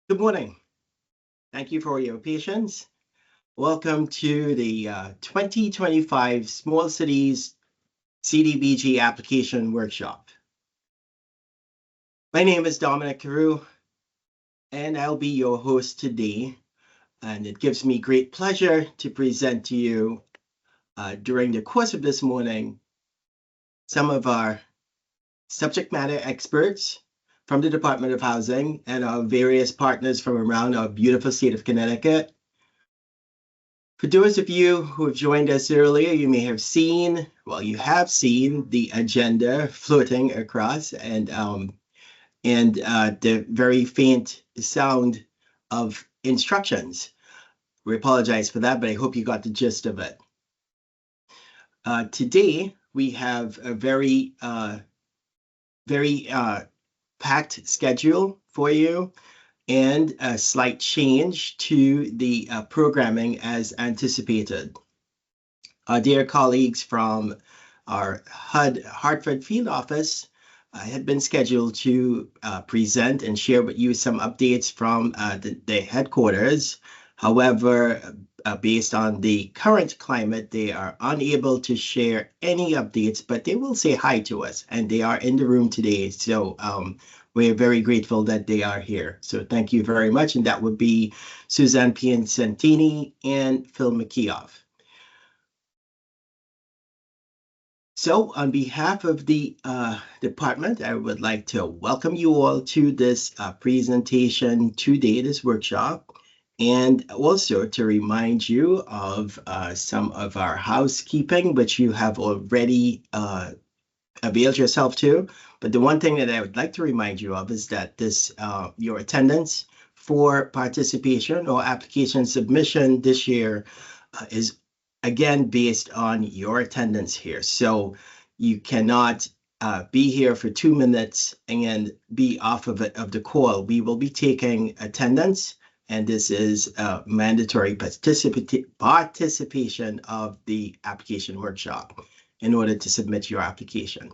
Good morning. Thank you for your patience. Welcome to the 2025 Small Cities CDBG Application Workshop. My name is Dominic Carew, and I'll be your host today. And it gives me great pleasure to present to you during the course of this morning some of our subject matter experts from the Department of Housing and our various partners from around our beautiful state of Connecticut. For those of you who have joined us earlier, you may have seen, you have seen the agenda floating across and the very faint sound of instructions. We apologize for that, but I hope you got the gist of it. Today, we have a very packed schedule for you and a slight change to the programming as anticipated. Our dear colleagues from our Hartford field office had been scheduled to present and share with you some updates from the headquarters. However, based on the current climate, they are unable to share any updates, but they will say hi to us, and they are in the room today. So we're very grateful that they are here. So thank you very much. And that would be Suzanne Piacentini and Phil McKeough. So on behalf of the department, I would like to welcome you all to this presentation today, this workshop, and also to remind you of some of our housekeeping, which you have already availed yourself to. But the one thing that I would like to remind you of is that your attendance for participation or application submission this year is again based on your attendance here. So you cannot be here for 2 minutes and be off of the call. We will be taking attendance, and this is mandatory participation of the application workshop in order to submit your application.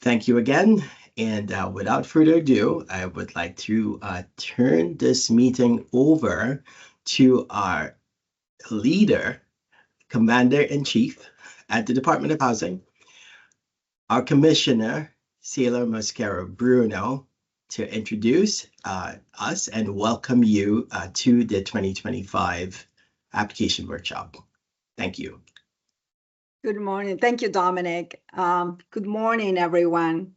Thank you again. And without further ado, I would like to turn this meeting over to our leader, Commander-in-Chief at the Department of Housing, our Commissioner, Sailor Mascara Bruno, to introduce us and welcome you to the 2025 application workshop. Thank you. Good morning. Thank you, Dominic. Good morning, everyone.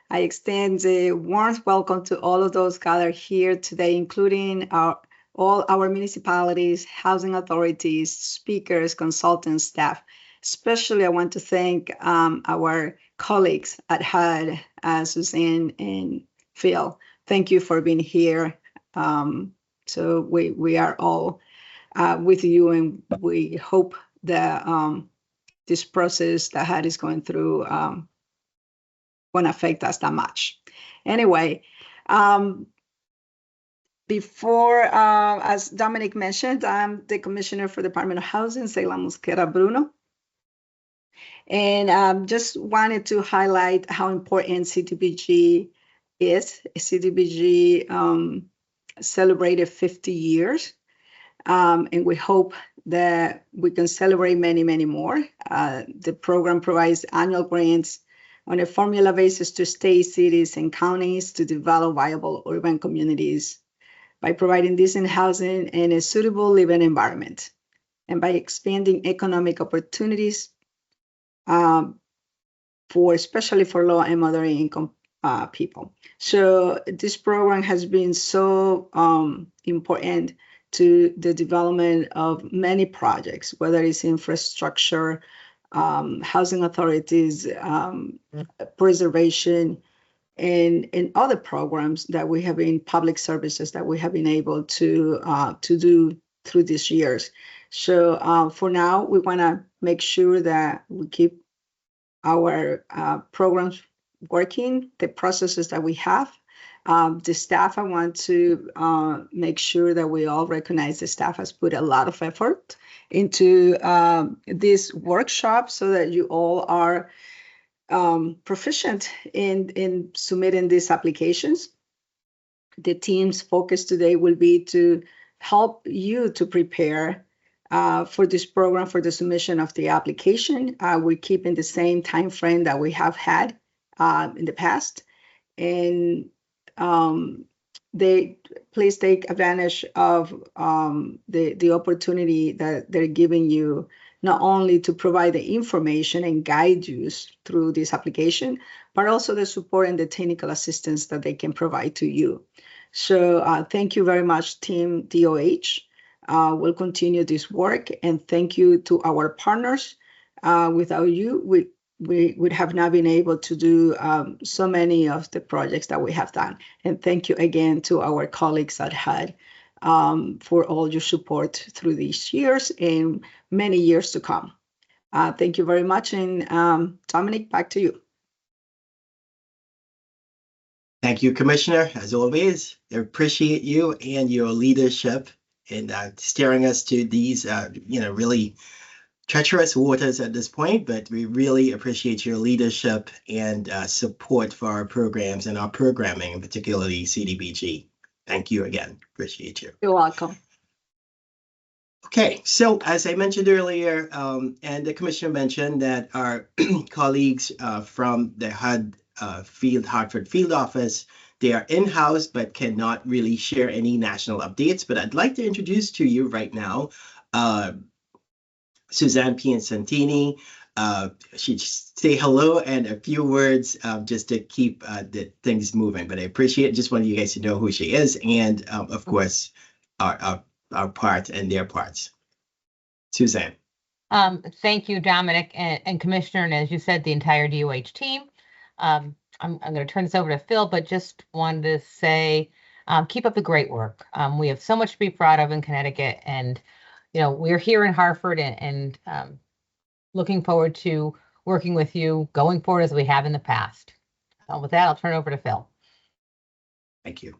I extend a warm welcome to all of those gathered here today, including all our municipalities, housing authorities, speakers, consultants, staff. Especially, I want to thank our colleagues at HUD, Suzanne and Phil. Thank you for being here. So we are all with you, and we hope that this process that HUD is going through won't affect us that much. Anyway, before, as Dominic mentioned, I'm the Commissioner for the Department of Housing, Sailor Mascara Bruno. And just wanted to highlight how important CDBG is. CDBG celebrated 50 years, and we hope that we can celebrate many, many more. The program provides annual grants on a formula basis to states, cities, and counties to develop viable urban communities by providing decent housing and a suitable living environment, and by expanding economic opportunities especially for low and moderate income people. So this program has been so important to the development of many projects, whether it's infrastructure, housing authorities, preservation, and other programs that we have in public services that we have been able to do through these years. So for now, we want to make sure that we keep our programs working, the processes that we have. The staff, I want to make sure that we all recognize the staff has put a lot of effort into this workshop so that you all are proficient in submitting these applications. the team's focus today will be to help you to prepare for this program for the submission of the application. We're keeping the same time frame that we have had in the past, and they please take advantage of the opportunity that they're giving you, not only to provide the information and guide you through this application, but also the support and the technical assistance that they can provide to you. So thank you very much, Team DOH. We'll continue this work, and thank you to our partners. Without you, we would have not been able to do so many of the projects that we have done. And thank you again to our colleagues at HUD for all your support through these years and many years to come. Thank you very much. And Dominic, back to you. Thank you, Commissioner. As always, I appreciate you and your leadership in steering us to these, really treacherous waters at this point, but we really appreciate your leadership and support for our programs and our programming, particularly CDBG. Thank you again. Appreciate you. You're welcome. Okay, so as I mentioned earlier, and the Commissioner mentioned that our colleagues from the HUD Hartford Field Office, they are in-house but cannot really share any national updates. But I'd like to introduce to you right now Suzanne Piacentini. She'd say hello and a few words just to keep the things moving. But I appreciate just wanted you guys to know who she is and, of course, our part and their parts. Suzanne. Thank you, Dominic and Commissioner, and as you said, the entire DOH team. I'm going to turn this over to Phil, but just wanted to say, keep up the great work. We have so much to be proud of in Connecticut, and we're here in Hartford and looking forward to working with you going forward as we have in the past. With that, I'll turn it over to Phil. Thank you.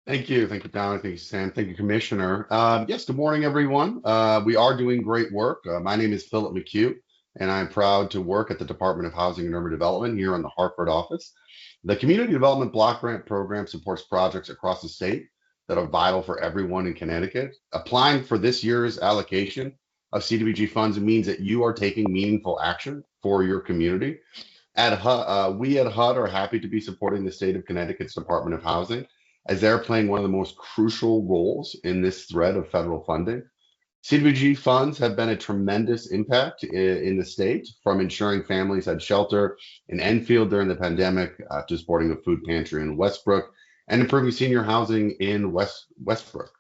Thank you. Thank you, Dominic. Thank you, Sam. Thank you, Commissioner. Yes, good morning, everyone. We are doing great work. My name is Philip McHugh, and I'm proud to work at the Department of Housing and Urban Development here in the Hartford office. The Community Development Block Grant Program supports projects across the state that are vital for everyone in Connecticut. Applying for this year's allocation of CDBG funds means that you are taking meaningful action for your community. At HUD, we at HUD are happy to be supporting the state of Connecticut's Department of Housing, as they're playing one of the most crucial roles in this thread of federal funding. CDBG funds have been a tremendous impact in the state, from ensuring families had shelter in Enfield during the pandemic to supporting a food pantry in Westbrook and improving senior housing in Westbrook.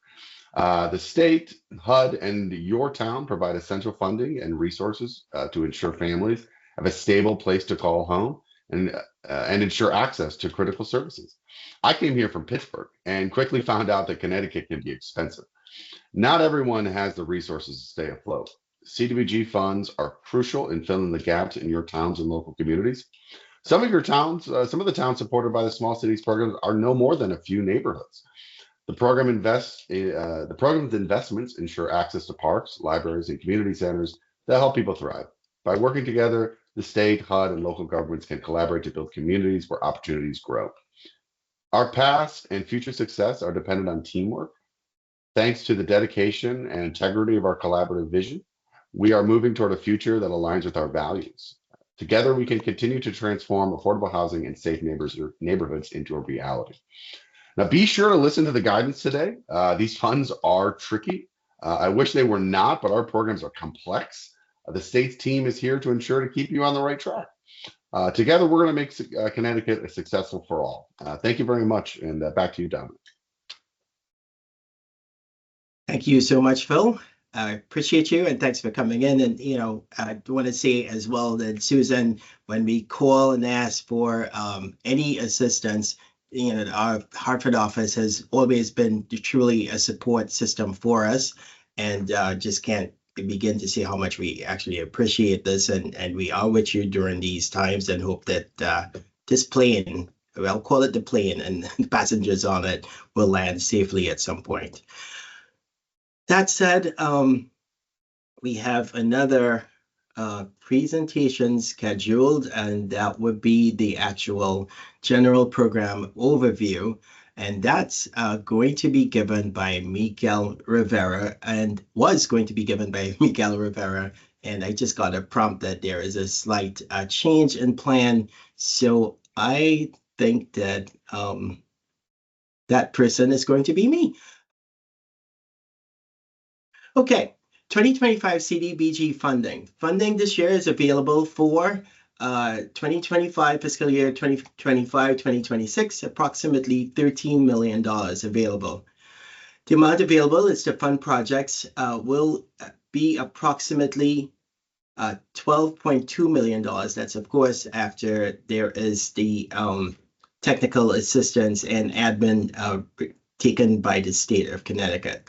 The state, HUD, and your town provide essential funding and resources to ensure families have a stable place to call home and ensure access to critical services. I came here from Pittsburgh and quickly found out that Connecticut can be expensive. Not everyone has the resources to stay afloat. CDBG funds are crucial in filling the gaps in your towns and local communities. Some of your towns, some of the towns supported by the Small Cities program are no more than a few neighborhoods. The program's investments ensure access to parks, libraries, and community centers that help people thrive. By working together, the state, HUD, and local governments can collaborate to build communities where opportunities grow. Our past and future success are dependent on teamwork. Thanks to the dedication and integrity of our collaborative vision, we are moving toward a future that aligns with our values. Together, we can continue to transform affordable housing and safe neighborhoods into a reality. Now, be sure to listen to the guidance today. These funds are tricky. I wish they were not, but our programs are complex. The state's team is here to ensure to keep you on the right track. Together, we're going to make Connecticut successful for all. Thank you very much, and back to you, Dominic. Thank you so much, Phil. I appreciate you, and thanks for coming in. And, I want to say as well that Susan, when we call and ask for any assistance, our Hartford office has always been truly a support system for us, and just can't begin to see how much we actually appreciate this. And we are with you during these times, and hope that this plane, I'll call it the plane, and the passengers on it will land safely at some point. That said, we have another presentation scheduled, and that would be the actual general program overview. And that's going to be given by Miguel Rivera, and was going to be given by Miguel Rivera. And I just got a prompt that there is a slight change in plan. So I think that that person is going to be me. Okay, 2025 CDBG funding. Funding this year is available for 2025 fiscal year 2025-2026, approximately $13 million available. The amount available is to fund projects will be approximately $12.2 million. That's, of course, after there is the technical assistance and admin taken by the state of Connecticut.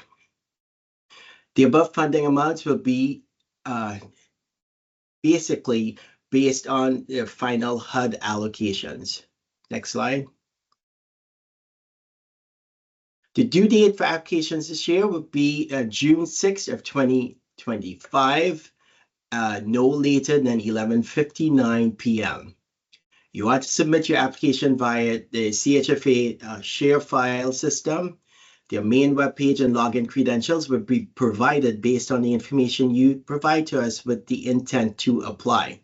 The above funding amounts will be basically based on the final HUD allocations. Next slide. The due date for applications this year will be June 6th of 2025, no later than 11:59 p.m. You want to submit your application via the CHFA share file system. Their main webpage and login credentials will be provided based on the information you provide to us with the intent to apply.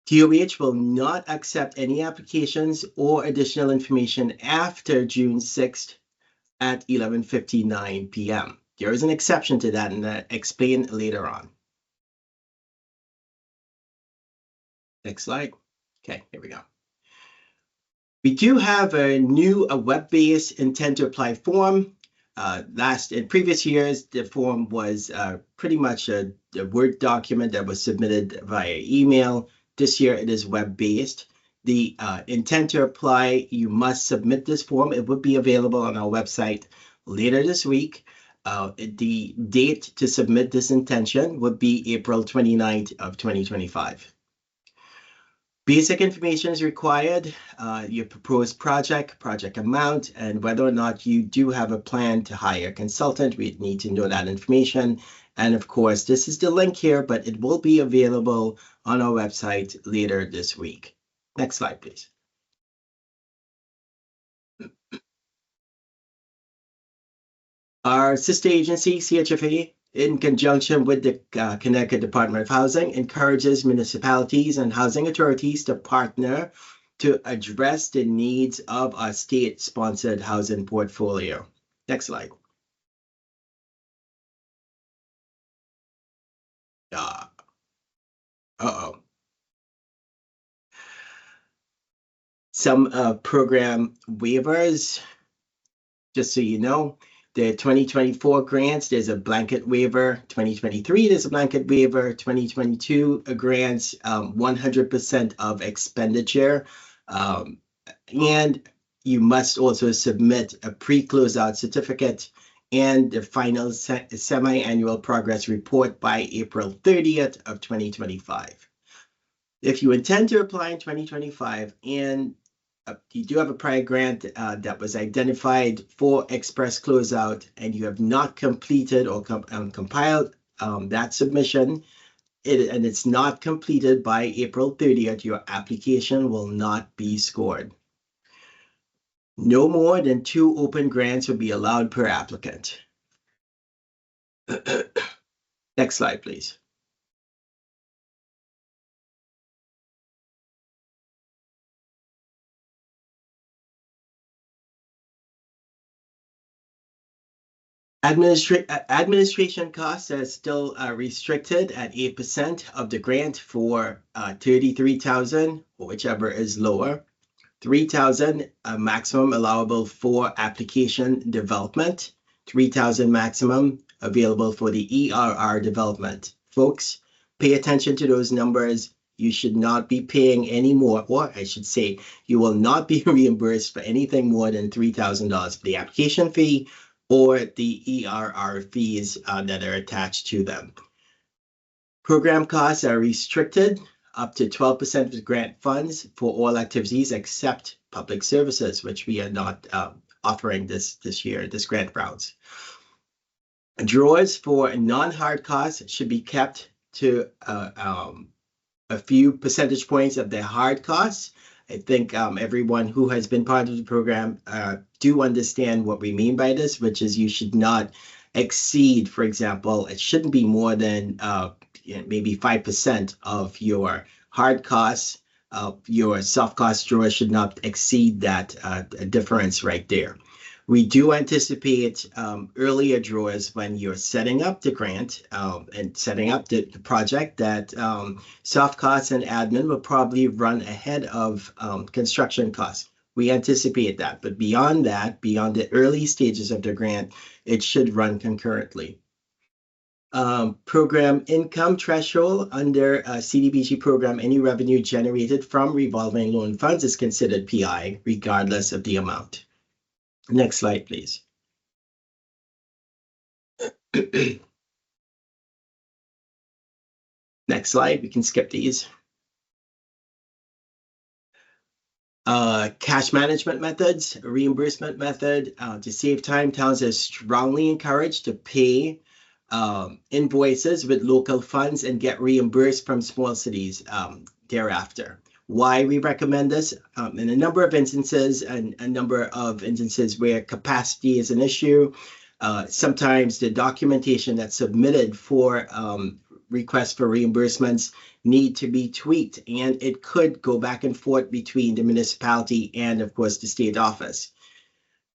DOH will not accept any applications or additional information after June 6th at 11:59 p.m. There is an exception to that, and I'll explain later on. Next slide. Okay, here we go. We do have a new web-based intent to apply form. In previous years, the form was pretty much a Word document that was submitted via email. This year, it is web-based. The intent to apply, you must submit this form. It will be available on our website later this week. The date to submit this intention would be April 29th of 2025. Basic information is required, your proposed project amount, and whether or not you do have a plan to hire a consultant. We need to know that information. And of course, this is the link here, but it will be available on our website later this week. Next slide, please. Our sister agency, CHFA, in conjunction with the Connecticut Department of Housing, encourages municipalities and housing authorities to partner to address the needs of our state-sponsored housing portfolio. Next slide. Some program waivers, just so you know. The 2024 grants, there's a blanket waiver. 2023, there's a blanket waiver. 2022 grants, 100% of expenditure. And you must also submit a pre-closeout certificate and the final semi-annual progress report by April 30th of 2025. If you intend to apply in 2025 and you do have a prior grant that was identified for express closeout and you have not completed or compiled that submission, and it's not completed by April 30th, your application will not be scored. No more than 2 open grants will be allowed per applicant. Next slide, please. Administration costs are still restricted at 8% of the grant for $33,000, or whichever is lower. $3,000 maximum allowable for application development. $3,000 maximum available for the ERR development. Folks, pay attention to those numbers. You should not be paying any more, or I should say, you will not be reimbursed for anything more than $3,000 for the application fee or the ERR fees that are attached to them. Program costs are restricted up to 12% of the grant funds for all activities except public services, which we are not offering this year, this grant rounds. Drawers for non-hard costs should be kept to a few percentage points of their hard costs. I think everyone who has been part of the program do understand what we mean by this, which is you should not exceed, for example, it shouldn't be more than maybe 5% of your hard costs. Your soft cost drawer should not exceed that difference right there. We do anticipate earlier draws when you're setting up the grant and setting up the project that soft costs and admin will probably run ahead of construction costs. We anticipate that, but beyond that, beyond the early stages of the grant, it should run concurrently. Program income threshold under CDBG program, any revenue generated from revolving loan funds is considered PI regardless of the amount. Next slide, please. Next slide, we can skip these. Cash management methods, reimbursement method. To save time, towns are strongly encouraged to pay invoices with local funds and get reimbursed from small cities thereafter. Why we recommend this? In a number of instances, and a number of instances where capacity is an issue, sometimes the documentation that's submitted for requests for reimbursements need to be tweaked, and it could go back and forth between the municipality and, of course, the state office.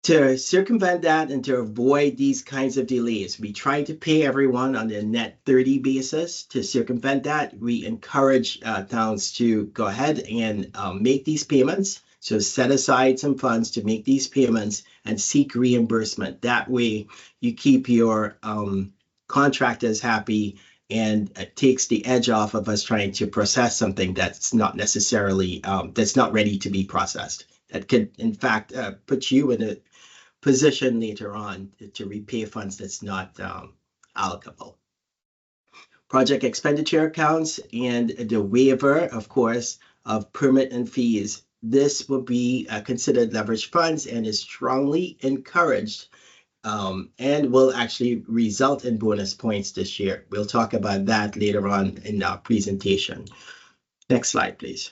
To circumvent that and to avoid these kinds of delays, we try to pay everyone on a net 30 basis. To circumvent that, we encourage towns to go ahead and make these payments. So set aside some funds to make these payments and seek reimbursement. That way you keep your contractors happy, and it takes the edge off of us trying to process something that's not necessarily, that's not ready to be processed. That could, in fact, put you in a position later on to repay funds that's not allocable. Project expenditure accounts and the waiver, of course, of permit and fees. This will be considered leveraged funds and is strongly encouraged and will actually result in bonus points this year. We'll talk about that later on in our presentation. Next slide, please.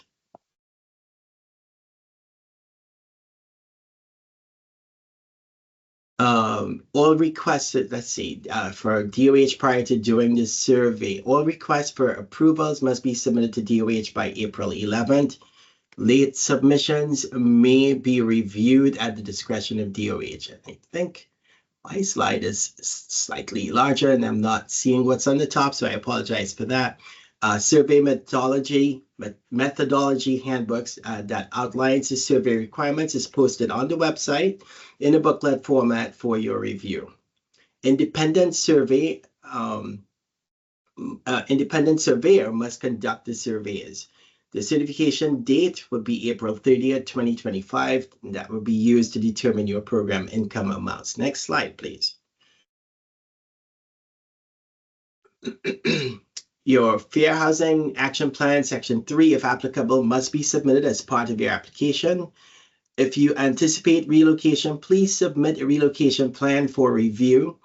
All requests, let's see, for DOH prior to doing this survey, all requests for approvals must be submitted to DOH by April 11th. Late submissions may be reviewed at the discretion of DOH. I think my slide is slightly larger and I'm not seeing what's on the top, so I apologize for that. Survey methodology handbooks that outlines the survey requirements is posted on the website in a booklet format for your review. Independent surveyor must conduct the surveys. The certification date will be April 30th, 2025, and that will be used to determine your program income amounts. Next slide, please. Your Fair Housing Action Plan, Section 3, if applicable, must be submitted as part of your application. If you anticipate relocation, please submit a relocation plan for review.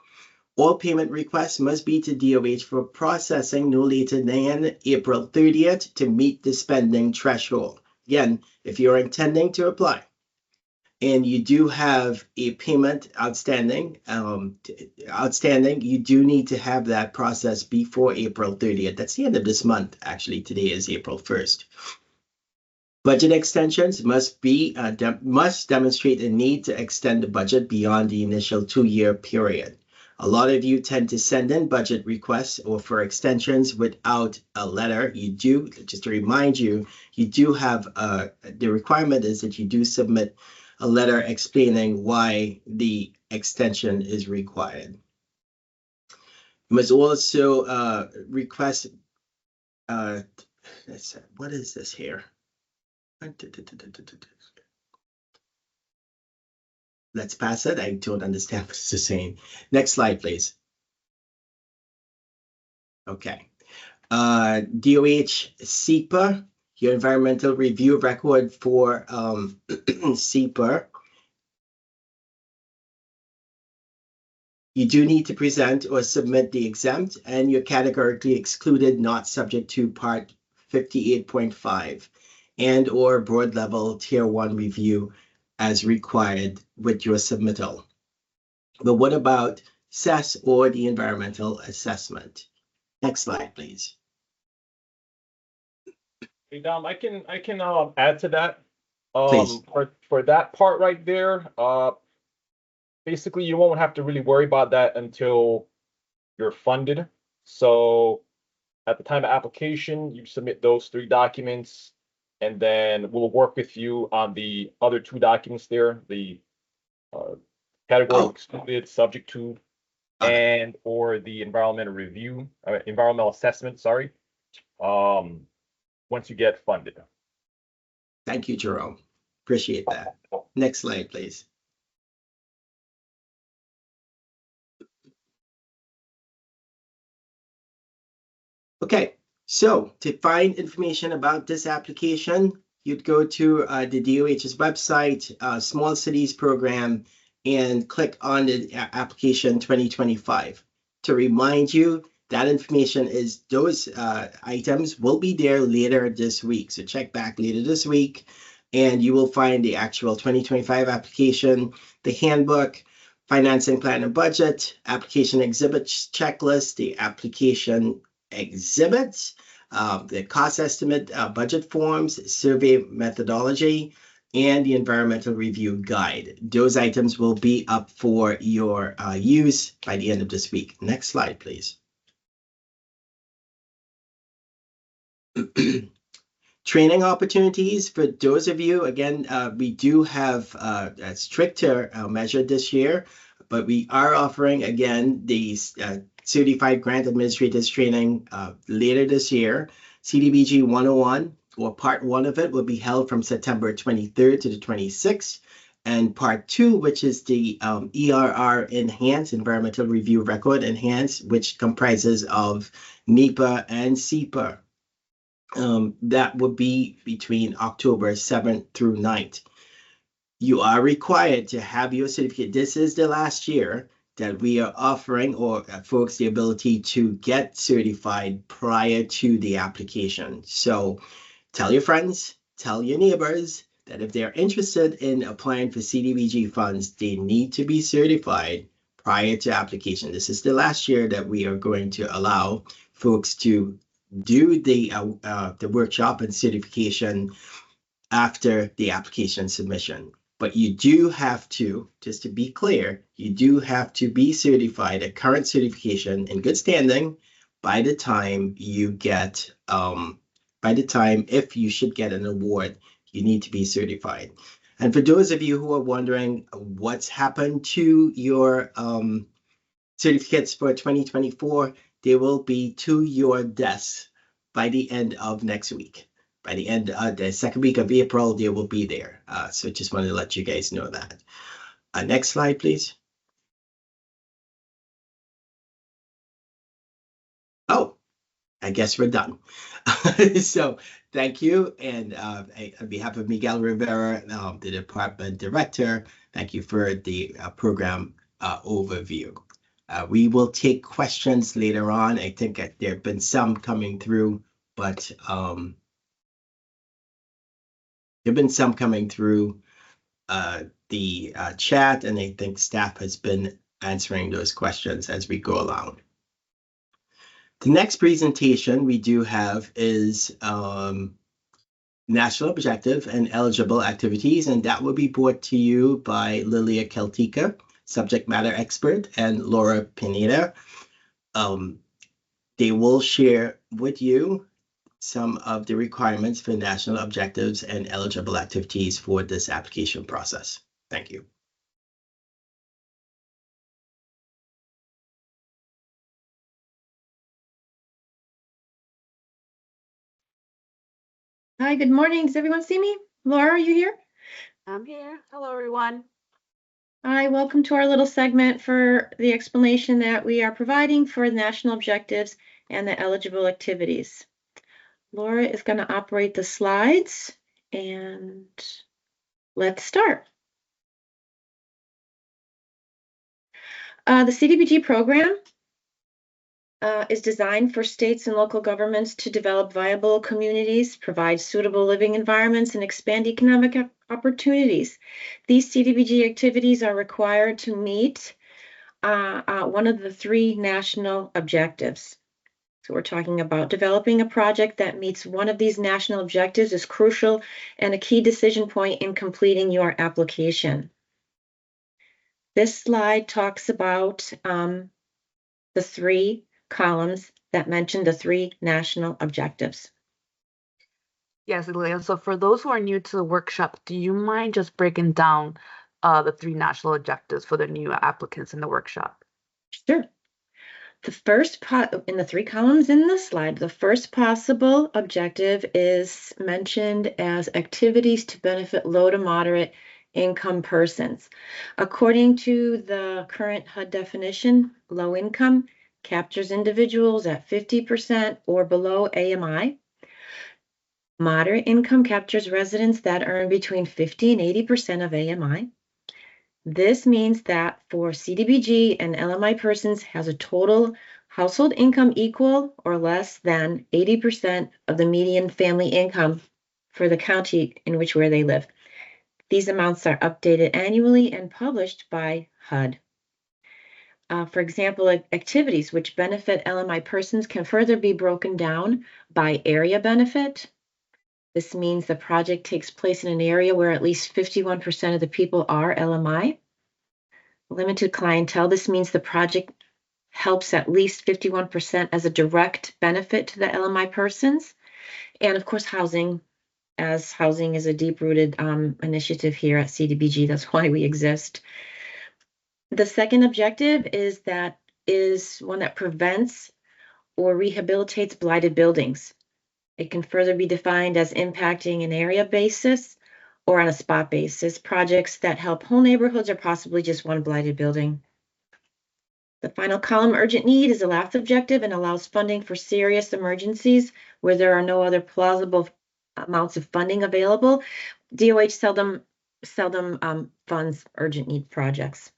All payment requests must be to DOH for processing no later than April 30th to meet the spending threshold. Again, if you're intending to apply and you do have a payment outstanding, you do need to have that process before April 30th. That's the end of this month. Actually, today is April 1st. Budget extensions must demonstrate a need to extend the budget beyond the initial 2-year period. A lot of you tend to send in budget requests or for extensions without a letter. You do, just to remind you, you do have, the requirement is that you do submit a letter explaining why the extension is required. You must also request, what is this here? Let's pass it. I don't understand what this is saying. Next slide, please. Okay. DOH SEPA, your environmental review record for SEPA You do need to present or submit the exempt, and you're categorically excluded, not subject to Part 58.5 and or board level Tier 1 review as required with your submittal. But what about CES or the environmental assessment? Next slide, please. Hey, Dom, I can add to that. Please. For that part right there, basically you won't have to really worry about that until you're funded. So at the time of application, you submit those 3 documents, and then we'll work with you on the other 2 documents there, the category excluded, subject to, and or the environmental review, environmental assessment, sorry, once you get funded. Thank you, Jerome. Appreciate that. Next slide, please. Okay, so to find information about this application, you'd go to the DOH's website, Small Cities Program, and click on the application 2025. To remind you, that information is those items will be there later this week. So check back later this week, and you will find the actual 2025 application, the handbook, financing plan and budget, application exhibits checklist, the application exhibits, the cost estimate, budget forms, survey methodology, and the environmental review guide. Those items will be up for your use by the end of this week. Next slide, please. Training opportunities for those of you, again, we do have a stricter measure this year, but we are offering, again, these Certified Grant Administrators training later this year. CDBG 101, or Part 1 of it, will be held from September 23rd to the 26th. And Part 2, which is the ERR Enhanced, Environmental Review Record Enhanced, which comprises of NEPA and SEPA. That would be between October 7th through 9th. You are required to have your certificate. This is the last year that we are offering folks the ability to get certified prior to the application. So tell your friends, tell your neighbors that if they're interested in applying for CDBG funds, they need to be certified prior to application. This is the last year that we are going to allow folks to do the workshop and certification after the application submission. But you do have to, just to be clear, you do have to be certified, a current certification in good standing by the time you get, if you should get an award, you need to be certified. And for those of you who are wondering what's happened to your certificates for 2024, they will be to your desk by the end of next week. By the end of the second week of April, they will be there. So just wanted to let you guys know that. Next slide, please. Oh, I guess we're done. So thank you. And on behalf of Miguel Rivera, the department director, thank you for the program overview. We will take questions later on. I think there have been some coming through, but there have been some coming through the chat, and I think staff has been answering those questions as we go along. The next presentation we do have is National Objective and Eligible Activities, and that will be brought to you by Lilia Keltica, subject matter expert, and Laura Pineda. They will share with you some of the requirements for national objectives and eligible activities for this application process. Thank you. Hi, good morning. Does everyone see me? Laura, are you here? I'm here. Hello, everyone. Hi, welcome to our little segment for the explanation that we are providing for the national objectives and the eligible activities. Laura is going to operate the slides, and let's start. The CDBG program is designed for states and local governments to develop viable communities, provide suitable living environments, and expand economic opportunities. These CDBG activities are required to meet one of the 3 national objectives. So we're talking about developing a project that meets one of these national objectives is crucial and a key decision point in completing your application. This slide talks about the 3 columns that mention the 3 national objectives. Yes, Elaine. So for those who are new to the workshop, do you mind just breaking down the 3 national objectives for the new applicants in the workshop? Sure. The first in the 3 columns in the slide, the first possible objective is mentioned as activities to benefit low to moderate income persons. According to the current HUD definition, low income captures individuals at 50% or below AMI. Moderate income captures residents that earn between 50 and 80% of AMI. This means that for CDBG and LMI persons has a total household income equal or less than 80% of the median family income for the county in where they live. These amounts are updated annually and published by HUD. For example, activities which benefit LMI persons can further be broken down by area benefit. This means the project takes place in an area where at least 51% of the people are LMI. Limited clientele, this means the project helps at least 51% as a direct benefit to the LMI persons. And of course, housing, as housing is a deep-rooted initiative here at CDBG. That's why we exist. The second objective is one that prevents or rehabilitates blighted buildings. It can further be defined as impacting an area basis or on a spot basis, projects that help whole neighborhoods or possibly just one blighted building. The final column, urgent need, is the last objective and allows funding for serious emergencies where there are no other plausible amounts of funding available. DOH seldom funds urgent need projects.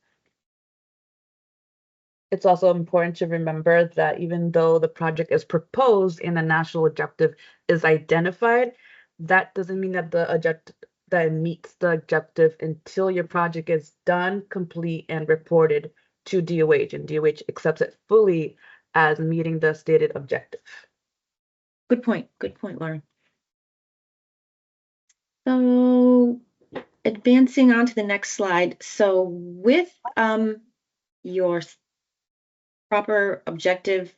It's also important to remember that even though the project is proposed and the national objective is identified, that doesn't mean that that it meets the objective until your project is done, complete, and reported to DOH, and DOH accepts it fully as meeting the stated objective. Good point, Lauren. So advancing on to the next slide. So with your proper objective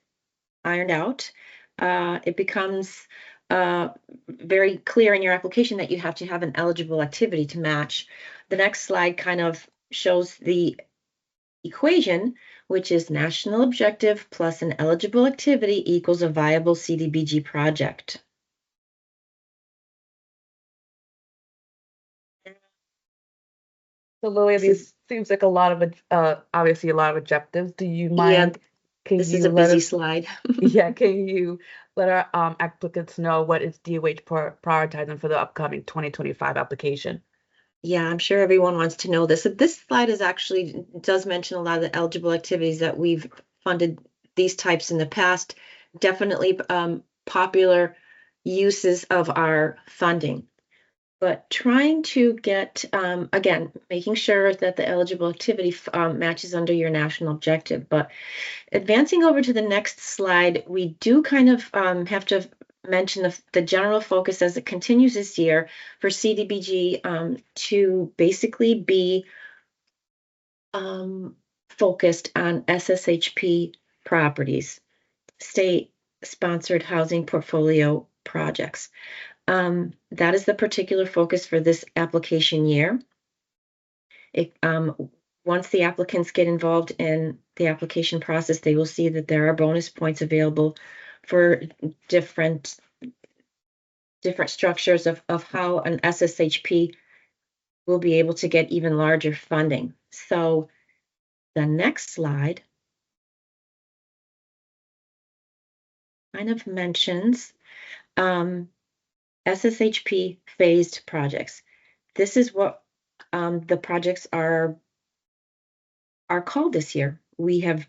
ironed out, it becomes very clear in your application that you have to have an eligible activity to match. The next slide kind of shows the equation, which is national objective plus an eligible activity equals a viable CDBG project. So Lily, this seems like a lot of obviously a lot of objectives. Do you mind? Yeah, this is a busy slide. Yeah, can you let our applicants know what is DOH prioritizing for the upcoming 2025 application? Yeah, I'm sure everyone wants to know this. So this slide does mention a lot of the eligible activities that we've funded these types in the past. Definitely popular uses of our funding. But trying to get, again, making sure that the eligible activity matches under your national objective. But advancing over to the next slide, we do kind of have to mention the general focus as it continues this year for CDBG to basically be focused on SSHP properties, state-sponsored housing portfolio projects. That is the particular focus for this application year. Once the applicants get involved in the application process, they will see that there are bonus points available for different structures of how an SSHP will be able to get even larger funding. So the next slide kind of mentions SSHP phased projects. This is what the projects are called this year. we have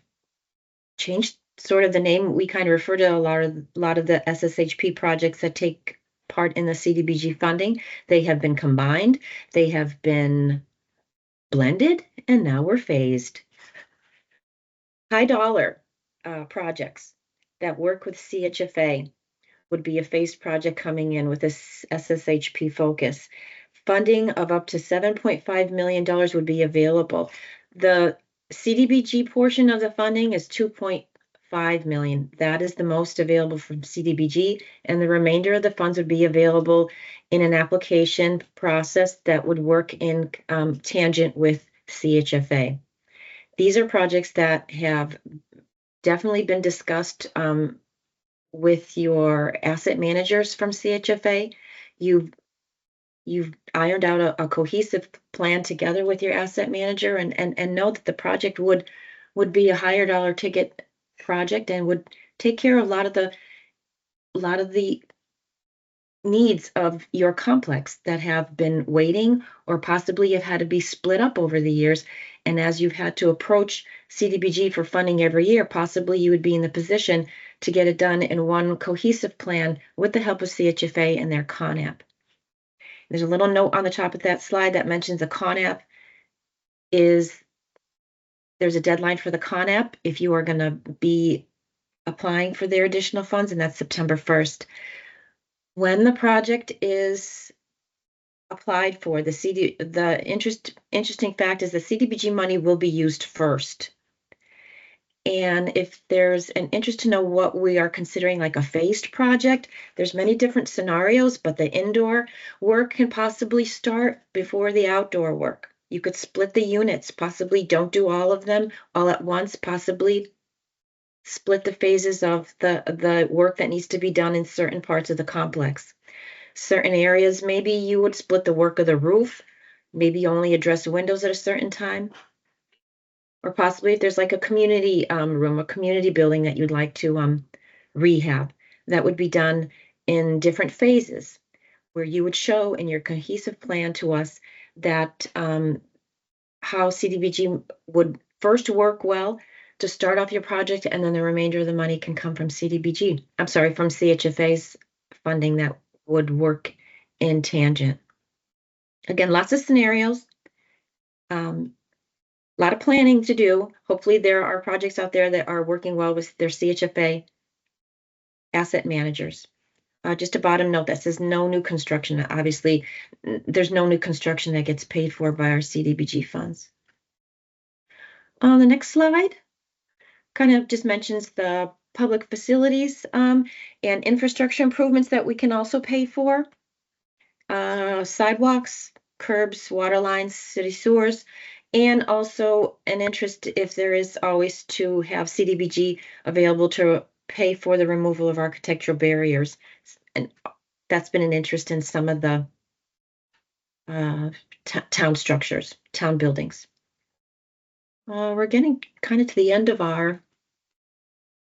changed sort of the name. We kind of refer to a lot of the SSHP projects that take part in the CDBG funding. They have been combined, they have been blended, and now we're phased. High dollar projects that work with CHFA would be a phased project coming in with a SSHP focus. Funding of up to $7.5 million would be available. The CDBG portion of the funding is $2.5 million. That is the most available from CDBG, and the remainder of the funds would be available in an application process that would work in tangent with CHFA. These are projects that have definitely been discussed with your asset managers from CHFA. You've ironed out a cohesive plan together with your asset manager, and know that the project would be a higher dollar ticket project and would take care of a lot of the needs of your complex that have been waiting or possibly have had to be split up over the years. And as you've had to approach CDBG for funding every year, possibly you would be in the position to get it done in one cohesive plan with the help of CHFA and their CONAP. There's a little note on the top of that slide that mentions the CONAP there's a deadline for the CONAP if you are going to be applying for their additional funds, and that's September 1st. When the project is applied for, the interesting fact is the CDBG money will be used first. And if there's an interest to know what we are considering like a phased project, there's many different scenarios, but the indoor work can possibly start before the outdoor work. You could split the units, possibly don't do all of them all at once, possibly split the phases of the work that needs to be done in certain parts of the complex. Certain areas, maybe you would split the work of the roof, maybe only address windows at a certain time. Or possibly if there's like a community room, a community building that you'd like to rehab, that would be done in different phases, where you would show in your cohesive plan to us that how CDBG would first work well to start off your project, and then the remainder of the money can come from CDBG. I'm sorry, from CHFA's funding that would work in tangent. Again, lots of scenarios. A lot of planning to do. Hopefully there are projects out there that are working well with their CHFA asset managers. Just a bottom note that says no new construction. Obviously, there's no new construction that gets paid for by our CDBG funds. On the next slide, kind of just mentions the public facilities and infrastructure improvements that we can also pay for. Sidewalks, curbs, water lines, city sewers, and also an interest, if there is, always to have CDBG available to pay for the removal of architectural barriers. And that's been an interest in some of the town structures, town buildings. We're getting kind of to the end of our...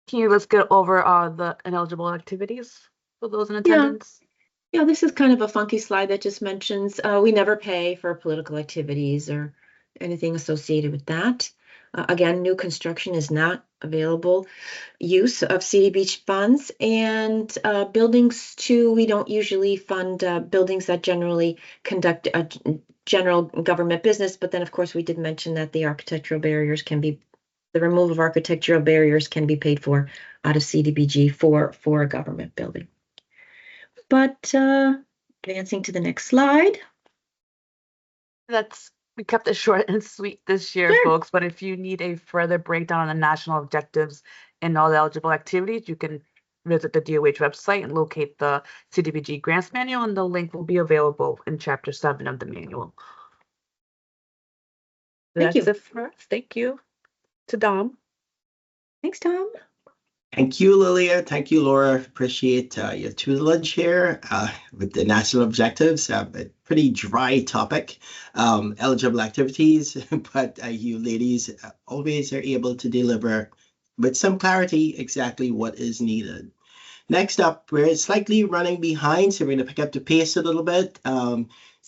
Can you let's get over the ineligible activities for those in attendance? Yeah, this is kind of a funky slide that just mentions we never pay for political activities or anything associated with that. Again, new construction is not available use of CDBG funds, and buildings too, we don't usually fund buildings that generally conduct a general government business, but then of course we did mention that the architectural barriers can be, the removal of architectural barriers can be paid for out of CDBG for a government building. But advancing to the next slide. We kept it short and sweet this year, Sure. folks, but if you need a further breakdown on the national objectives and all the eligible activities, you can visit the DOH website and locate the CDBG grants manual, and the link will be available in Chapter 7 of the manual. Thank you. That's it for us. Thank you to Dom. Thanks, Tom. Thank you, Lilia. Thank you, Laura. Appreciate your tutelage here with the national objectives. A pretty dry topic, eligible activities, but you ladies always are able to deliver with some clarity exactly what is needed. Next up, we're slightly running behind, so we're going to pick up the pace a little bit.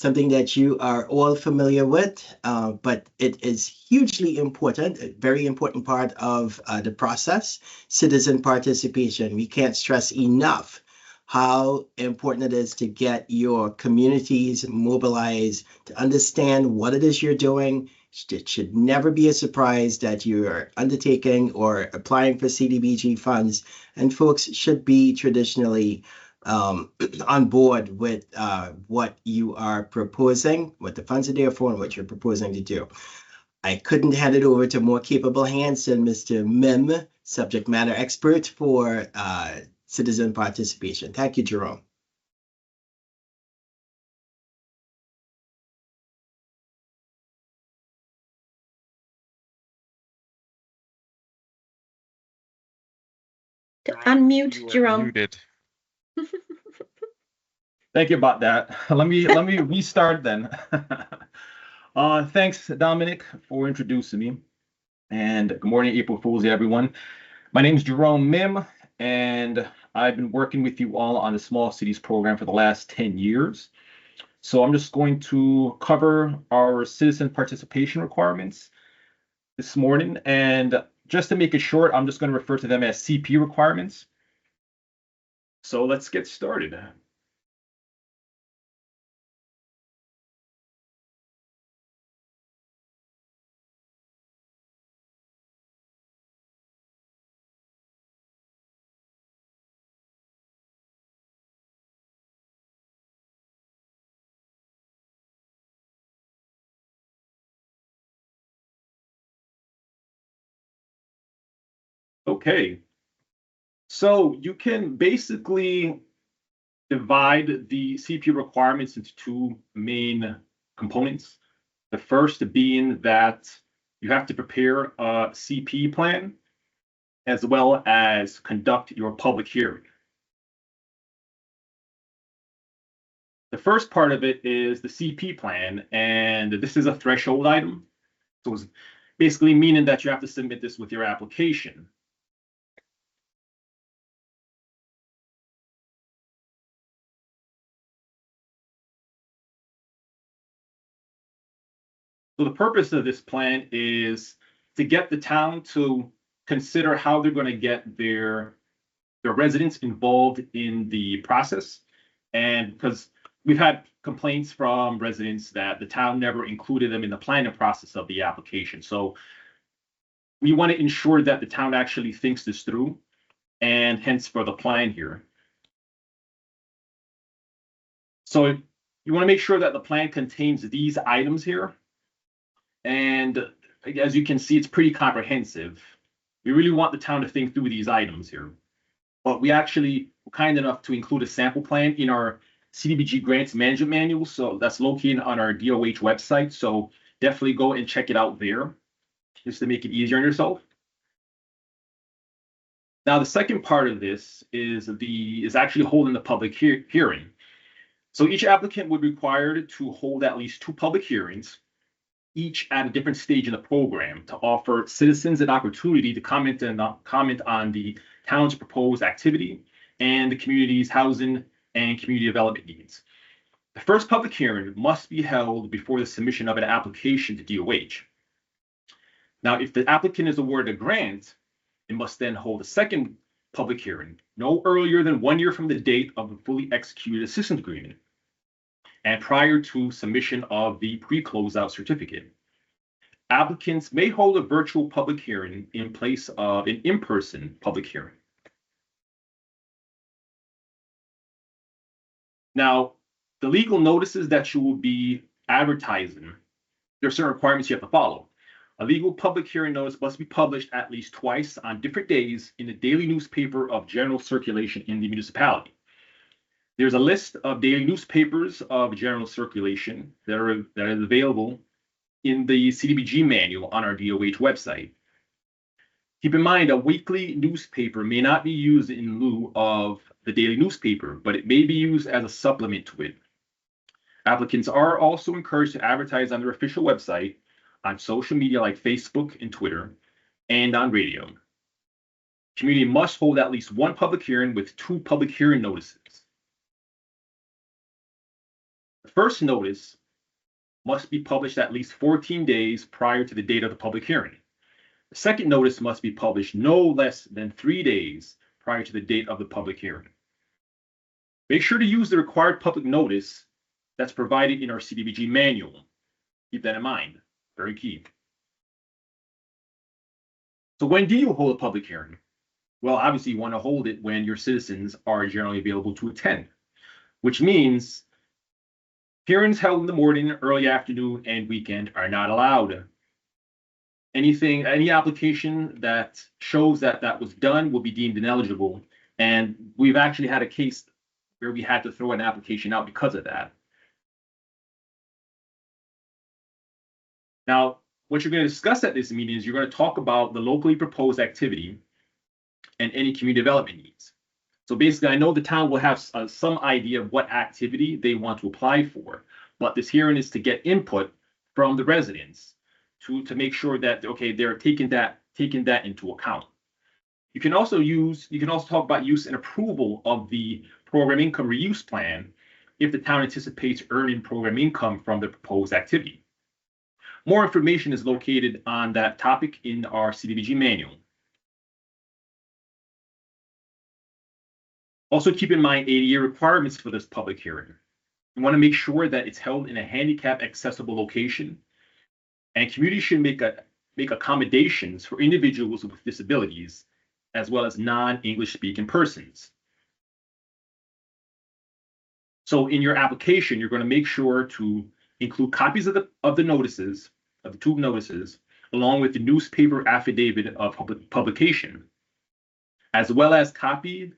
something that you are all familiar with, but it is hugely important, a very important part of the process, citizen participation. We can't stress enough how important it is to get your communities mobilized to understand what it is you're doing. It should never be a surprise that you're undertaking or applying for CDBG funds, and folks should be traditionally on board with what you are proposing, what the funds are there for, and what you're proposing to do. I couldn't hand it over to more capable hands than Mr. Mim, subject matter expert for citizen participation. Thank you, Jerome. To unmute You are Jerome. muted. Thank you about that. Let me restart then. Thanks, Dominic, for introducing me. And good morning, April Fools, everyone. My name is Jerome Mim, and I've been working with you all on the Small Cities program for the last 10 years. So I'm just going to cover our citizen participation requirements this morning. And just to make it short, I'm just going to refer to them as CP requirements. So let's get started. Okay, so you can basically divide the CP requirements into two main components. The first being that you have to prepare a CP plan as well as conduct your public hearing. The first part of it is the CP plan, and this is a threshold item. So it's basically meaning that you have to submit this with your application. So the purpose of this plan is to get the town to consider how they're going to get their residents involved in the process. And because we've had complaints from residents that the town never included them in the planning process of the application. So we want to ensure that the town actually thinks this through, and hence for the plan here. So you want to make sure that the plan contains these items here. And as you can see, it's pretty comprehensive. We really want the town to think through these items here. But we actually were kind enough to include a sample plan in our CDBG grants management manual. So that's located on our DOH website. So definitely go and check it out there just to make it easier on yourself. Now, the second part of this is actually holding the public hearing. So each applicant would be required to hold at least 2 public hearings, each at a different stage in the program, to offer citizens an opportunity to comment on the town's proposed activity and the community's housing and community development needs. The first public hearing must be held before the submission of an application to DOH. Now, if the applicant is awarded a grant, it must then hold a second public hearing no earlier than 1 year from the date of the fully executed assistance agreement and prior to submission of the pre-closeout certificate. Applicants may hold a virtual public hearing in place of an in-person public hearing. Now, the legal notices that you will be advertising, there are certain requirements you have to follow. A legal public hearing notice must be published at least twice on different days in the daily newspaper of general circulation in the municipality. There's a list of daily newspapers of general circulation that is available in the CDBG manual on our DOH website. Keep in mind, a weekly newspaper may not be used in lieu of the daily newspaper, but it may be used as a supplement to it. Applicants are also encouraged to advertise on their official website, on social media like Facebook and Twitter, and on radio. Community must hold at least 1 public hearing with 2 public hearing notices. The The first notice must be published at least 14 days prior to the date of the public hearing. The second notice must be published no less than 3 days prior to the date of the public hearing. Make sure to use the required public notice that's provided in our CDBG manual. Keep that in mind, very key. So when do you hold a public hearing? Well, obviously you want to hold it when your citizens are generally available to attend, which means hearings held in the morning, early afternoon, and weekend are not allowed. Any application that shows that that was done will be deemed ineligible. And we've actually had a case where we had to throw an application out because of that. Now, what you're going to discuss at this meeting is you're going to talk about the locally proposed activity and any community development needs. So basically, I know the town will have some idea of what activity they want to apply for, but this hearing is to get input from the residents to make sure that, okay, they're taking that into account. You can also talk about use and approval of the program income reuse plan if the town anticipates earning program income from the proposed activity. More information is located on that topic in our CDBG manual. Also keep in mind ADA requirements for this public hearing. You want to make sure that it's held in a handicap accessible location, and communities should make accommodations for individuals with disabilities as well as non-English speaking persons. So in your application, you're going to make sure to include copies of the notices, of the two notices, along with the newspaper affidavit of publication, as well as a copy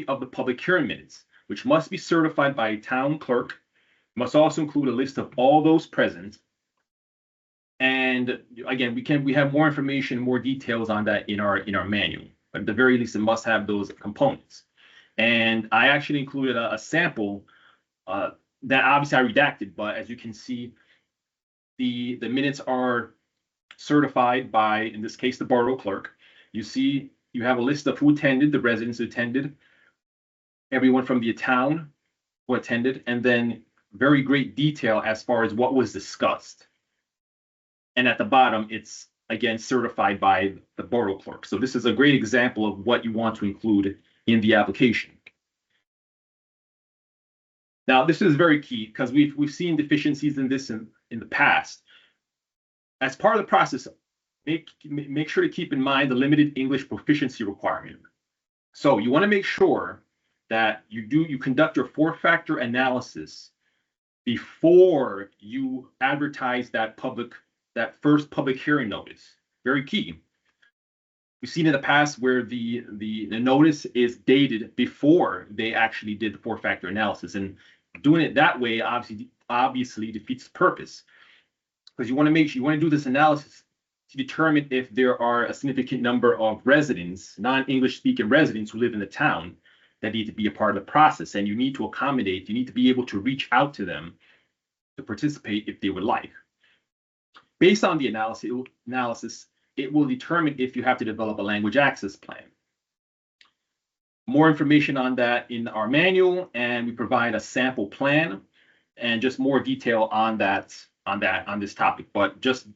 of the public hearing minutes, which must be certified by a town clerk. Must also include a list of all those present. And again, we have more information, more details on that in our manual. But at the very least, it must have those components. And I actually included a sample that obviously I redacted, but as you can see, the minutes are certified by, in this case, the borough clerk. You see, you have a list of who attended, the residents who attended, everyone from the town who attended, and then very great detail as far as what was discussed. And at the bottom, it's again certified by the borough clerk. So this is a great example of what you want to include in the application. Now, this is very key because we've seen deficiencies in this in the past. As part of the process, make sure to keep in mind the limited English proficiency requirement. So you want to make sure that you conduct your 4-factor analysis before you advertise that first public hearing notice. Very key. We've seen in the past where the notice is dated before they actually did the 4-factor analysis, and doing it that way obviously defeats the purpose, because you want to do this analysis to determine if there are a significant number of residents, non-English speaking residents who live in the town that need to be a part of the process, and you need to accommodate, you need to be able to reach out to them to participate if they would like. Based on the analysis, it will determine if you have to develop a language access plan. More information on that in our manual, and we provide a sample plan and just more detail on this topic. But just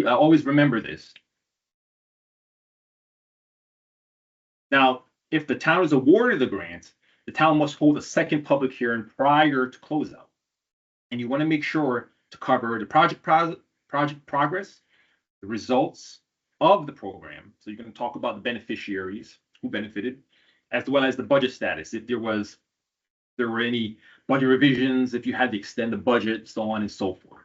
always remember this. Now, if the town is awarded the grant, the town must hold a second public hearing prior to closeout. And you want to make sure to cover the project progress, the results of the program. So you're going to talk about the beneficiaries who benefited, as well as the budget status, if there were any budget revisions, if you had to extend the budget, so on and so forth.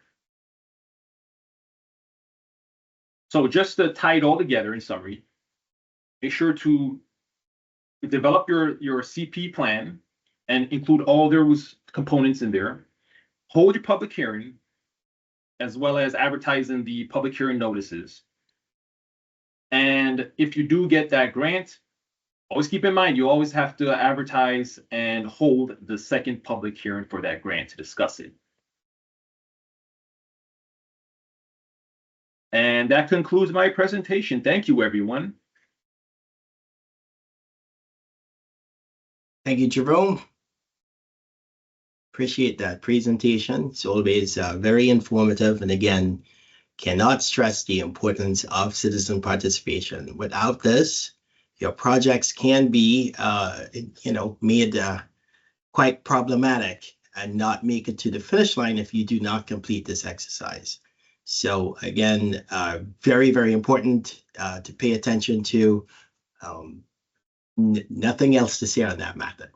So just to tie it all together in summary, make sure to develop your CP plan and include all those components in there. Hold your public hearing, as well as advertising the public hearing notices. And if you do get that grant, always keep in mind, you always have to advertise and hold the second public hearing for that grant to discuss it. And that concludes my presentation. Thank you, everyone. Thank you, Jerome. appreciate that presentation. It's always very informative. And again, cannot stress the importance of citizen participation. Without this, your projects can be, made quite problematic and not make it to the finish line if you do not complete this exercise. So again, very, very important to pay attention to. Nothing else to say on that matter.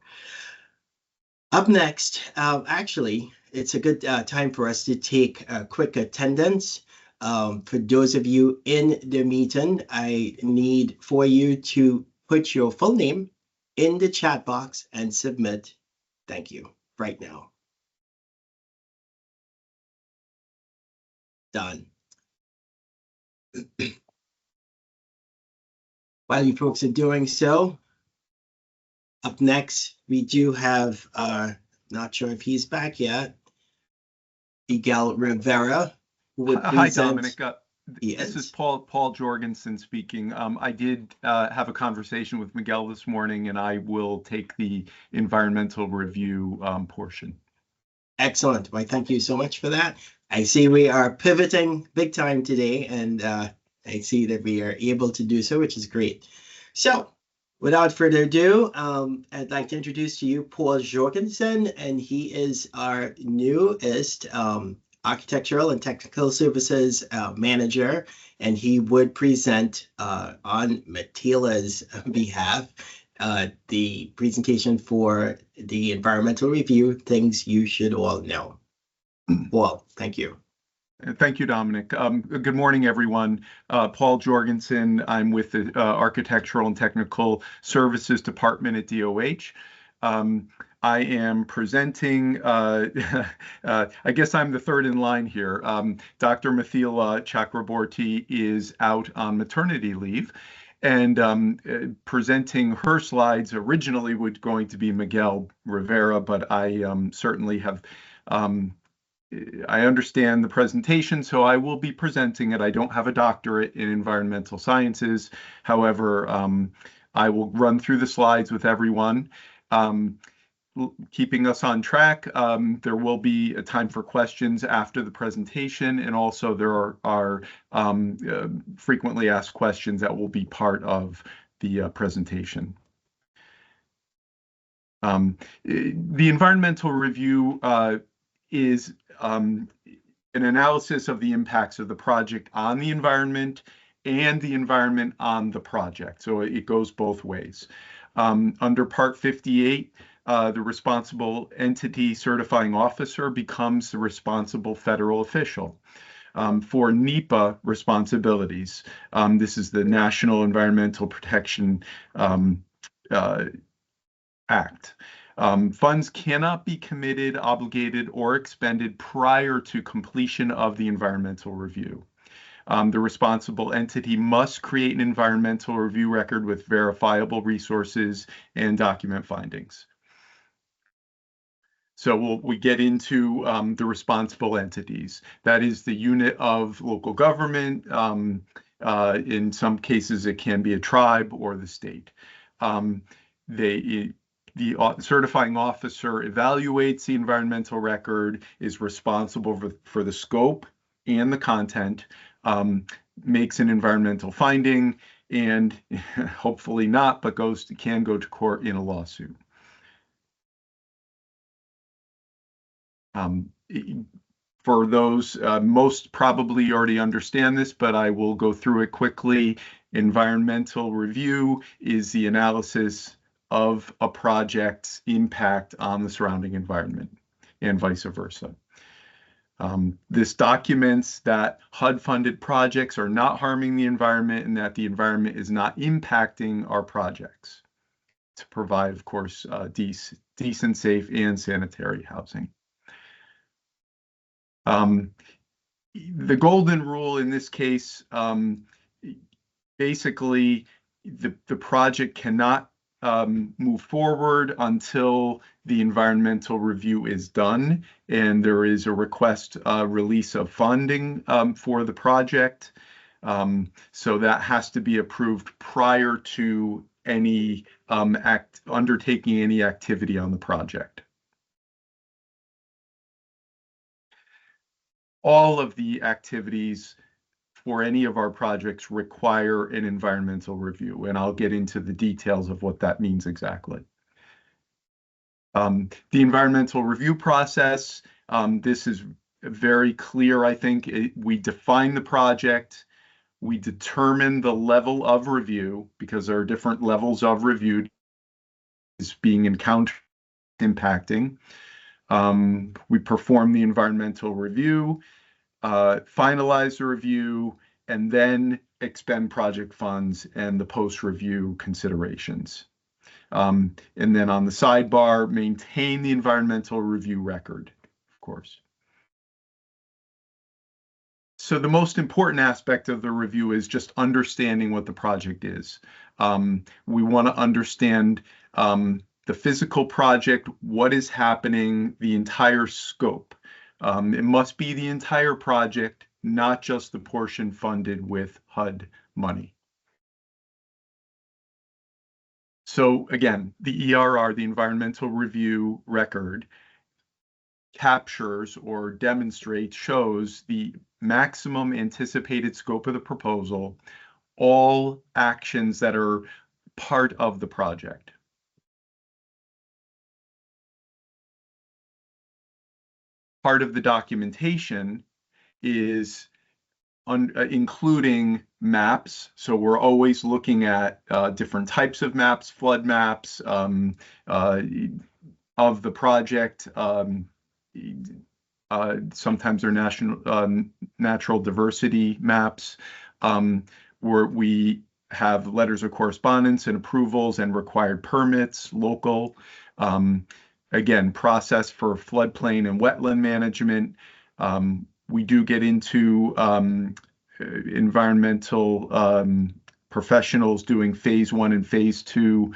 Up next, actually, it's a good time for us to take a quick attendance. For those of you in the meeting, I need for you to put your full name in the chat box and submit. Thank you right now. Done. While you folks are doing so, up next, we do have, not sure if he's back yet, Miguel Rivera, who would Hi, present. Dominic. Yes. This is Paul Jorgensen speaking. I did have a conversation with Miguel this morning, and I will take the environmental review portion. Excellent. Well, thank you so much for that. I see we are pivoting big time today, and I see that we are able to do so, which is great. So, without further ado, I'd like to introduce to you Paul Jorgensen, and he is our newest Architectural and Technical Services Manager, and he would present on Mathila's behalf the presentation for the environmental review, things you should all know. Paul, thank you. Thank you, Dominic. Good morning, everyone. Paul Jorgensen. I'm with the Architectural and Technical Services Department at DOH. I am presenting, I guess I'm the third in line here. Dr. Mathila Chakraborty is out on maternity leave, and presenting her slides originally was going to be Miguel Rivera, but I certainly have, I understand the presentation, so I will be presenting it. I don't have a doctorate in environmental sciences. However, I will run through the slides with everyone. Keeping us on track, there will be a time for questions after the presentation, and also there are frequently asked questions that will be part of the presentation. The environmental review is an analysis of the impacts of the project on the environment and the environment on the project. So it goes both ways. Under Part 58, the responsible entity certifying officer becomes the responsible federal official. For NEPA responsibilities, this is the National Environmental Protection Act. Funds cannot be committed, obligated, or expended prior to completion of the environmental review. The responsible entity must create an environmental review record with verifiable resources and document findings. So we get into the responsible entities. That is the unit of local government. In some cases, it can be a tribe or the state. The certifying officer evaluates the environmental record, is responsible for the scope and the content, makes an environmental finding, and hopefully not, but can go to court in a lawsuit. For those, most probably already understand this, but I will go through it quickly. Environmental review is the analysis of a project's impact on the surrounding environment and vice versa. This documents that HUD-funded projects are not harming the environment and that the environment is not impacting our projects to provide, of course, decent, safe, and sanitary housing. The golden rule in this case, basically, the project cannot move forward until the environmental review is done and there is a request release of funding for the project. So that has to be approved prior to any undertaking any activity on the project. all of the activities for any of our projects require an environmental review, and I'll get into the details of what that means exactly. The environmental review process, this is very clear, I think. We define the project, we determine the level of review, because there are different levels of review is being encountered, impacting. We perform the environmental review, finalize the review, and then expend project funds and the post-review considerations. And then on the sidebar, maintain the environmental review record, of course. So the most important aspect of the review is just understanding what the project is. We want to understand the physical project, what is happening, the entire scope. It must be the entire project, not just the portion funded with HUD money. So again, the ERR, the environmental review record, captures or demonstrates, shows the maximum anticipated scope of the proposal, all actions that are part of the project. Part of the documentation is including maps. So we're always looking at different types of maps, flood maps of the project. Sometimes they're natural diversity maps, where we have letters of correspondence and approvals and required permits, local. Again, process for floodplain and wetland management. We do get into environmental professionals doing phase 1 and phase 2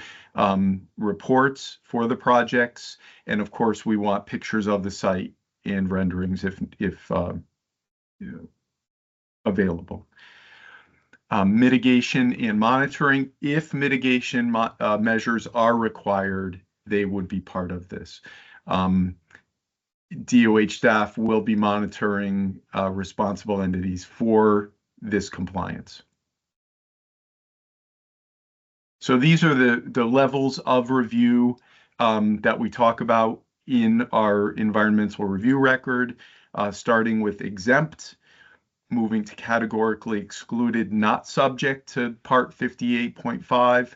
reports for the projects. And of course, we want pictures of the site and renderings if available. Mitigation and monitoring. If mitigation measures are required, they would be part of this. DOH staff will be monitoring responsible entities for this compliance. So these are the levels of review that we talk about in our environmental review record, starting with exempt, moving to categorically excluded, not subject to Part 58.5.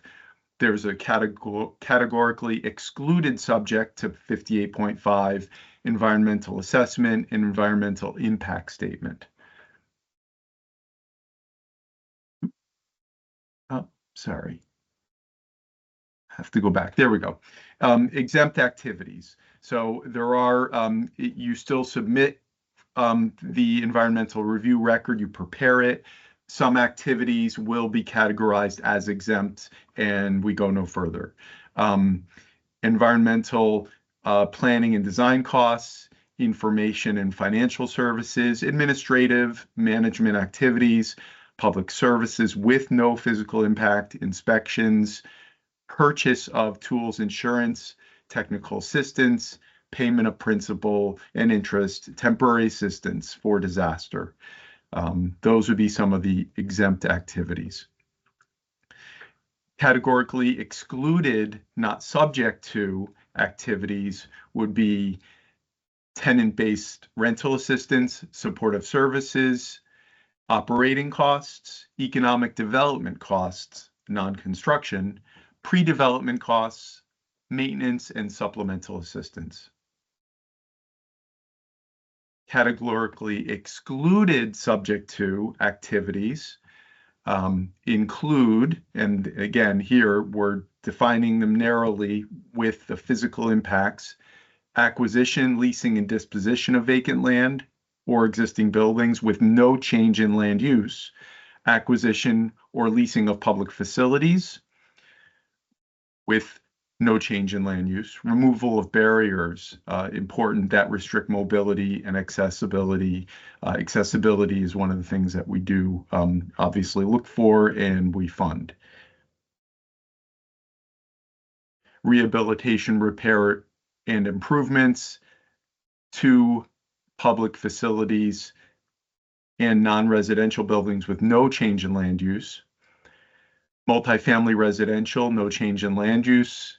There's a categorically excluded subject to 58.5, environmental assessment and environmental impact statement. Oh, sorry. Have to go back. There we go. Exempt activities. So there are, you still submit the environmental review record, you prepare it. Some activities will be categorized as exempt, and we go no further. Environmental planning and design costs, information and financial services, administrative management activities, public services with no physical impact, inspections, purchase of tools, insurance, technical assistance, payment of principal and interest, temporary assistance for disaster. Those would be some of the exempt activities. Categorically excluded, not subject to activities would be tenant-based rental assistance, supportive services, operating costs, economic development costs, non-construction, pre-development costs, maintenance, and supplemental assistance. Categorically excluded subject to activities include, and again, here we're defining them narrowly with the physical impacts, acquisition, leasing, and disposition of vacant land or existing buildings with no change in land use, acquisition or leasing of public facilities with no change in land use, removal of barriers, important that restrict mobility and accessibility. Accessibility is one of the things that we do obviously look for and we fund. Rehabilitation, repair, and improvements to public facilities, and non-residential buildings with no change in land use. Multifamily residential, no change in land use.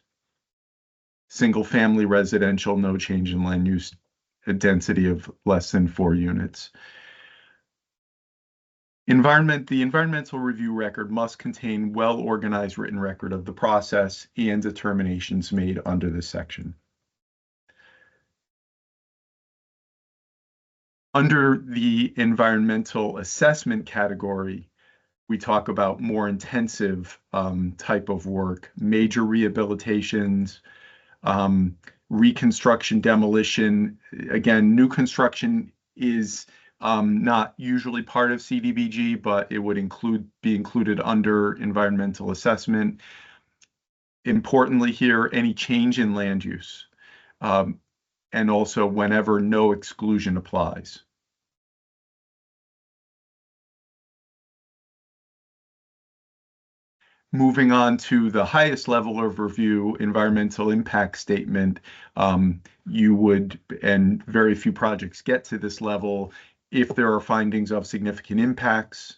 Single-family residential, no change in land use, a density of less than 4 units. The environmental review record must contain well-organized written record of the process and determinations made under this section. Under the environmental assessment category, we talk about more intensive type of work, major rehabilitations, reconstruction, demolition. Again, new construction is not usually part of CDBG, but it would be included under environmental assessment. Importantly here, any change in land use, and also whenever no exclusion applies. Moving on to the highest level of review, environmental impact statement, you would, and very few projects get to this level, if there are findings of significant impacts,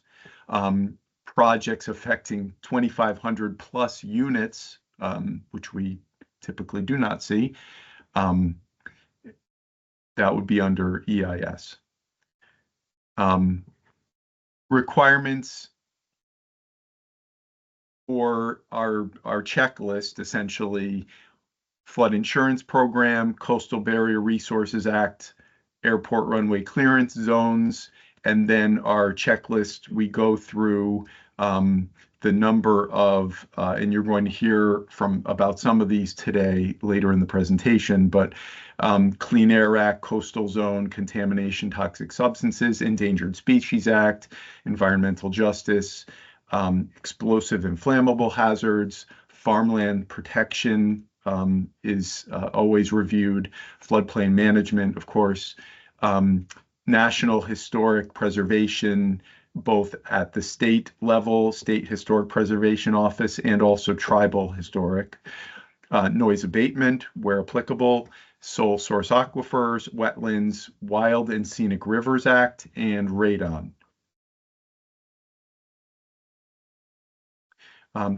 projects affecting 2,500 plus units, which we typically do not see, that would be under EIS. Requirements for our checklist, essentially, flood insurance program, Coastal Barrier Resources Act, airport runway clearance zones, and then our checklist, we go through the number of, and you're going to hear about some of these today later in the presentation, but Clean Air Act, Coastal Zone, Contamination, Toxic Substances, Endangered Species Act, Environmental Justice, explosive inflammable hazards, farmland protection is always reviewed, floodplain management, of course, national historic preservation, both at the state level, State Historic Preservation Office, and also tribal historic, noise abatement where applicable, sole source aquifers, wetlands, Wild and Scenic Rivers Act, and radon.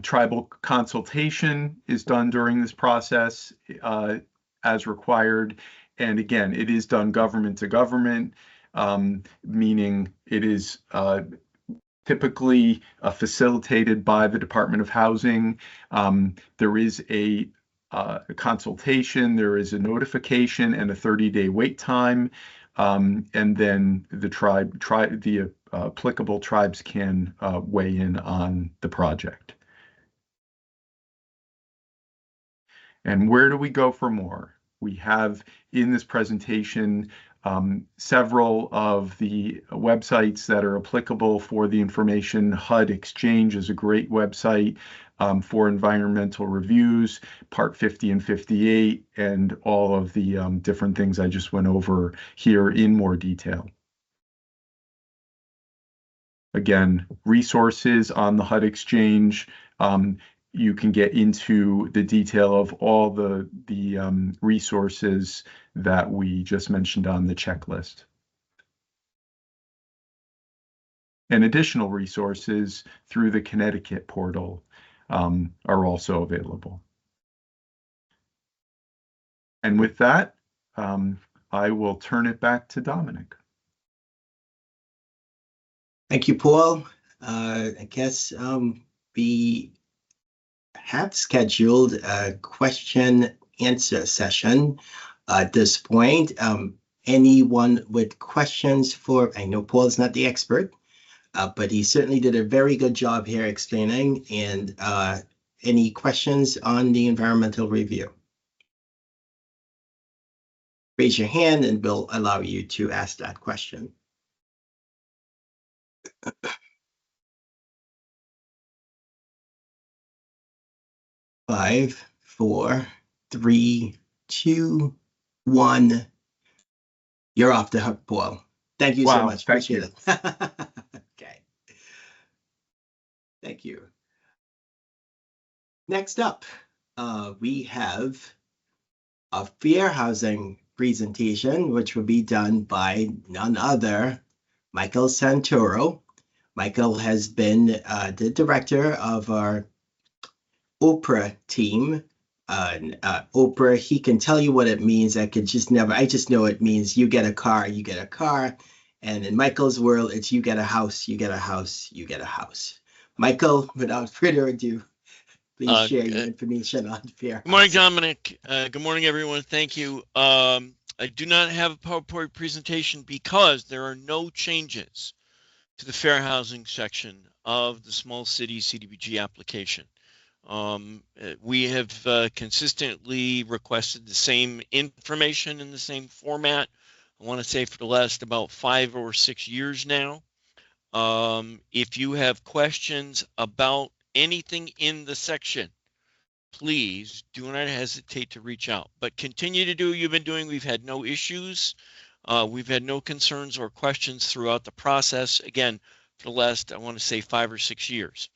Tribal consultation is done during this process as required. And again, it is done government to government, meaning it is typically facilitated by the Department of Housing. There is a consultation, there is a notification and a 30-day wait time. And then the applicable tribes can weigh in on the project. And where do we go for more? We have in this presentation several of the websites that are applicable for the information. HUD Exchange is a great website for environmental reviews, Part 50 and 58, and all of the different things I just went over here in more detail. Again, resources on the HUD Exchange. You can get into the detail of all the resources that we just mentioned on the checklist. And additional resources through the Connecticut portal are also available. And with that, I will turn it back to Dominic. Thank you, Paul. I guess we have scheduled a question answer session at this point. Anyone with questions I know Paul's not the expert, but he certainly did a very good job here explaining. And any questions on the environmental review? Raise your hand and we'll allow you to ask that question. Five, four, three, two, one. You're off the hook, Paul. Thank you so much. Appreciate it. Okay. Thank you. Next up, we have a fair housing presentation, which will be done by none other Michael Santoro. Michael has been the director of our Oprah team. Oprah, he can tell you what it means. I just know it means you get a car, you get a car. And in Michael's world, it's you get a house, you get a house, you get a house. Michael, without further ado, please share your information on fair. Good morning, Dominic. Good morning, everyone. Thank you. I do not have a PowerPoint presentation because there are no changes to the fair housing section of the small city CDBG application. We have consistently requested the same information in the same format. I want to say for the last about 5 or 6 years now. If you have questions about anything in the section, please do not hesitate to reach out, but continue to do what you've been doing. We've had no issues. We've had no concerns or questions throughout the process. Again, for the last, I want to say 5 or 6 years.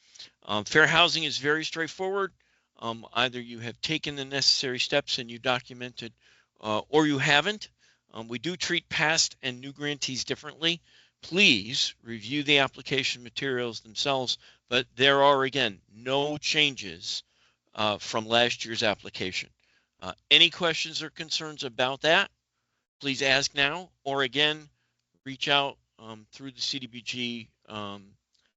Fair housing is very straightforward. Either you have taken the necessary steps and you documented, or you haven't. We do treat past and new grantees differently. Please review the application materials themselves, but there are, again, no changes from last year's application. Any questions or concerns about that, please ask now, or again, reach out through the CDBG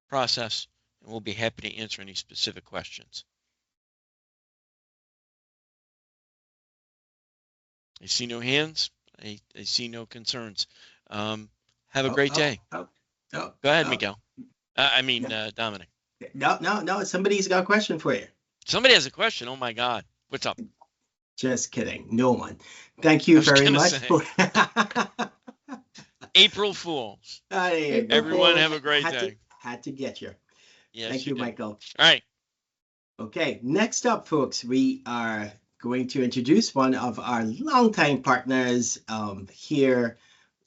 process, and we'll be happy to answer any specific questions. I see no hands. I see no concerns. Have a great day. Go ahead, Miguel. Dominic. No. Somebody's got a question for you. Somebody has a question. Oh my God. What's up? Just kidding. No one. Thank you very much. April Fools. Everyone have a great day. Had to get you. Yes, Thank you, Michael. All right. Okay, next up, folks, we are going to introduce one of our longtime partners here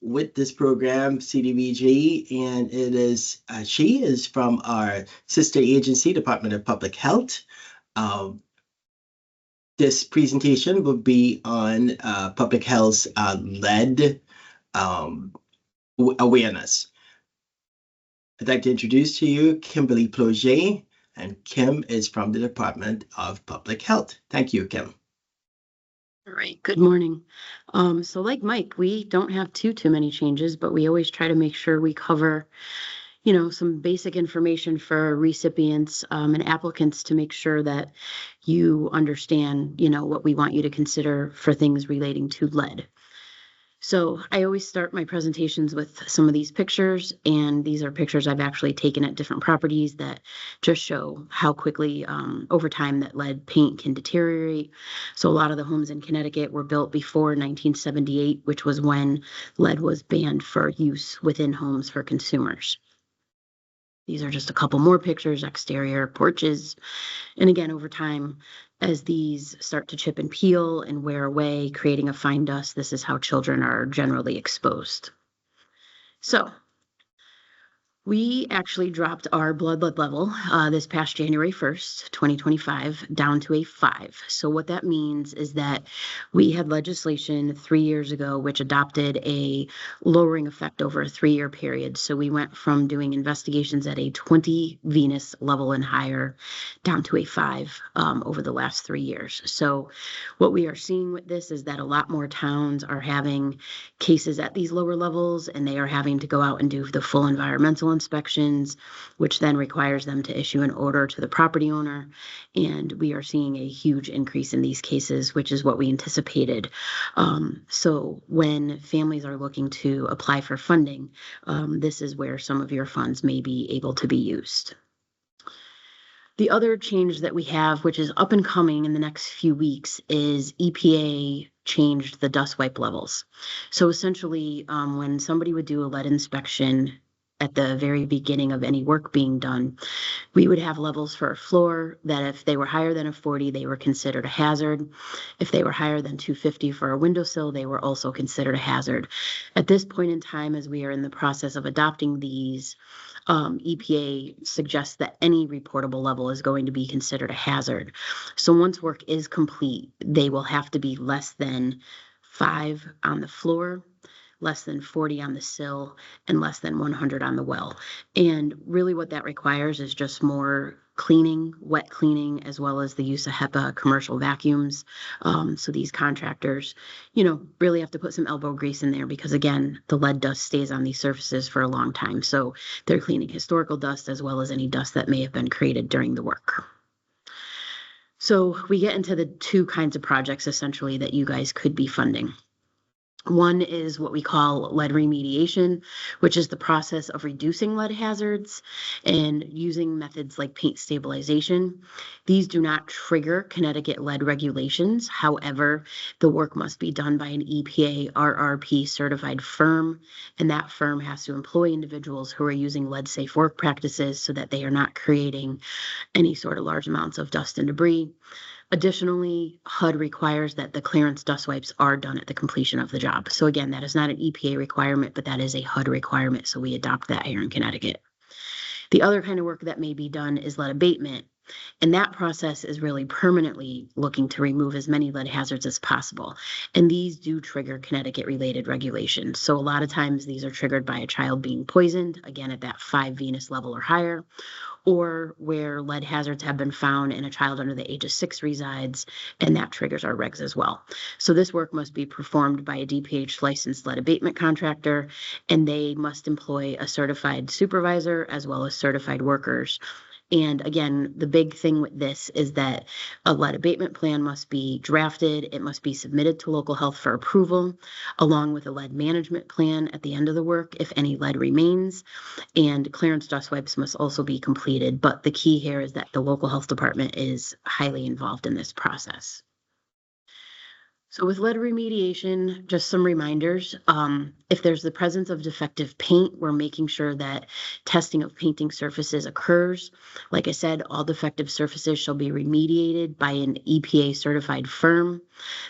with this program, CDBG, and she is from our sister agency, Department of Public Health. This presentation will be on public health's lead awareness. I'd like to introduce to you Kimberly Ploget, and Kim is from the Department of Public Health. Thank you, Kim. All right, good morning. So like Mike, we don't have too many changes, but we always try to make sure we cover, some basic information for recipients and applicants to make sure that you understand, what we want you to consider for things relating to lead. So I always start my presentations with some of these pictures, and these are pictures I've actually taken at different properties that just show how quickly over time that lead paint can deteriorate. So a lot of the homes in Connecticut were built before 1978, which was when lead was banned for use within homes for consumers. These are just a couple more pictures, exterior porches. And again, over time, as these start to chip and peel and wear away, creating a fine dust, this is how children are generally exposed. So we actually dropped our blood lead level this past January 1st, 2025, down to a 5. So what that means is that we had legislation 3 years ago which adopted a lowering effect over a 3-year period. So we went from doing investigations at a 20 Venus level and higher down to a 5 over the last 3 years. So what we are seeing with this is that a lot more towns are having cases at these lower levels, and they are having to go out and do the full environmental inspections, which then requires them to issue an order to the property owner. And we are seeing a huge increase in these cases, which is what we anticipated. So when families are looking to apply for funding, this is where some of your funds may be able to be used. The other change that we have, which is up and coming in the next few weeks, is EPA changed the dust wipe levels. So essentially, when somebody would do a lead inspection at the very beginning of any work being done, we would have levels for a floor that if they were higher than a 40, they were considered a hazard. If they were higher than 250 for a windowsill, they were also considered a hazard. At this point in time, as we are in the process of adopting these, EPA suggests that any reportable level is going to be considered a hazard. So once work is complete, they will have to be less than 5 on the floor, less than 40 on the sill, and less than 100 on the well. And really what that requires is just more cleaning, wet cleaning, as well as the use of HEPA commercial vacuums. So these contractors, really have to put some elbow grease in there because, again, the lead dust stays on these surfaces for a long time. So they're cleaning historical dust as well as any dust that may have been created during the work. So we get into the two kinds of projects essentially that you guys could be funding. One is what we call lead remediation, which is the process of reducing lead hazards and using methods like paint stabilization. These do not trigger Connecticut lead regulations. However, the work must be done by an EPA RRP certified firm, and that firm has to employ individuals who are using lead safe work practices so that they are not creating any sort of large amounts of dust and debris. Additionally, HUD requires that the clearance dust wipes are done at the completion of the job. So again, that is not an EPA requirement, but that is a HUD requirement. So we adopt that here in Connecticut. The other kind of work that may be done is lead abatement. And that process is really permanently looking to remove as many lead hazards as possible. And these do trigger Connecticut related regulations. So a lot of times these are triggered by a child being poisoned, again, at that 5 Venus level or higher, or where lead hazards have been found and a child under the age of 6 resides, and that triggers our regs as well. So this work must be performed by a DPH licensed lead abatement contractor, and they must employ a certified supervisor as well as certified workers. And again, the big thing with this is that a lead abatement plan must be drafted. It must be submitted to local health for approval, along with a lead management plan at the end of the work if any lead remains. And clearance dust wipes must also be completed. But the key here is that the local health department is highly involved in this process. So with lead remediation, just some reminders. If there's the presence of defective paint, we're making sure that testing of painting surfaces occurs. Like I said, all defective surfaces shall be remediated by an EPA certified firm.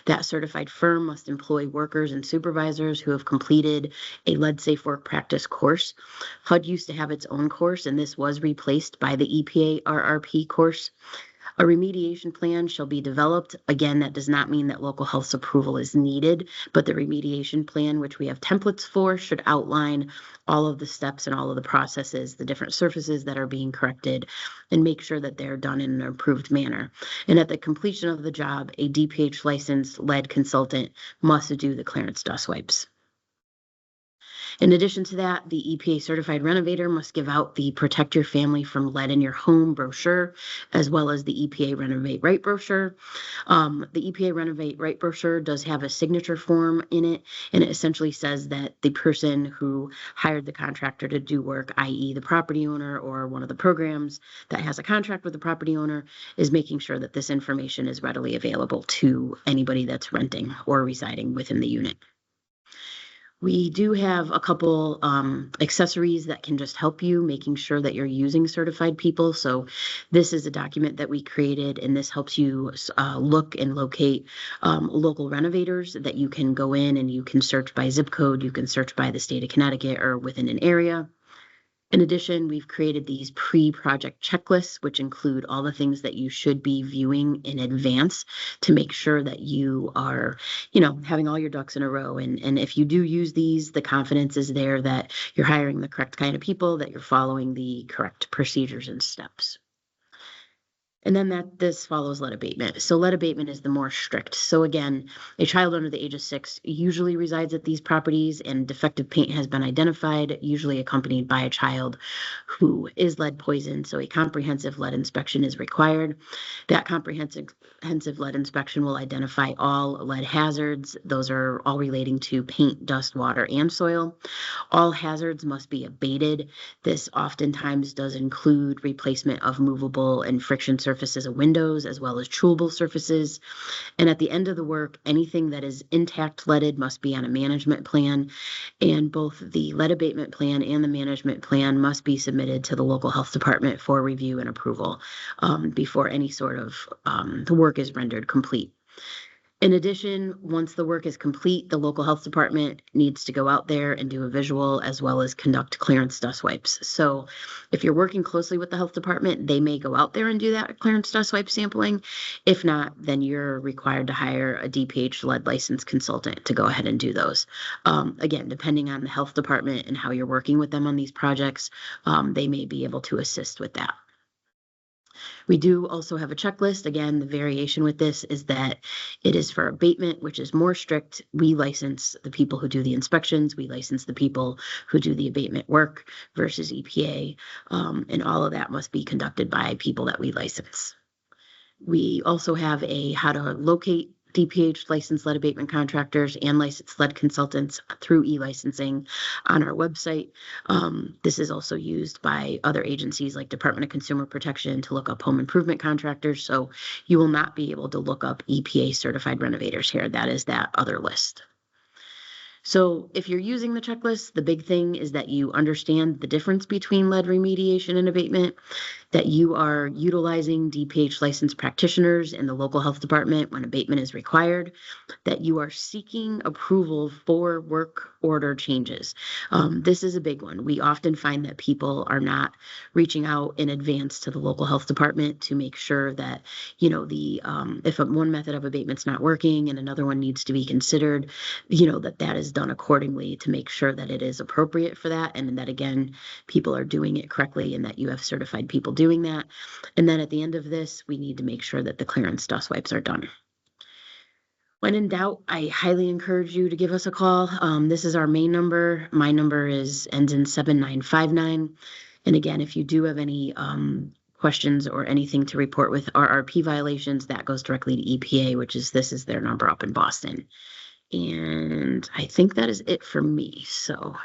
That certified firm must employ workers and supervisors who have completed a lead safe work practice course. HUD used to have its own course, and this was replaced by the EPA RRP course. A remediation plan shall be developed. Again, that does not mean that local health's approval is needed, but the remediation plan, which we have templates for, should outline all of the steps and all of the processes, the different surfaces that are being corrected, and make sure that they're done in an approved manner. And at the completion of the job, a DPH licensed lead consultant must do the clearance dust wipes. In addition to that, the EPA certified renovator must give out the Protect Your Family from Lead in Your Home brochure, as well as the EPA Renovate Right brochure. The EPA Renovate Right brochure does have a signature form in it, and it essentially says that the person who hired the contractor to do work, i.e. the property owner or one of the programs that has a contract with the property owner, is making sure that this information is readily available to anybody that's renting or residing within the unit. We do have a couple accessories that can just help you, making sure that you're using certified people. So this is a document that we created, and this helps you look and locate local renovators that you can go in and you can search by zip code. You can search by the state of Connecticut or within an area. In addition, we've created these pre-project checklists, which include all the things that you should be viewing in advance to make sure that you are, having all your ducks in a row. And if you do use these, the confidence is there that you're hiring the correct kind of people, that you're following the correct procedures and steps. And then this follows lead abatement. So lead abatement is the more strict. So again, a child under the age of 6 usually resides at these properties, and defective paint has been identified, usually accompanied by a child who is lead poisoned. So a comprehensive lead inspection is required. That comprehensive lead inspection will identify all lead hazards. Those are all relating to paint, dust, water, and soil. All hazards must be abated. This oftentimes does include replacement of movable and friction surfaces of windows, as well as chewable surfaces. And at the end of the work, anything that is intact leaded must be on a management plan. And both the lead abatement plan and the management plan must be submitted to the local health department for review and approval before any sort of the work is rendered complete. In addition, once the work is complete, the local health department needs to go out there and do a visual as well as conduct clearance dust wipes. So if you're working closely with the health department, they may go out there and do that clearance dust wipe sampling. If not, then you're required to hire a DPH lead licensed consultant to go ahead and do those. Again, depending on the health department and how you're working with them on these projects, they may be able to assist with that. We do also have a checklist. Again, the variation with this is that it is for abatement, which is more strict. We license the people who do the inspections. We license the people who do the abatement work versus EPA. And all of that must be conducted by people that we license. We also have a how to locate DPH licensed lead abatement contractors and licensed lead consultants through e-licensing on our website. This is also used by other agencies like Department of Consumer Protection to look up home improvement contractors. So you will not be able to look up EPA certified renovators here. That is that other list. So if you're using the checklist, the big thing is that you understand the difference between lead remediation and abatement, that you are utilizing DPH licensed practitioners in the local health department when abatement is required, that you are seeking approval for work order changes. This is a big one. We often find that people are not reaching out in advance to the local health department to make sure that, you know, if one method of abatement's not working and another one needs to be considered, you know, that is done accordingly to make sure that it is appropriate for that, and that, again, people are doing it correctly and that you have certified people doing that. And then at the end of this, we need to make sure that the clearance dust wipes are done. When in doubt, I highly encourage you to give us a call. This is our main number. My number ends in 7959. And again, if you do have any questions or anything to report with RRP violations, that goes directly to EPA, this is their number up in Boston. And I think that is it for me. So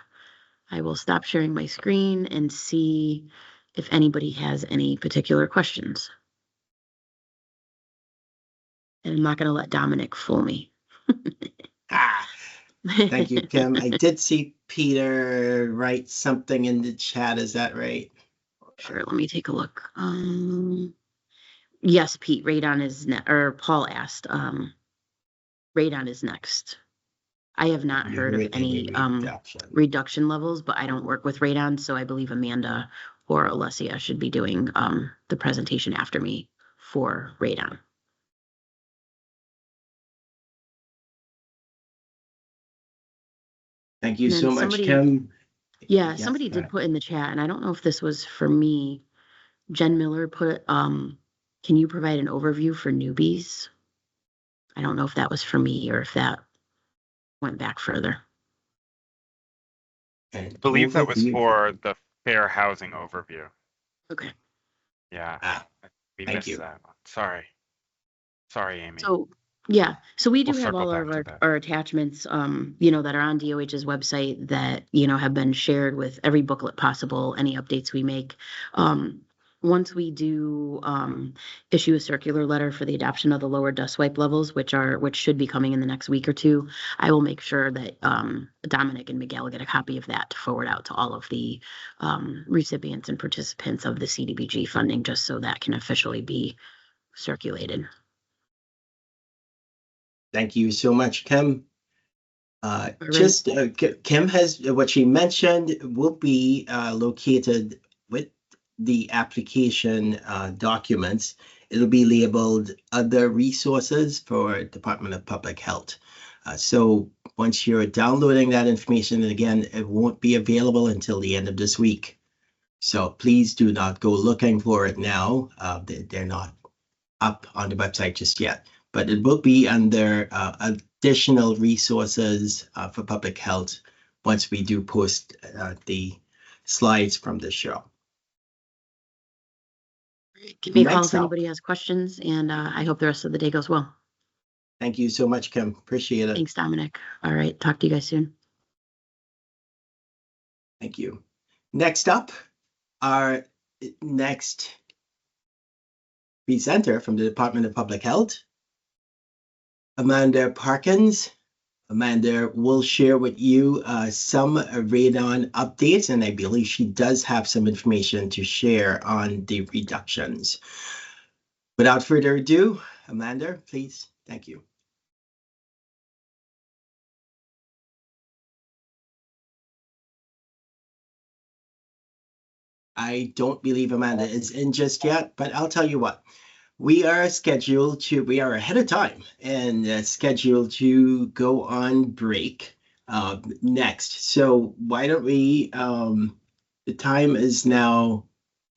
I will stop sharing my screen and see if anybody has any particular questions. And I'm not going to let Dominic fool me. Thank you, Kim. I did see Peter write something in the chat. Is that right? Sure, let me take a look. Yes, Pete, radon is or Paul asked. Radon is next. I have not heard of any reduction levels, but I don't work with radon, so I believe Amanda or Alessia should be doing the presentation after me for radon. Thank you so much, Kim. Yeah, somebody did put in the chat, and I don't know if this was for me. Jen Miller put, can you provide an overview for newbies? I don't know if that was for me or if that went back further. I believe that was for the fair housing overview. Okay. Yeah. We missed that one. Sorry, Amy. So we do have all of our attachments, that are on DOH's website that, have been shared with every booklet possible, any updates we make. Once we do issue a circular letter for the adoption of the lower dust wipe levels, which should be coming in the next week or two, I will make sure that Dominic and Miguel get a copy of that to forward out to all of the recipients and participants of the CDBG funding, just so that can officially be circulated. Thank you so much, Kim. Kim has what she mentioned will be located with the application documents. It'll be labeled other resources for Department of Public Health. So once you're downloading that information, and again, it won't be available until the end of this week. So please do not go looking for it now. They're not up on the website just yet, but it will be under additional resources for public health once we do post the slides from the show. Give me a call if anybody has questions, and I hope the rest of the day goes well. Thank you so much, Kim. Appreciate it. Thanks, Dominic. All right, talk to you guys soon. Thank you. Next up, our next presenter from the Department of Public Health, Amanda Parkins. Amanda will share with you some radon updates, and I believe she does have some information to share on the reductions. Without further ado, Amanda, please. Thank you. I don't believe Amanda is in just yet, but I'll tell you what. We are ahead of time and scheduled to go on break next. So why don't we, the time is now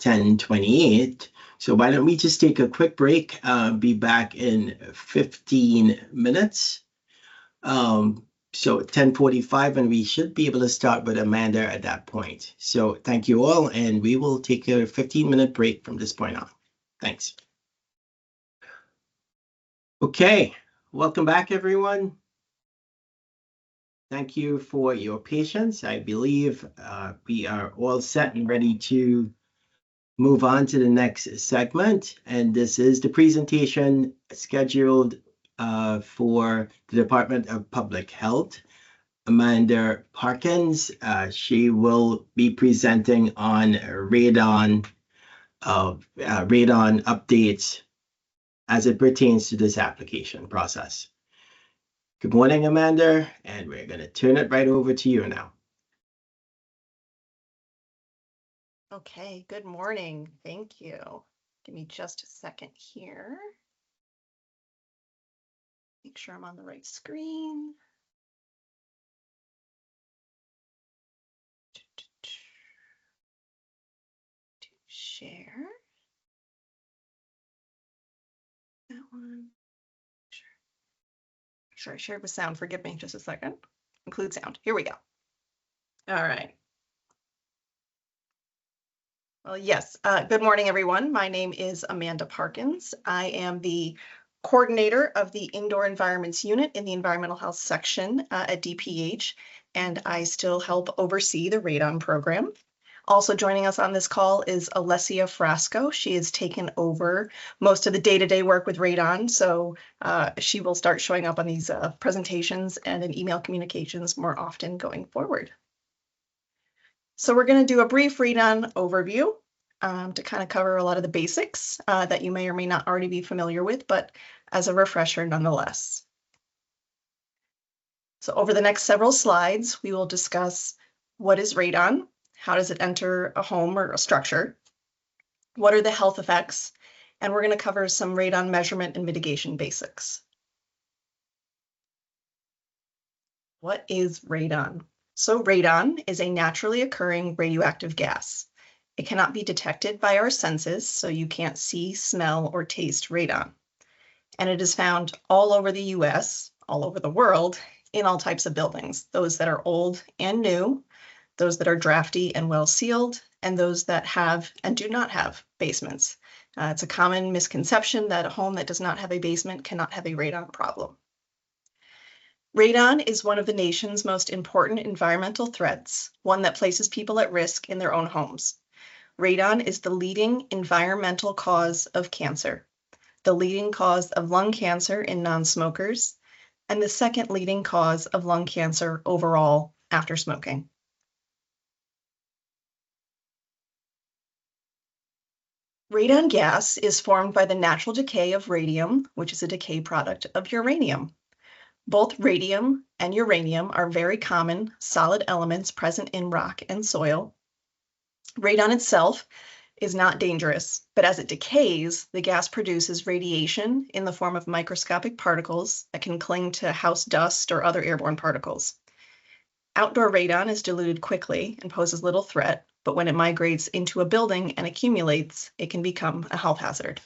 10:28. So why don't we just take a quick break, be back in 15 minutes. So 10:45, and we should be able to start with Amanda at that point. So thank you all, and we will take a 15-minute break from this point on. Thanks. Okay, welcome back, everyone. Thank you for your patience. I believe we are all set and ready to move on to the next segment. And this is the presentation scheduled for the Department of Public Health. Amanda Parkins, she will be presenting on radon updates as it pertains to this application process. Good morning, Amanda, and we're going to turn it right over to you now. Okay, good morning. Thank you. Give me just a second here. Make sure I'm on the right screen. To share. That one. Sure, I shared with sound. Forgive me just a second. Include sound. Here we go. All right. Well, yes. Good morning, everyone. My name is Amanda Parkins. I am the coordinator of the Indoor Environments Unit in the Environmental Health section at DPH, and I still help oversee the radon program. Also joining us on this call is Alessia Frasco. She has taken over most of the day-to-day work with radon, so she will start showing up on these presentations and in email communications more often going forward. So we're going to do a brief radon overview to kind of cover a lot of the basics that you may or may not already be familiar with, but as a refresher nonetheless. So over the next several slides, we will discuss what is radon, how does it enter a home or a structure, what are the health effects, and we're going to cover some radon measurement and mitigation basics. What is radon? So radon is a naturally occurring radioactive gas. It cannot be detected by our senses, so you can't see, smell, or taste radon. And it is found all over the US, all over the world, in all types of buildings, those that are old and new, those that are drafty and well sealed, and those that have and do not have basements. It's a common misconception that a home that does not have a basement cannot have a radon problem. Radon is one of the nation's most important environmental threats, one that places people at risk in their own homes. Radon is the leading environmental cause of cancer, the leading cause of lung cancer in non-smokers, and the second leading cause of lung cancer overall after smoking. Radon gas is formed by the natural decay of radium, which is a decay product of uranium. Both radium and uranium are very common solid elements present in rock and soil. Radon itself is not dangerous, but as it decays, the gas produces radiation in the form of microscopic particles that can cling to house dust or other airborne particles. Outdoor radon is diluted quickly and poses little threat, but when it migrates into a building and accumulates, it can become a health hazard.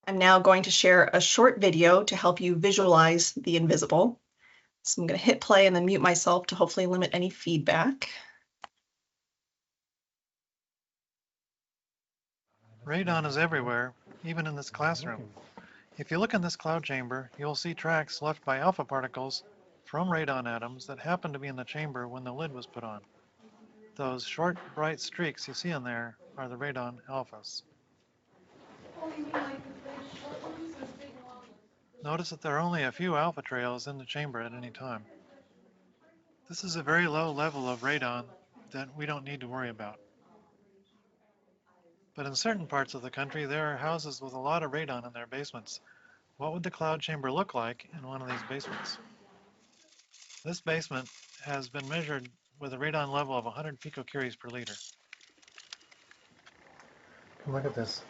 I'm now going to share a short video to help you visualize the invisible. So I'm going to hit play and then mute myself to hopefully limit any feedback. Radon is everywhere, even in this classroom. If you look in this cloud chamber, you'll see tracks left by alpha particles from radon atoms that happened to be in the chamber when the lid was put on. Those short, bright streaks you see in there are the radon alphas. Notice that there are only a few alpha trails in the chamber at any time. This is a very low level of radon that we don't need to worry about. But in certain parts of the country, there are houses with a lot of radon in their basements. What would the cloud chamber look like in one of these basements? This basement has been measured with a radon level of 100 picocuries per liter. Come look at this.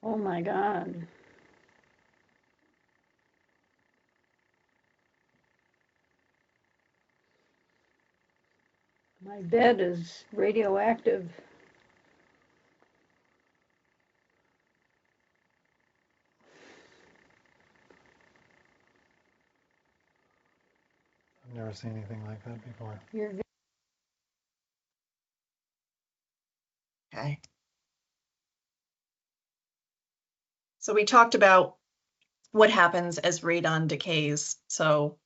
Oh my God. My bed is radioactive. I've never seen anything like that before. You're Okay. So we talked about what happens as radon decays. So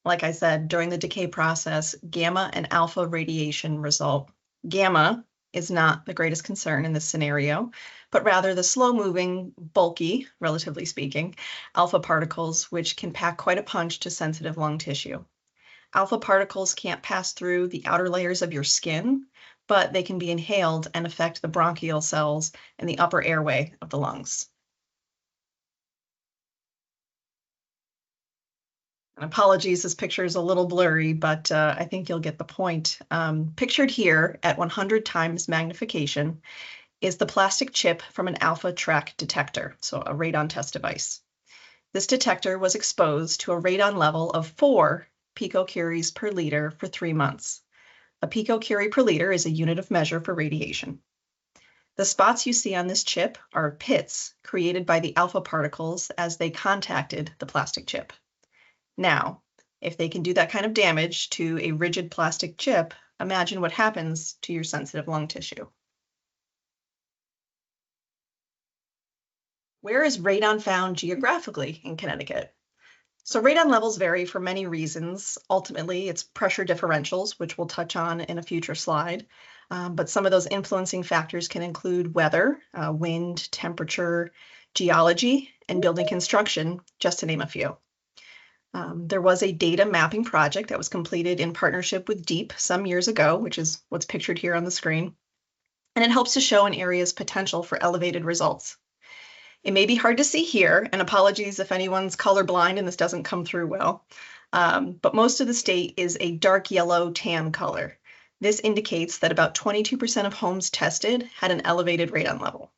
like I said, during the decay process, gamma and alpha radiation result. Gamma is not the greatest concern in this scenario, but rather the slow-moving, bulky, relatively speaking, alpha particles, which can pack quite a punch to sensitive lung tissue. Alpha particles can't pass through the outer layers of your skin, but they can be inhaled and affect the bronchial cells and the upper airway of the lungs. And apologies, this picture is a little blurry, but I think you'll get the point. Pictured here at 100 times magnification is the plastic chip from an alpha track detector, so a radon test device. This detector was exposed to a radon level of 4 picocuries per liter for 3 months. A picocurie per liter is a unit of measure for radiation. The spots you see on this chip are pits created by the alpha particles as they contacted the plastic chip. Now, if they can do that kind of damage to a rigid plastic chip, imagine what happens to your sensitive lung tissue. Where is radon found geographically in Connecticut? So radon levels vary for many reasons. Ultimately, it's pressure differentials, which we'll touch on in a future slide. But some of those influencing factors can include weather, wind, temperature, geology, and building construction, just to name a few. There was a data mapping project that was completed in partnership with DEEP some years ago, which is what's pictured here on the screen. And it helps to show an area's potential for elevated results. It may be hard to see here, and apologies if anyone's colorblind and this doesn't come through well, but most of the state is a dark yellow tan color. This indicates that about 22% of homes tested had an elevated radon level.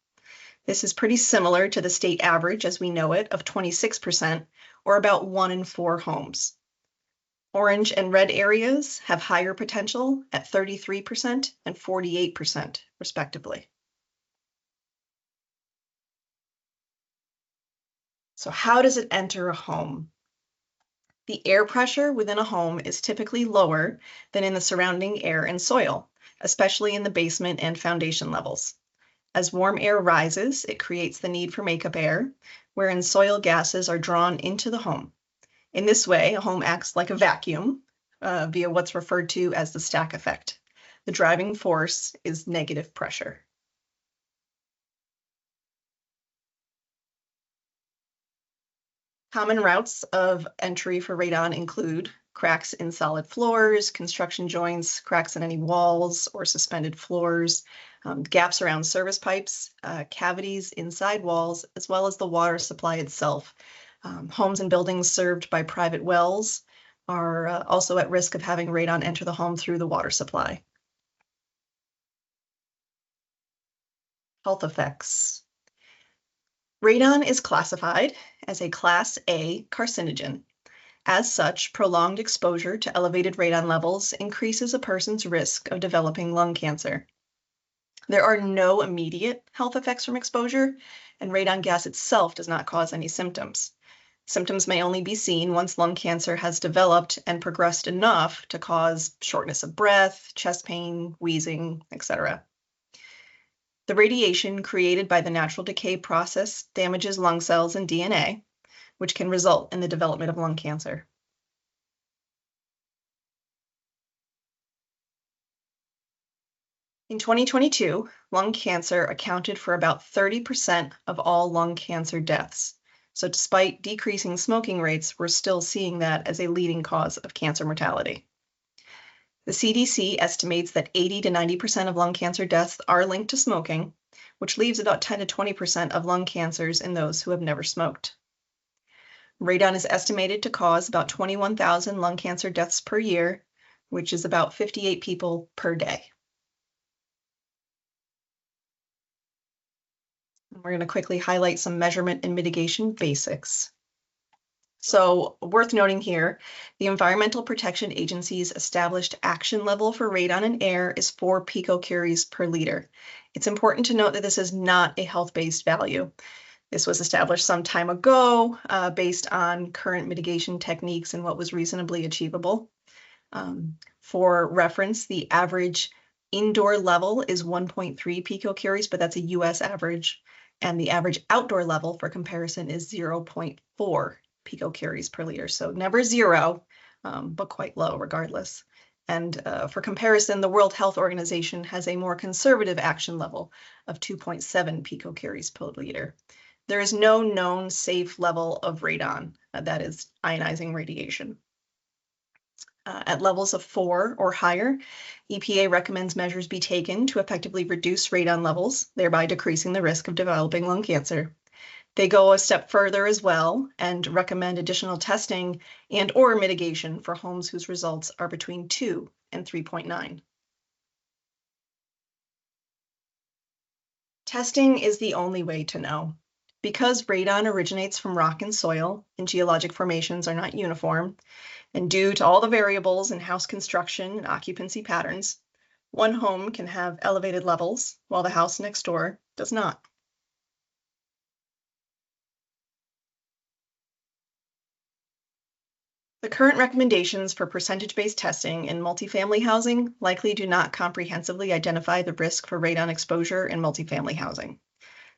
This is pretty similar to the state average as we know it of 26%, or about 1 in 4 homes. Orange and red areas have higher potential at 33% and 48%, respectively. So how does it enter a home? The air pressure within a home is typically lower than in the surrounding air and soil, especially in the basement and foundation levels. As warm air rises, it creates the need for makeup air, wherein soil gases are drawn into the home. In this way, a home acts like a vacuum via what's referred to as the stack effect. The driving force is negative pressure. Common routes of entry for radon include cracks in solid floors, construction joints, cracks in any walls or suspended floors, gaps around service pipes, cavities inside walls, as well as the water supply itself. Homes and buildings served by private wells are also at risk of having radon enter the home through the water supply. Health effects. Radon is classified as a Class A carcinogen. As such, prolonged exposure to elevated radon levels increases a person's risk of developing lung cancer. There are no immediate health effects from exposure, and radon gas itself does not cause any symptoms. Symptoms may only be seen once lung cancer has developed and progressed enough to cause shortness of breath, chest pain, wheezing, etc. The radiation created by the natural decay process damages lung cells and DNA, which can result in the development of lung cancer. In 2022, lung cancer accounted for about 30% of all lung cancer deaths. So despite decreasing smoking rates, we're still seeing that as a leading cause of cancer mortality. The CDC estimates that 80 to 90% of lung cancer deaths are linked to smoking, which leaves about 10 to 20% of lung cancers in those who have never smoked. Radon is estimated to cause about 21,000 lung cancer deaths per year, which is about 58 people per day. We're going to quickly highlight some measurement and mitigation basics. So, worth noting here, the Environmental Protection Agency's established action level for radon in air is 4 picocuries per liter. It's important to note that this is not a health-based value. This was established some time ago based on current mitigation techniques and what was reasonably achievable. For reference, the average indoor level is 1.3 picocuries, but that's a US average. And the average outdoor level for comparison is 0.4 picocuries per liter. So never zero, but quite low regardless. And for comparison, the World Health Organization has a more conservative action level of 2.7 picocuries per liter. There is no known safe level of radon, that is ionizing radiation. At levels of 4 or higher, EPA recommends measures be taken to effectively reduce radon levels, thereby decreasing the risk of developing lung cancer. They go a step further as well and recommend additional testing and or mitigation for homes whose results are between 2 and 3.9. Testing is the only way to know. Because radon originates from rock and soil and geologic formations are not uniform, and due to all the variables in house construction and occupancy patterns, one home can have elevated levels while the house next door does not. The current recommendations for percentage-based testing in multifamily housing likely do not comprehensively identify the risk for radon exposure in multifamily housing.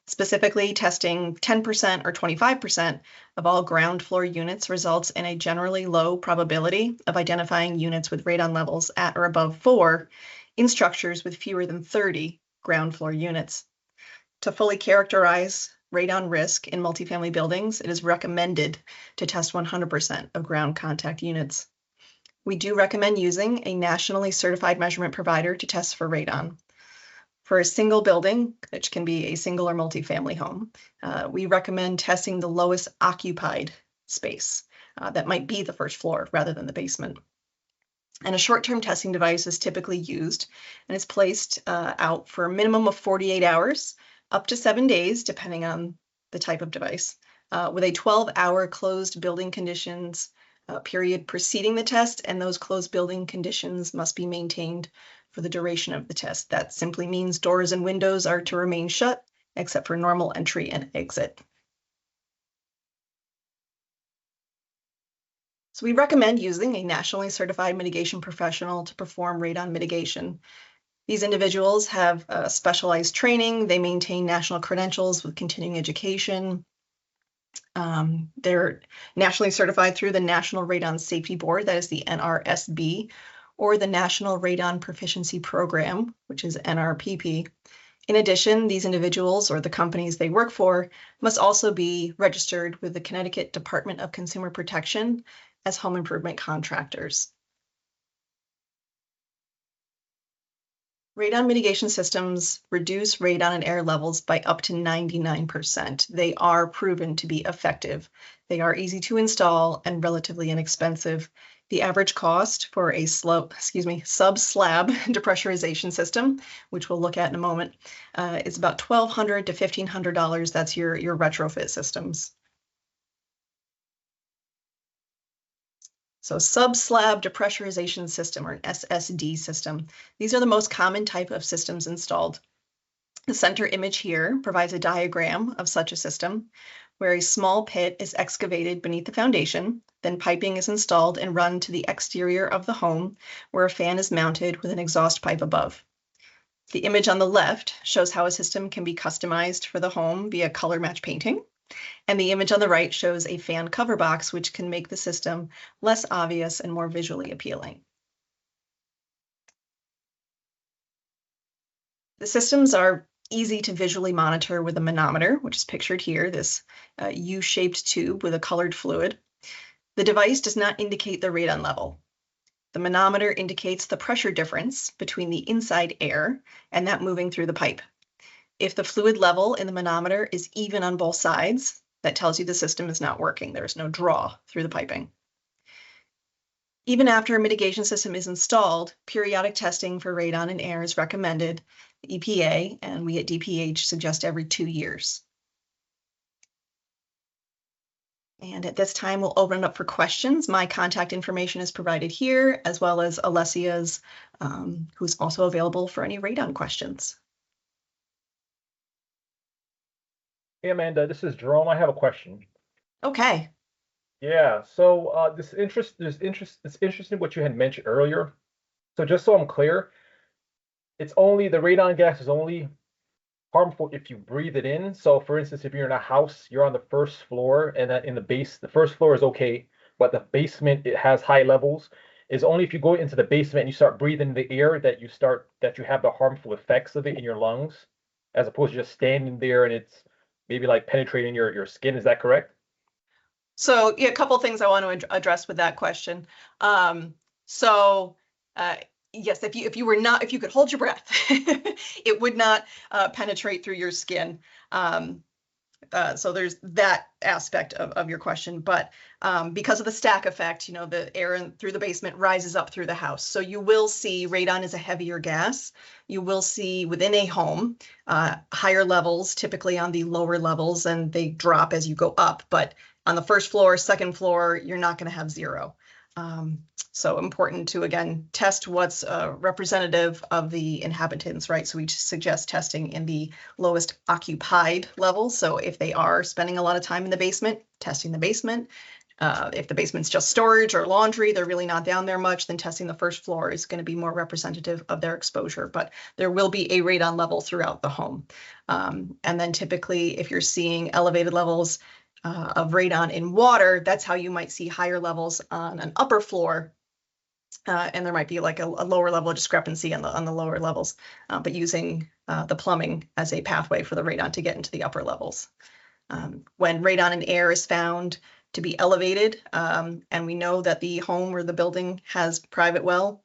Specifically, testing 10% or 25% of all ground floor units results in a generally low probability of identifying units with radon levels at or above 4 in structures with fewer than 30 ground floor units. To fully characterize radon risk in multifamily buildings, it is recommended to test 100% of ground contact units. We do recommend using a nationally certified measurement provider to test for radon. For a single building, which can be a single or multifamily home, we recommend testing the lowest occupied space. That might be the first floor rather than the basement. And a short-term testing device is typically used and is placed out for a minimum of 48 hours, up to 7 days, depending on the type of device, with a 12-hour closed building conditions period preceding the test, and those closed building conditions must be maintained for the duration of the test. That simply means doors and windows are to remain shut, except for normal entry and exit. So we recommend using a nationally certified mitigation professional to perform radon mitigation. These individuals have specialized training. They maintain national credentials with continuing education. They're nationally certified through the National Radon Safety Board, that is the NRSB, or the National Radon Proficiency Program, which is NRPP. In addition, these individuals or the companies they work for must also be registered with the Connecticut Department of Consumer Protection as home improvement contractors. Radon mitigation systems reduce radon in air levels by up to 99%. They are proven to be effective. They are easy to install and relatively inexpensive. The average cost for a sub-slab depressurization system, which we'll look at in a moment, is about $1,200 to $1,500. That's your retrofit systems. So sub-slab depressurization system, or an SSD system. These are the most common type of systems installed. The center image here provides a diagram of such a system where a small pit is excavated beneath the foundation, then piping is installed and run to the exterior of the home where a fan is mounted with an exhaust pipe above. The image on the left shows how a system can be customized for the home via color match painting. And the image on the right shows a fan cover box, which can make the system less obvious and more visually appealing. The systems are easy to visually monitor with a manometer, which is pictured here, this U-shaped tube with a colored fluid. The device does not indicate the radon level. The manometer indicates the pressure difference between the inside air and that moving through the pipe. If the fluid level in the manometer is even on both sides, that tells you the system is not working. There's no draw through the piping. Even after a mitigation system is installed, periodic testing for radon and air is recommended. The EPA and we at DPH suggest every 2 years. And at this time, we'll open it up for questions. My contact information is provided here, as well as Alessia's, who's also available for any radon questions. Hey, Amanda, this is Jerome. I have a question. Okay. Yeah, so it's interesting what you had mentioned earlier. So just so I'm clear, it's only the radon gas is only harmful if you breathe it in. So for instance, if you're in a house, you're on the first floor and that in the first floor is okay, but the basement, it has high levels. Is only if you go into the basement and you start breathing the air that you have the harmful effects of it in your lungs, as opposed to just standing there and it's maybe like penetrating your skin. Is that correct? So yeah, a couple of things I want to address with that question. Yes, if you could hold your breath, it would not penetrate through your skin. So there's that aspect of your question, but because of the stack effect, the air through the basement rises up through the house. So you will see radon is a heavier gas. You will see within a home higher levels, typically on the lower levels, and they drop as you go up. But on the first floor, second floor, you're not going to have zero. So important to, again, test what's representative of the inhabitants, right? So we suggest testing in the lowest occupied level. So if they are spending a lot of time in the basement, testing the basement. If the basement's just storage or laundry, they're really not down there much, then testing the first floor is going to be more representative of their exposure. But there will be a radon level throughout the home. And then typically, if you're seeing elevated levels of radon in water, that's how you might see higher levels on an upper floor. And there might be like a lower level of discrepancy on the lower levels, but using the plumbing as a pathway for the radon to get into the upper levels. When radon in air is found to be elevated, and we know that the home or the building has private well,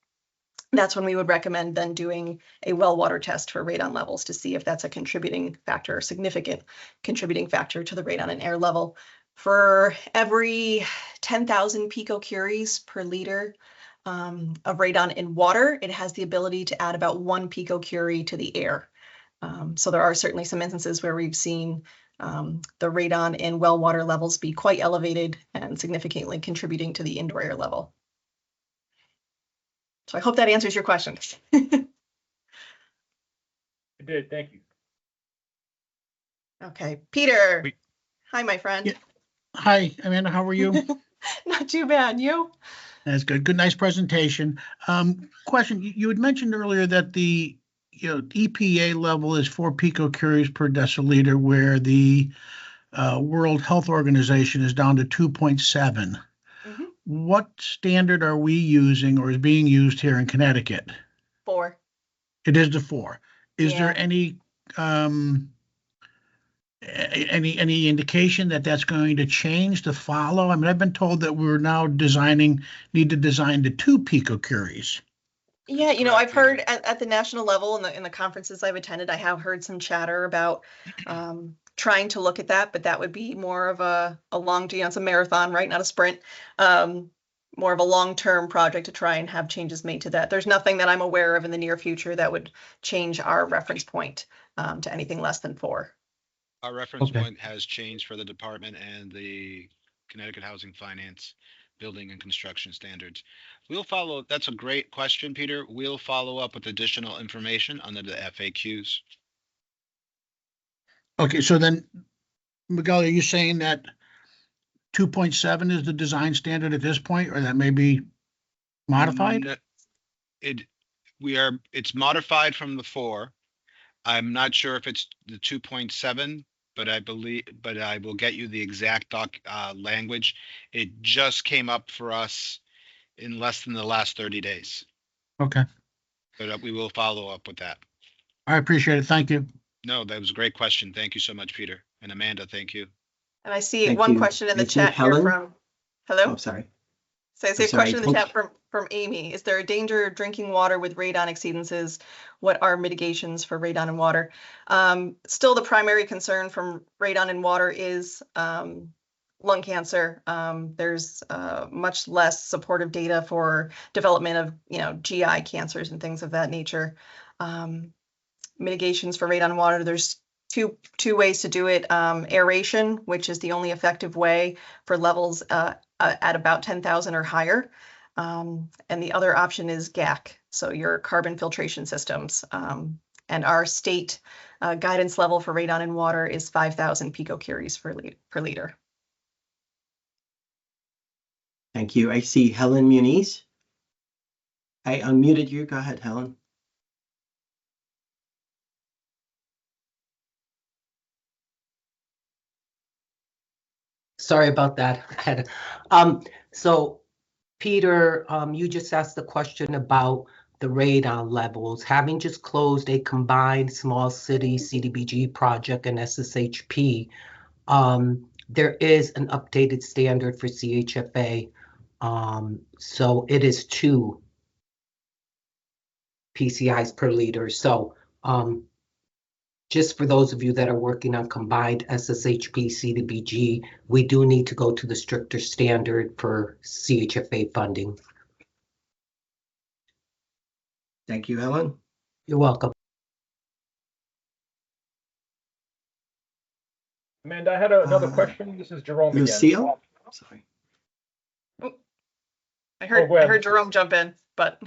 that's when we would recommend then doing a well water test for radon levels to see if that's a contributing factor, or significant contributing factor to the radon and air level. For every 10,000 picocuries per liter of radon in water, it has the ability to add about 1 picocurie to the air. So there are certainly some instances where we've seen the radon in well water levels be quite elevated and significantly contributing to the indoor air level. So I hope that answers your question. It did. Thank you. Okay, Peter. Hi, my friend. Yeah. Hi, Amanda. How are you? Not too bad. You? That's good. Good, nice presentation. Question: you had mentioned earlier that the EPA level is 4 picocuries per deciliter, where the World Health Organization is down to 2.7. Mm-hmm. What standard are we using or is being used here in Connecticut? 4. It is the 4. Is there any indication that that's going to change to follow? I mean, I've been told that we're now need to design to 2 picocuries. Yeah, I've heard at the national level in the conferences I've attended, I have heard some chatter about trying to look at that, but that would be more of a long, it's a marathon, right? Not a sprint. More of a long-term project to try and have changes made to that. There's nothing that I'm aware of in the near future that would change our reference point to anything less than 4. Our reference point has changed for the department and the Connecticut Housing Finance Building and Construction Standards. We'll follow. That's a great question, Peter. We'll follow up with additional information under the FAQs. Okay, so then, Miguel, are you saying that 2.7 is the design standard at this point, or that may be modified? It's modified from the 4. I'm not sure if it's the 2.7, but I will get you the exact language. It just came up for us in less than the last 30 days. Okay. But we will follow up with that. I appreciate it. Thank you. No, that was a great question. Thank you so much, Peter. And Amanda, thank you. And I see one question in the chat here from, hello? Oh, sorry. So I see I'm a sorry, question in the chat from Amy. Is there a danger of drinking water with radon exceedances? What are mitigations for radon in water? Still, the primary concern from radon in water is lung cancer. There's much less supportive data for development of GI cancers and things of that nature. Mitigations for radon in water, there's two ways to do it. Aeration, which is the only effective way for levels at about 10,000 or higher. And the other option is GAC, so your carbon filtration systems. And our state guidance level for radon in water is 5,000 picocuries per liter. Thank you. I see Helen Muniz. I unmuted you. Go ahead, Helen. Sorry about that. So Peter, you just asked the question about the radon levels. Having just closed a combined small city CDBG project and SSHP, there is an updated standard for CHFA. So it is 2 PCIs per liter. So just for those of you that are working on combined SSHP CDBG, we do need to go to the stricter standard for CHFA funding. Thank you, Helen. You're welcome. Amanda, I had another question. This is Jerome Lucille? again. Sorry. I heard Jerome jump in, but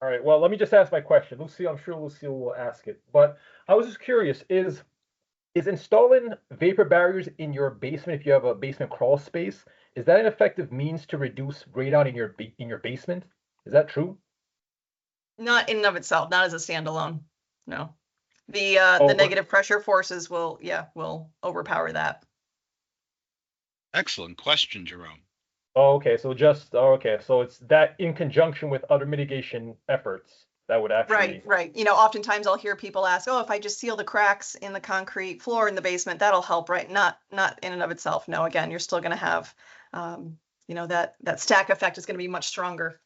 all right, well, let me just ask my question. Lucille, I'm sure Lucille will ask it, but I was just curious, is installing vapor barriers in your basement, if you have a basement crawl space, is that an effective means to reduce radon in your basement? Is that true? not in and of itself, not as a standalone. No. The negative pressure forces will overpower that. Excellent question, Jerome. Oh, okay, so so it's that in conjunction with other mitigation efforts that would actually Right. Oftentimes I'll hear people ask, "Oh, if I just seal the cracks in the concrete floor in the basement, that'll help," right? Not in and of itself. No, again, you're still going to have, that stack effect is going to be much stronger.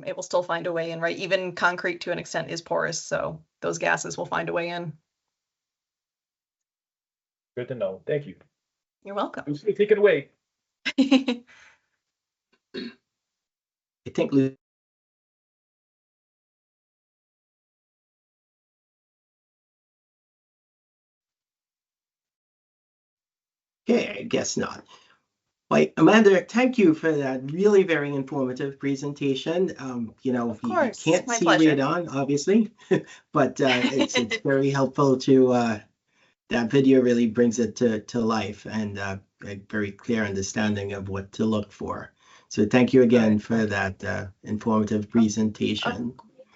It will still find a way in, right? Even concrete to an extent is porous, so those gases will find a way in. Good to know. Thank you. You're welcome. Lucy, take it away. I think okay, I guess not. Well, Amanda, thank you for that really very informative presentation. You can't my see pleasure. radon, obviously, but it's very helpful to that video really brings it to life and a very clear understanding of what to look for. So thank you again for that informative presentation.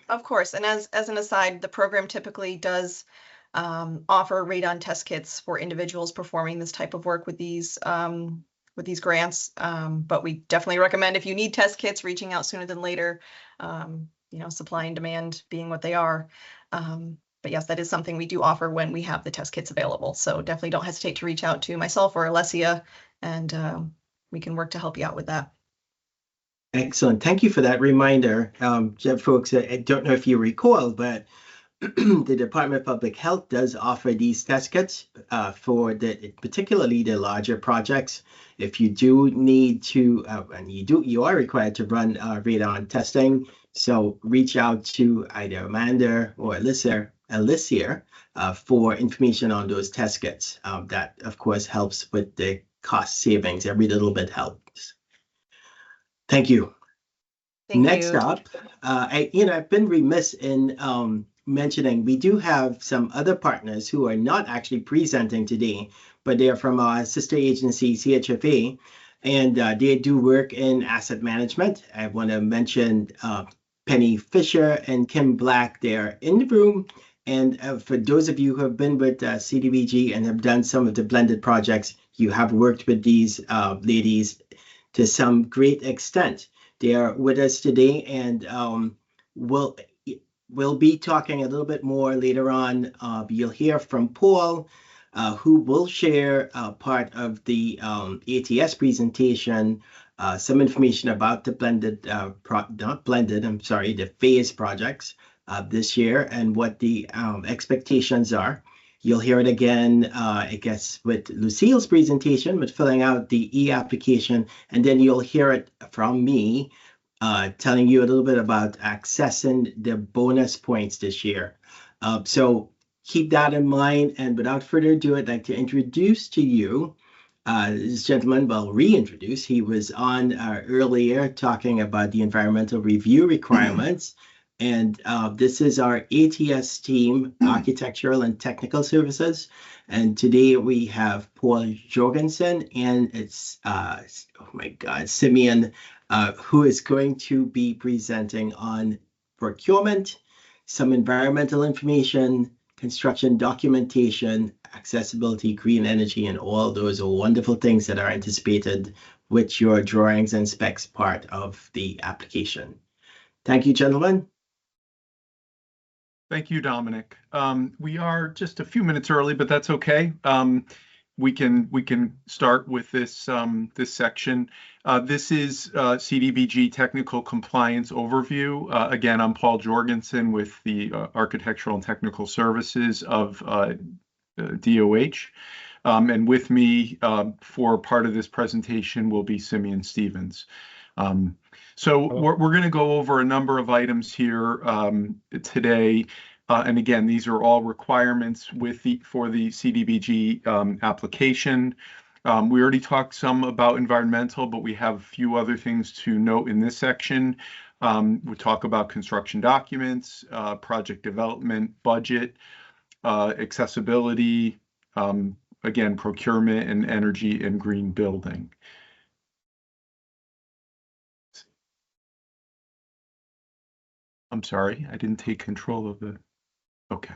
Of course, and as an aside, the program typically does offer radon test kits for individuals performing this type of work with these grants. But we definitely recommend, if you need test kits, reaching out sooner than later. Supply and demand being what they are. But yes, that is something we do offer when we have the test kits available. So definitely don't hesitate to reach out to myself or Alessia, and we can work to help you out with that. Excellent. Thank you for that reminder. Folks, I don't know if you recall, but the Department of Public Health does offer these test kits for particularly the larger projects. If you do need to, and you are required to run radon testing, so reach out to either Amanda or Alicia for information on those test kits. That, of course, helps with the cost savings. Every little bit helps. Thank you. Next up, I've been remiss in mentioning we do have some other partners who are not actually presenting today, but they are from our sister agency, CHFA, and they do work in asset management. I want to mention Penny Fisher and Kim Black. They're in the room. And for those of you who have been with CDBG and have done some of the blended projects, you have worked with these ladies to some great extent. They are with us today, and we'll be talking a little bit more later on. You'll hear from Paul who will share part of the ATS presentation, some information about the not blended, I'm sorry, the phase projects this year and what the expectations are. You'll hear it again, I guess, with Lucille's presentation, with filling out the e-application, and then you'll hear it from me telling you a little bit about accessing the bonus points this year. So keep that in mind. And without further ado, I'd like to introduce to you this gentleman, well, reintroduce. He was on earlier talking about the environmental review requirements. And this is our ATS team, Architectural and Technical Services. And today we have Paul Jorgensen and it's, oh my God, Simeon, who is going to be presenting on procurement, some environmental information, construction documentation, accessibility, green energy, and all those wonderful things that are anticipated with your drawings and specs part of the application. Thank you, gentlemen. Thank you, Dominic. We are just a few minutes early, but that's okay. We can start with this this section. This is CDBG Technical Compliance Overview. Again, I'm Paul Jorgensen with the Architectural and Technical Services of DOH. And with me for part of this presentation will be Simeon Stevens. So we're going to go over a number of items here today. And again, these are all requirements for the CDBG application. We already talked some about environmental, but we have a few other things to note in this section. We talk about construction documents, project development, budget, accessibility, again, procurement and energy and green building. I'm sorry, I didn't take control of the, okay.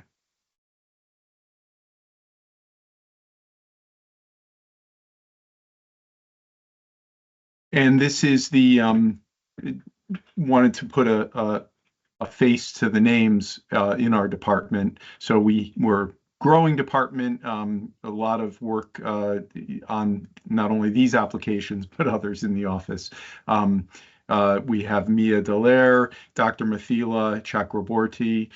And this is the, wanted to put a face to the names in our department. So we're growing department, a lot of work on not only these applications, but others in the office. We have Mia Dallaire, Dr. Mathila Chakraborty,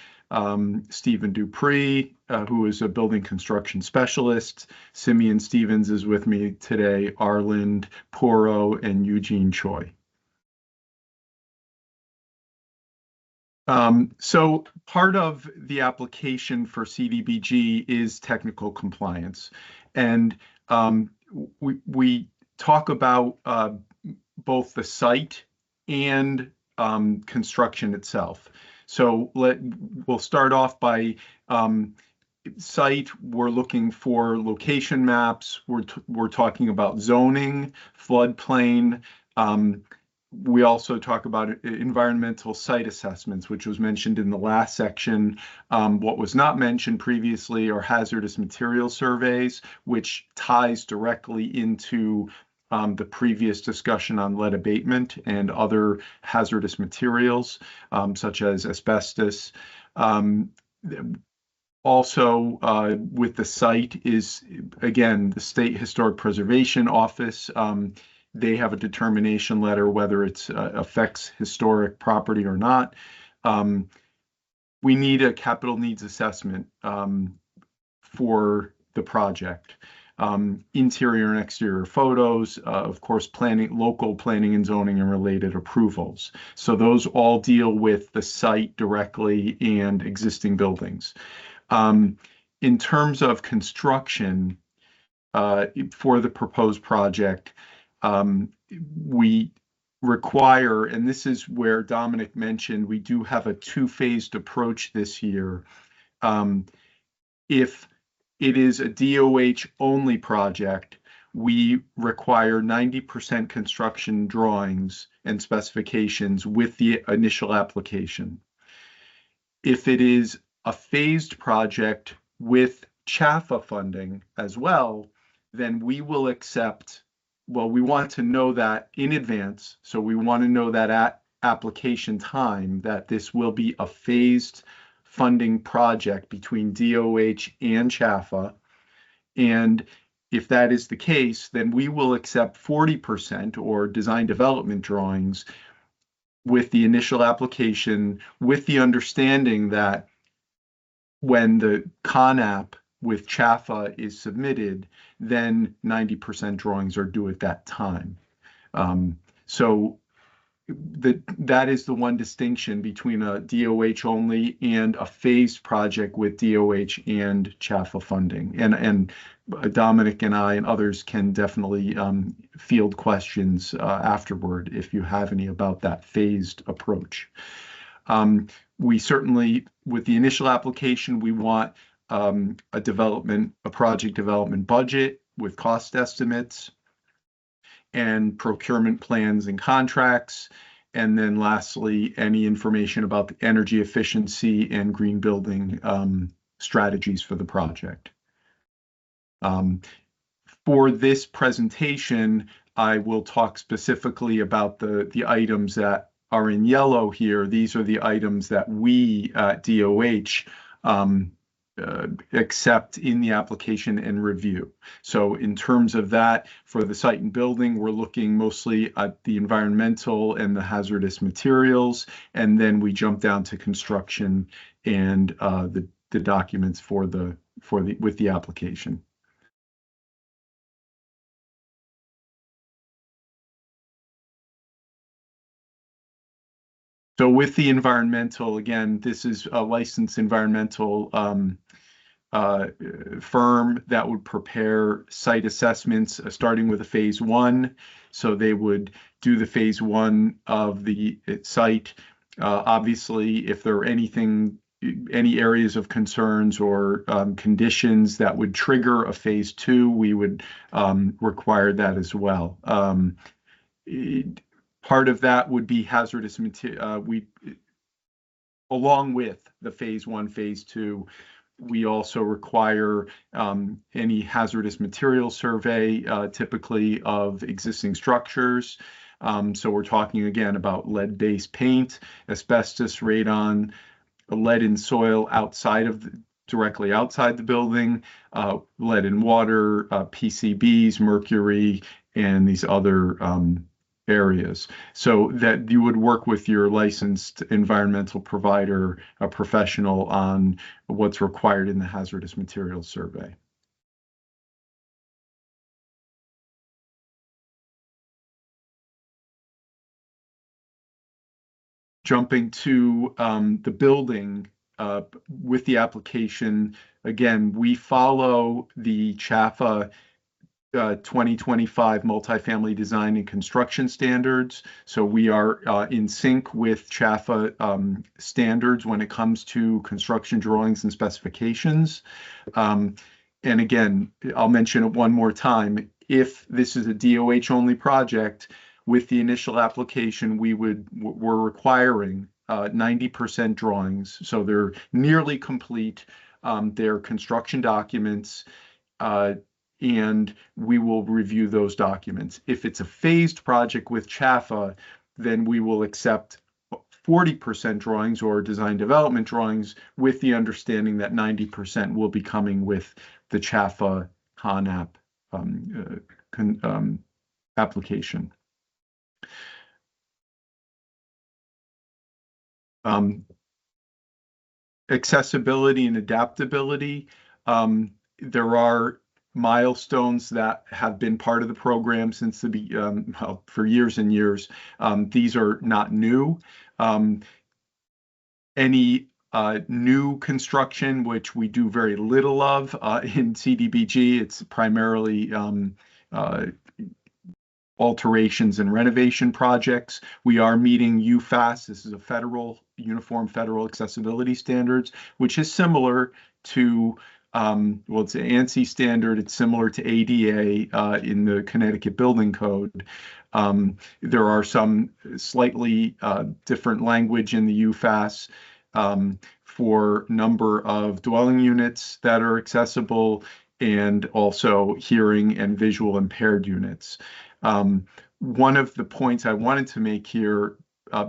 Stephen Dupree, who is a building construction specialist. Simeon Stevens is with me today, Arland Poro, and Eugene Choi. So part of the application for CDBG is technical compliance. And we talk about both the site and construction itself. So we'll start off by site. We're looking for location maps. We're talking about zoning, floodplain. We also talk about environmental site assessments, which was mentioned in the last section. What was not mentioned previously are hazardous material surveys, which ties directly into the previous discussion on lead abatement and other hazardous materials, such as asbestos. Also, with the site is, again, the State Historic Preservation Office. They have a determination letter whether it affects historic property or not. We need a capital needs assessment for the project. Interior and exterior photos, of course, local planning and zoning and related approvals. So those all deal with the site directly and existing buildings. In terms of construction for the proposed project, we require, and this is where Dominic mentioned, we do have a two-phased approach this year. If it is a DOH only project, we require 90% construction drawings and specifications with the initial application. If it is a phased project with CHAFA funding as well, then we will accept, well, we want to know that in advance. So we want to know that at application time that this will be a phased funding project between DOH and CHAFA. And if that is the case, then we will accept 40% or design development drawings with the initial application, with the understanding that when the CONAP with CHAFA is submitted, then 90% drawings are due at that time. So that is the one distinction between a DOH only and a phased project with DOH and CHAFA funding. And Dominic and I and others can definitely field questions afterward if you have any about that phased approach. We certainly, with the initial application, we want a project development budget with cost estimates and procurement plans and contracts. And then lastly, any information about the energy efficiency and green building strategies for the project. For this presentation, I will talk specifically about the items that are in yellow here. These are the items that we at DOH accept in the application and review. So in terms of that, for the site and building, we're looking mostly at the environmental and the hazardous materials, and then we jump down to construction and the documents with the application. So with the environmental, again, this is a licensed environmental firm that would prepare site assessments starting with a phase 1. So they would do the phase 1 of the site. Obviously, if there are any areas of concerns or conditions that would trigger a phase 2, we would require that as well. Part of that would be hazardous material. Along with the phase 1, phase 2, we also require any hazardous material survey, typically of existing structures. So we're talking again about lead-based paint, asbestos, radon, lead in soil directly outside the building, lead in water, PCBs, mercury, and these other areas, so that you would work with your licensed environmental provider, a professional, on what's required in the hazardous materials survey. Jumping to the building with the application, again, we follow the CHAFA 2025 multifamily design and construction standards. So we are in sync with CHAFA standards when it comes to construction drawings and specifications. And again, I'll mention it one more time. If this is a DOH only project, with the initial application, we're requiring 90% drawings. So they're nearly complete. They're construction documents. And we will review those documents. If it's a phased project with CHAFA, then we will accept 40% drawings or design development drawings with the understanding that 90% will be coming with the CHAFA CONAP application. Accessibility and adaptability. There are milestones that have been part of the program since for years and years. These are not new. Any new construction, which we do very little of in CDBG, it's primarily alterations and renovation projects. We are meeting UFAS. This is a uniform federal accessibility standards, which is similar to it's an ANSI standard. It's similar to ADA in the Connecticut Building Code. There are some slightly different language in the UFAS for number of dwelling units that are accessible, and also hearing and visual impaired units. One of the points I wanted to make here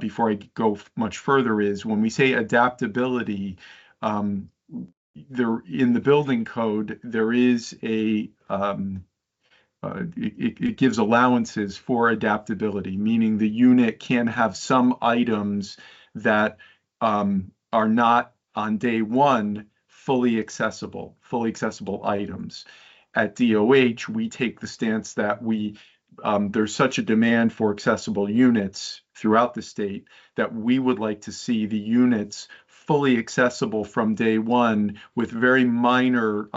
before I go much further is when we say adaptability, there in the building code, there is a it gives allowances for adaptability, meaning the unit can have some items that are not on day one fully accessible items. At DOH, we take the stance that there's such a demand for accessible units throughout the state that we would like to see the units fully accessible from day one with very minor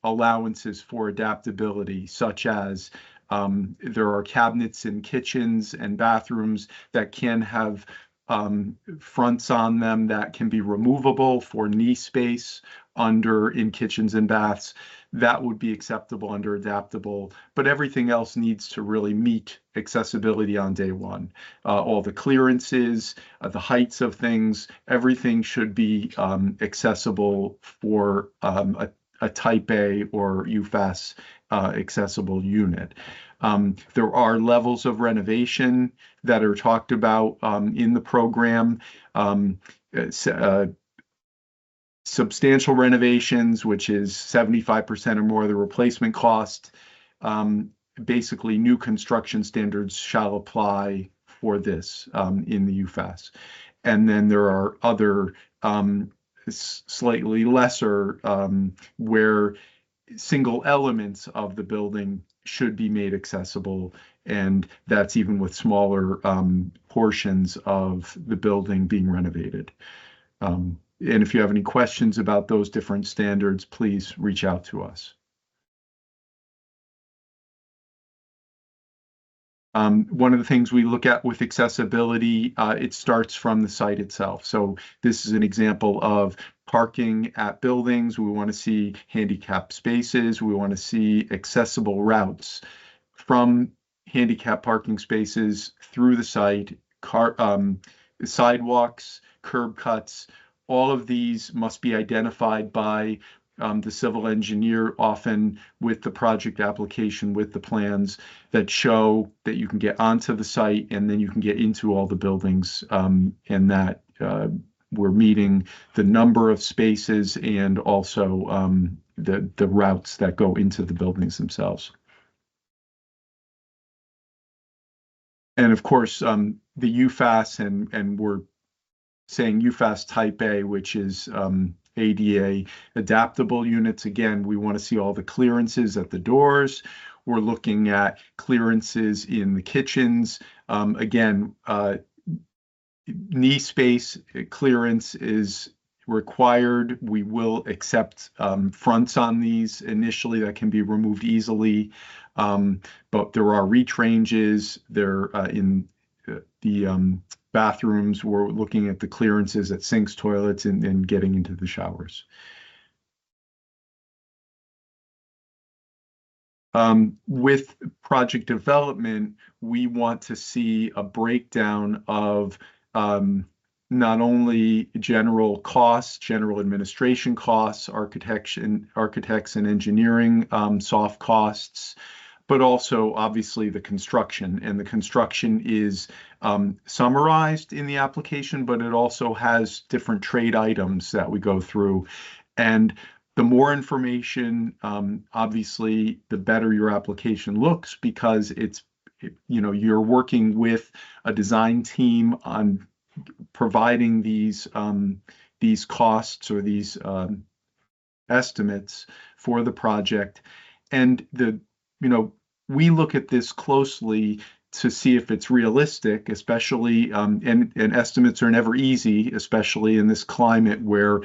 allowances for adaptability, such as there are cabinets in kitchens and bathrooms that can have fronts on them that can be removable for knee space in kitchens and baths. That would be acceptable under adaptable, but everything else needs to really meet accessibility on day one. All the clearances, the heights of things, everything should be accessible for a type A or UFAS accessible unit. There are levels of renovation that are talked about in the program. Substantial renovations, which is 75% or more of the replacement cost. Basically, new construction standards shall apply for this in the UFAS. And then there are other slightly lesser where single elements of the building should be made accessible, and that's even with smaller portions of the building being renovated. And if you have any questions about those different standards, please reach out to us. One of the things we look at with accessibility, it starts from the site itself. So this is an example of parking at buildings. We want to see handicap spaces. We want to see accessible routes from handicap parking spaces through the site, sidewalks, curb cuts. All of these must be identified by the civil engineer, often with the project application, with the plans that show that you can get onto the site and then you can get into all the buildings, and that we're meeting the number of spaces and also the routes that go into the buildings themselves. And of course, the UFAS, and we're saying UFAS type A, which is ADA adaptable units. Again, we want to see all the clearances at the doors. We're looking at clearances in the kitchens. Again, knee space clearance is required. We will accept fronts on these initially that can be removed easily, but there are reach ranges. They're in the bathrooms. We're looking at the clearances at sinks, toilets, and getting into the showers. With project development, we want to see a breakdown of not only general costs, general administration costs, architects and engineering soft costs, but also obviously the construction. And the construction is summarized in the application, but it also has different trade items that we go through. And the more information, obviously, the better your application looks, because you're working with a design team on providing these costs or these estimates for the project. And we look at this closely to see if it's realistic, especially, and estimates are never easy, especially in this climate where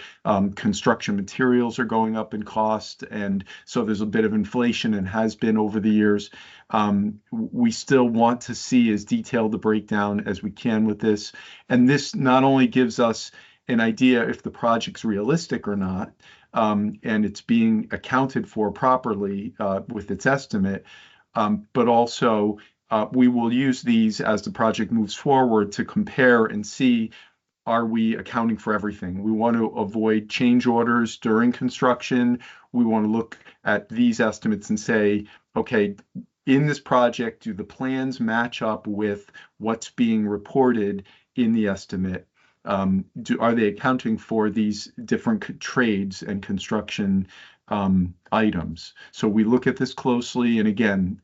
construction materials are going up in cost. And so there's a bit of inflation and has been over the years. We still want to see as detailed a breakdown as we can with this. And this not only gives us an idea if the project's realistic or not, and it's being accounted for properly with its estimate, but also we will use these as the project moves forward to compare and see, are we accounting for everything? We want to avoid change orders during construction. We want to look at these estimates and say, okay, in this project, do the plans match up with what's being reported in the estimate? are they accounting for these different trades and construction items? So we look at this closely, and again,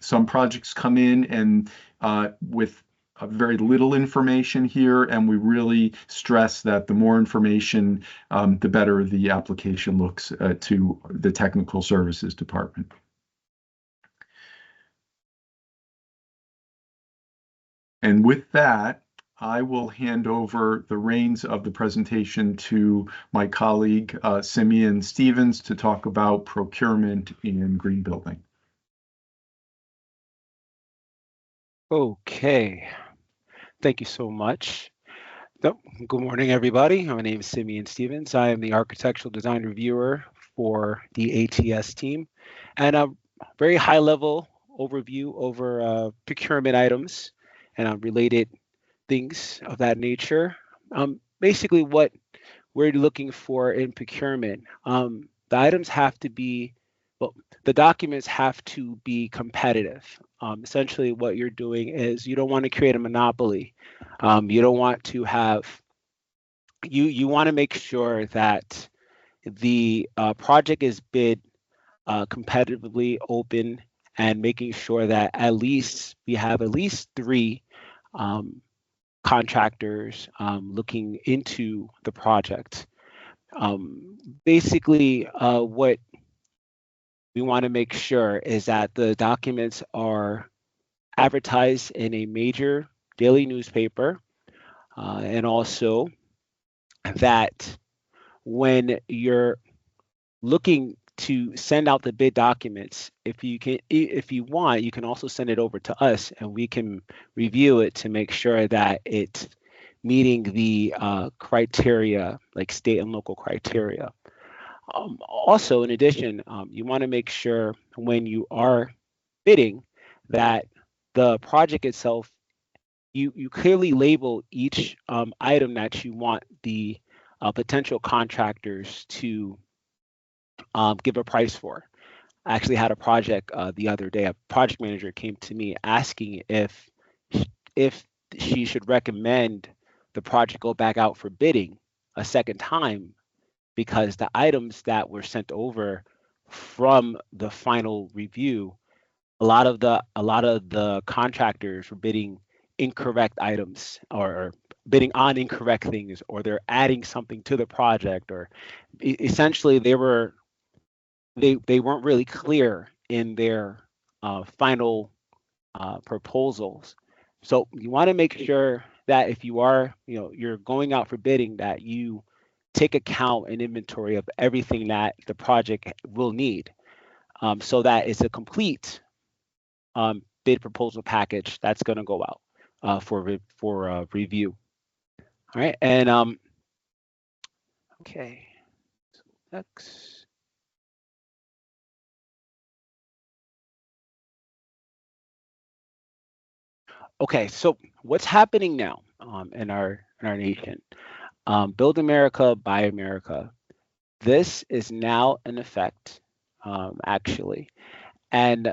some projects come in and with very little information here, and we really stress that the more information, the better the application looks to the technical services department. And with that, I will hand over the reins of the presentation to my colleague, Simeon Stevens, to talk about procurement in green building. Okay, thank you so much. Good morning, everybody. My name is Simeon Stevens. I am the architectural design reviewer for the ATS team, and a very high level overview over procurement items and related things of that nature. Basically, what we're looking for in procurement, the items have to be, well, the documents have to be competitive. Essentially, what you're doing is you don't want to create a monopoly. You don't want to have, you want to make sure that the project is bid competitively open, and making sure that at least we have at least 3 contractors looking into the project. Basically, what we want to make sure is that the documents are advertised in a major daily newspaper, and also that when you're looking to send out the bid documents, if you want, you can also send it over to us, and we can review it to make sure that it's meeting the criteria, like state and local criteria. Also, in addition, you want to make sure when you are bidding that the project itself, you clearly label each item that you want the potential contractors to give a price for. I actually had a project the other day. A project manager came to me asking if she should recommend the project go back out for bidding a second time, because the items that were sent over from the final review, a lot of the contractors were bidding incorrect items, or bidding on incorrect things, or they're adding something to the project, or essentially they weren't really clear in their final proposals. So you want to make sure that if you are, you're going out for bidding, that you take account and inventory of everything that the project will need, so that it's a complete bid proposal package that's going to go out for review. All right, and okay, so next. Okay, so what's happening now in our nation? Build America, Buy America. This is now in effect, actually, and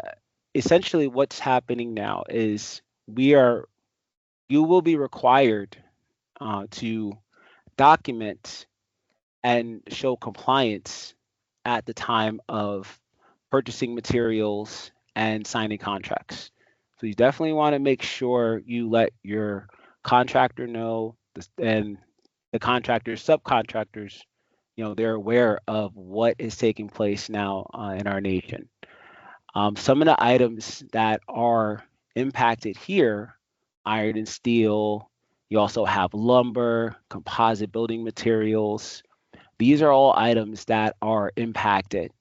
essentially what's happening now is you will be required to document and show compliance at the time of purchasing materials and signing contracts. So you definitely want to make sure you let your contractor know, and the contractors, subcontractors, they're aware of what is taking place now in our nation. Some of the items that are impacted here: iron and steel. You also have lumber, composite building materials. These are all items that are impacted.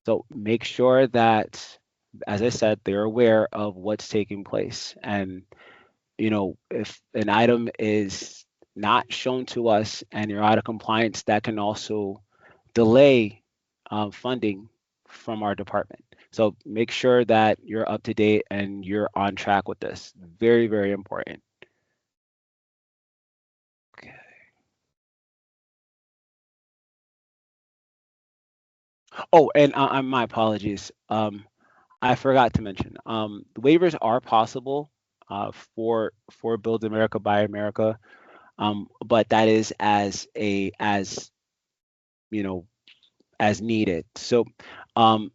So make sure that, as I said, they're aware of what's taking place. And, if an item is not shown to us and you're out of compliance, that can also delay funding from our department. So make sure that you're up to date and you're on track with this. Very, very important. Okay. Oh, and my apologies. I forgot to mention, the waivers are possible for Build America, Buy America. but that is as you know as needed. So, we'll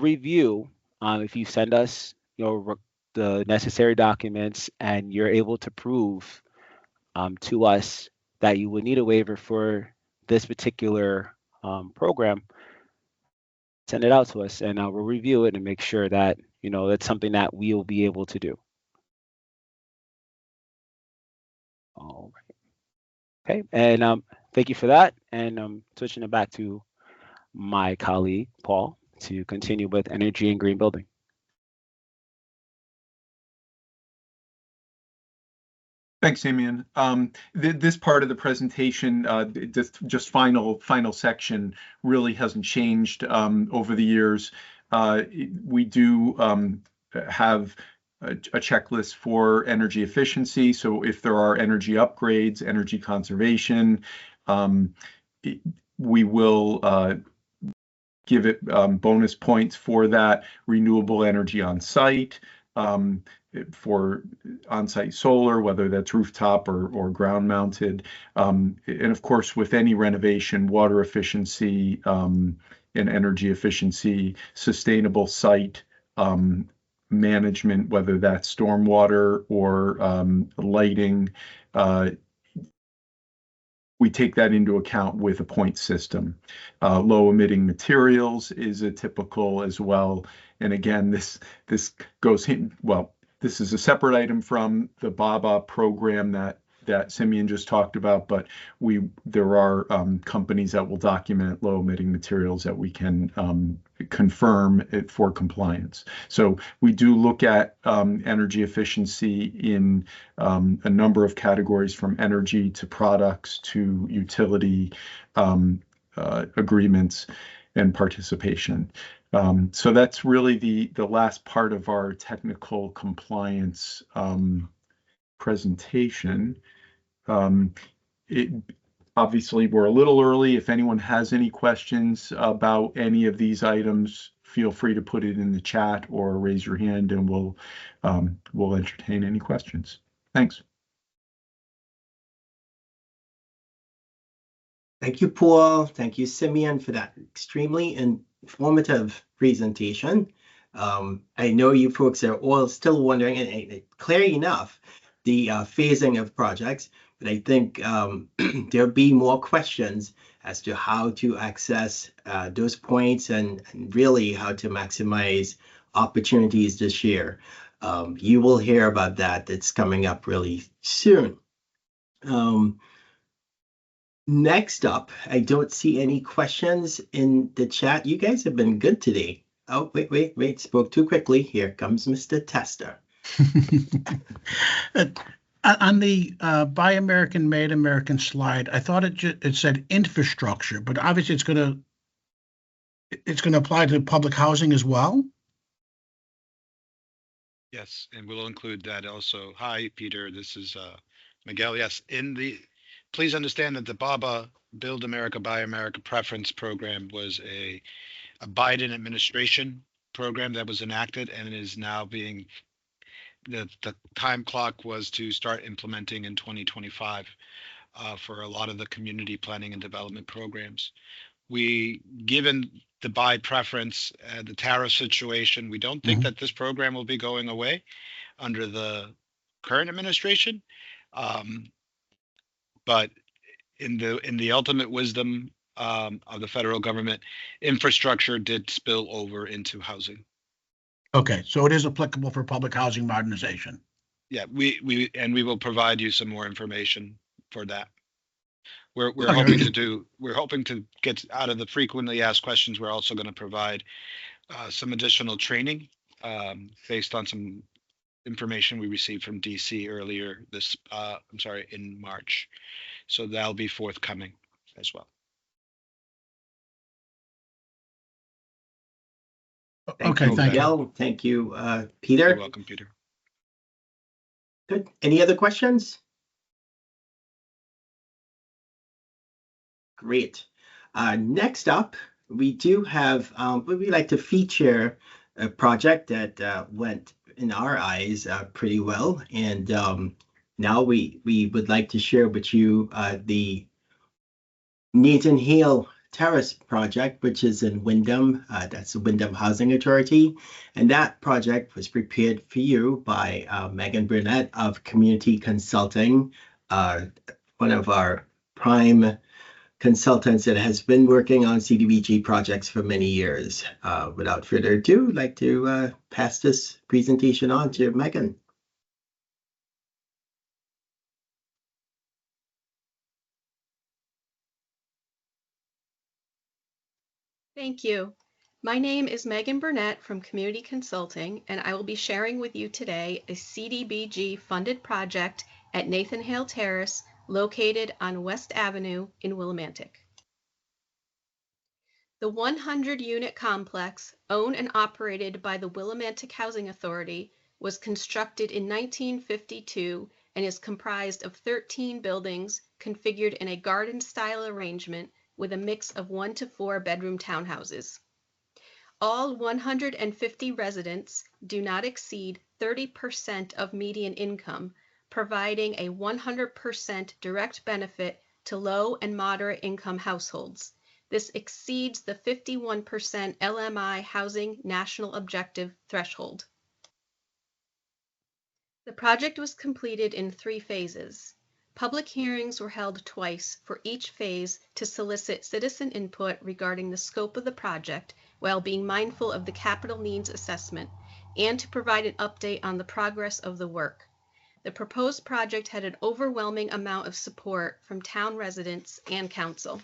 review if you send us the necessary documents and you're able to prove to us that you would need a waiver for this particular program. Send it out to us, and we'll review it and make sure that that's something that we'll be able to do. All right. Okay, and thank you for that. And switching it back to my colleague Paul to continue with energy and green building. Thanks, Simeon. This part of the presentation, this just final section, really hasn't changed over the years. We do have a checklist for energy efficiency. So if there are energy upgrades, energy conservation, we will give it bonus points for that. Renewable energy on site, for on-site solar, whether that's rooftop or ground mounted. And of course, with any renovation, water efficiency and energy efficiency, sustainable site management, whether that's stormwater or lighting, we take that into account with a point system. Low emitting materials is a typical as well. And again, this goes in, well, this is a separate item from the BABA program that Simeon just talked about, but there are companies that will document low emitting materials that we can confirm it for compliance. So we do look at energy efficiency in a number of categories, from energy to products to utility agreements and participation. So that's really the last part of our technical compliance presentation. Obviously, we're a little early. If anyone has any questions about any of these items, feel free to put it in the chat or raise your hand, and we'll entertain any questions. Thanks. Thank you, Paul. Thank you, Simeon, for that extremely informative presentation. I know you folks are all still wondering, and clear enough, the phasing of projects, but I think there'll be more questions as to how to access those points and really how to maximize opportunities this year. You will hear about that. It's coming up really soon. Next up, I don't see any questions in the chat. You guys have been good today. Oh, wait, spoke too quickly. Here comes Mr. Tester. On the Buy American, Made American slide, I thought it said infrastructure, but obviously it's going to apply to public housing as well. Yes, and we'll include that also. Hi, Peter. This is Miguel. Yes, please understand that the BABA Build America, Buy America Preference Program was a Biden administration program that was enacted and is now being, the time clock was to start implementing in 2025 for a lot of the community planning and development programs. Given the buy preference, the tariff situation, we don't think that this program will be going away under the current administration. But in the ultimate wisdom of the federal government, infrastructure did spill over into housing. Okay, so it is applicable for public housing modernization. Yeah, we will provide you some more information for that. We're hoping to get out of the frequently asked questions. We're also going to provide some additional training based on some information we received from DC earlier in March. So that'll be forthcoming as well. Thank you, Miguel. Thank you, Peter. You're welcome, Peter. Good. Any other questions? Great. Next up, we do have, we like to feature a project that went, in our eyes, pretty well. And Now we would like to share with you the Nathan Hale Terrace project, which is in Wyndham. That's the Wyndham Housing Authority. And that project was prepared for you by Megan Burnett of Community Consulting, one of our prime consultants that has been working on CDBG projects for many years. Without further ado, I'd like to pass this presentation on to Megan. Thank you. My name is Megan Burnett from Community Consulting, and I will be sharing with you today a CDBG funded project at Nathan Hale Terrace, located on West Avenue in Willimantic. The 100-unit complex, owned and operated by the Willimantic Housing Authority, was constructed in 1952 and is comprised of 13 buildings configured in a garden-style arrangement with a mix of 1 to 4 bedroom townhouses. All 150 residents do not exceed 30% of median income, providing a 100% direct benefit to low and moderate income households. This exceeds the 51% LMI Housing National Objective threshold. The project was completed in 3 phases. Public hearings were held twice for each phase to solicit citizen input regarding the scope of the project while being mindful of the capital needs assessment and to provide an update on the progress of the work. The proposed project had an overwhelming amount of support from town residents and council.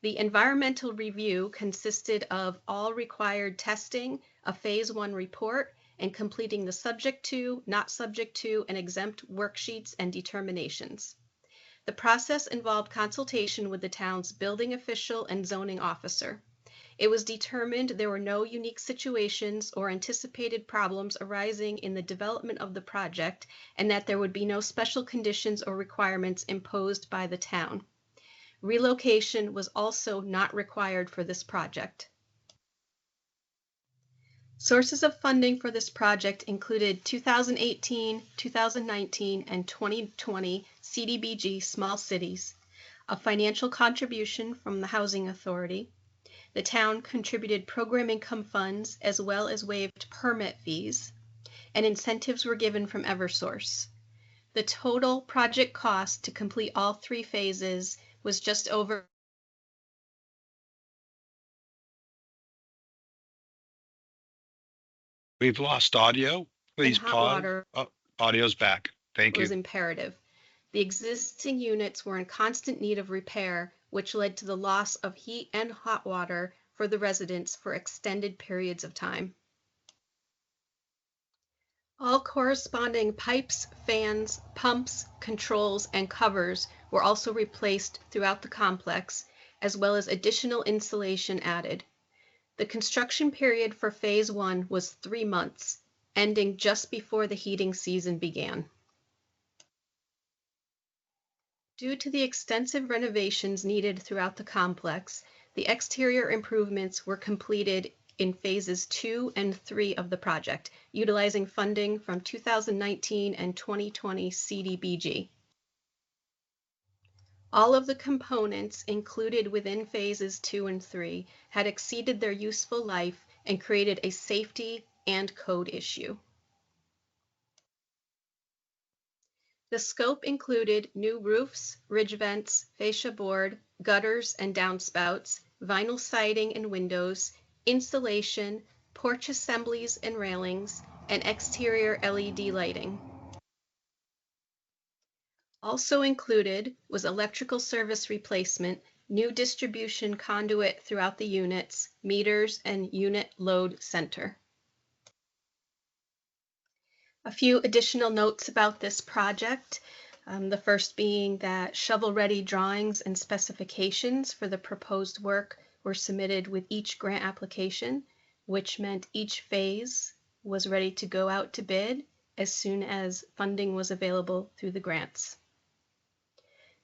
The environmental review consisted of all required testing, a Phase 1 report, and completing the subject to, not subject to, and exempt worksheets and determinations. The process involved consultation with the town's building official and zoning officer. It was determined there were no unique situations or anticipated problems arising in the development of the project and that there would be no special conditions or requirements imposed by the town. Relocation was also not required for this project. Sources of funding for this project included 2018, 2019, and 2020 CDBG Small Cities, a financial contribution from the Housing Authority. The town contributed program income funds as well as waived permit fees, and incentives were given from Eversource. The total project cost to complete all 3 phases was just over We've lost audio. Please hot pause. water Oh, audio's back. Thank was you. imperative. The existing units were in constant need of repair, which led to the loss of heat and hot water for the residents for extended periods of time. All corresponding pipes, fans, pumps, controls, and covers were also replaced throughout the complex, as well as additional insulation added. The construction period for Phase 1 was 3 months, ending just before the heating season began. Due to the extensive renovations needed throughout the complex, the exterior improvements were completed in Phases 2 and 3 of the project, utilizing funding from 2019 and 2020 CDBG. All of the components included within Phases 2 and 3 had exceeded their useful life and created a safety and code issue. The scope included new roofs, ridge vents, fascia board, gutters and downspouts, vinyl siding and windows, insulation, porch assemblies and railings, and exterior LED lighting. Also included was electrical service replacement, new distribution conduit throughout the units, meters, and unit load center. A few additional notes about this project. The first being that shovel-ready drawings and specifications for the proposed work were submitted with each grant application, which meant each phase was ready to go out to bid as soon as funding was available through the grants.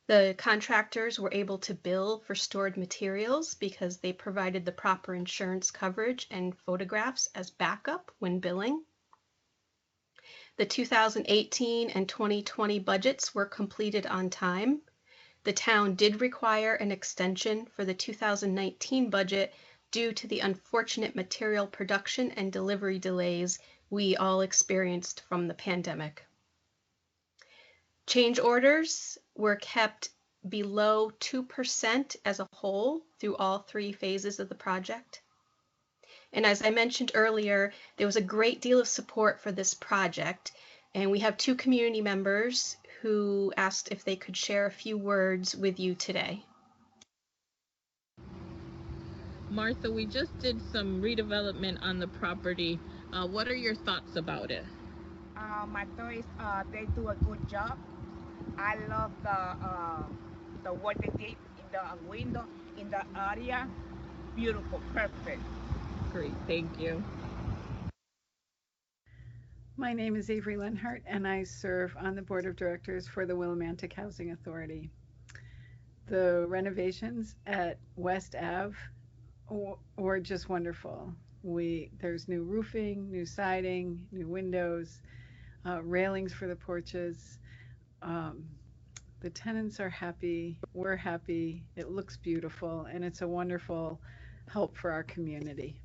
The contractors were able to bill for stored materials because they provided the proper insurance coverage and photographs as backup when billing. The 2018 and 2020 budgets were completed on time. The town did require an extension for the 2019 budget due to the unfortunate material production and delivery delays we all experienced from the pandemic. Change orders were kept below 2% as a whole through all 3 phases of the project. And as I mentioned earlier, there was a great deal of support for this project, and we have 2 community members who asked if they could share a few words with you today. Martha, we just did some redevelopment on the property. What are your thoughts about it? My thought is they do a good job. I love the what they did in the window, in the area. Beautiful, perfect. Great, thank you. My name is Avery Lenhart, and I serve on the Board of Directors for the Willimantic Housing Authority. The renovations at West Ave were just wonderful. There's new roofing, new siding, new windows, railings for the porches. The tenants are happy, we're happy, it looks beautiful, and it's a wonderful help for our community.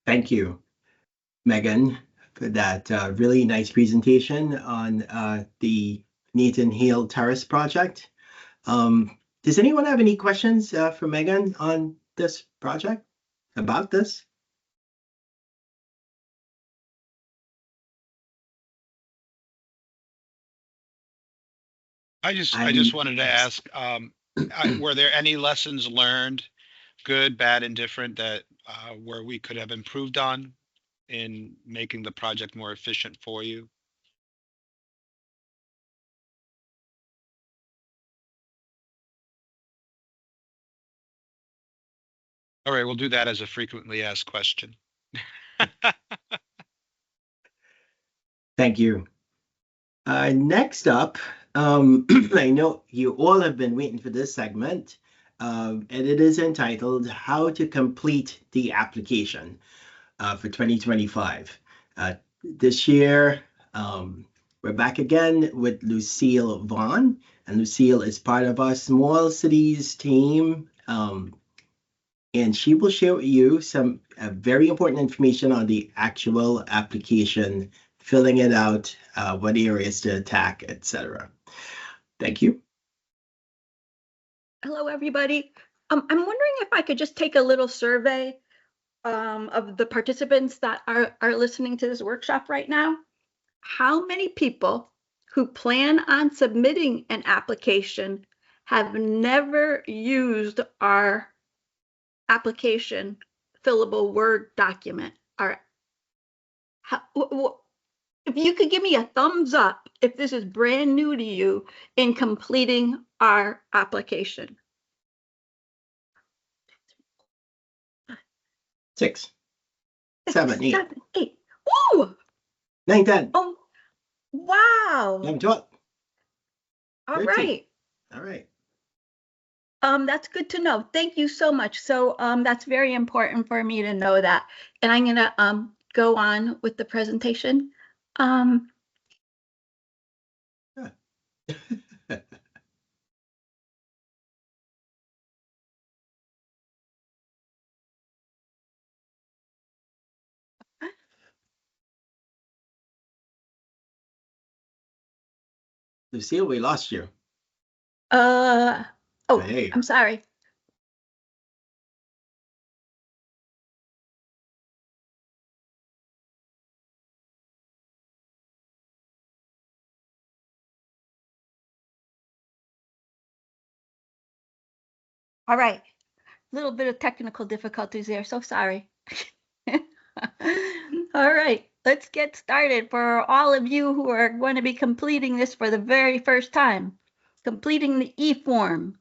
Thank you, Megan, for that really nice presentation on the Nathan Hale Terrace project. Does anyone have any questions for Megan on this project, about this? I just wanted to ask, were there any lessons learned, good, bad, and different, that where we could have improved on in making the project more efficient for you? All right, we'll do that as a frequently asked question. Thank you. Next up, I know you all have been waiting for this segment, and it is entitled How to Complete the Application for 2025. This year, we're back again with Lucille Vaughn, and Lucille is part of our Small Cities team, and she will share with you some very important information on the actual application, filling it out, what areas to attack, etc. Thank you. Hello, everybody. I'm wondering if I could just take a little survey of the participants that are listening to this workshop right now. How many people who plan on submitting an application have never used our application fillable Word document? If you could give me a thumbs up if this is brand new to you in completing our application. 6, 7, 8. 7, 8. Ooh! 9, 10. Oh, wow. 11, 12. All 13. right. All right. That's good to know. Thank you so much. So that's very important for me to know that. And I'm gonna go on with the presentation. Lucille, we lost you. Oh, Hey. I'm sorry. All right, a little bit of technical difficulties there, so sorry. All right, let's get started. For all of you who are going to be completing this for the very first time, completing the e-form.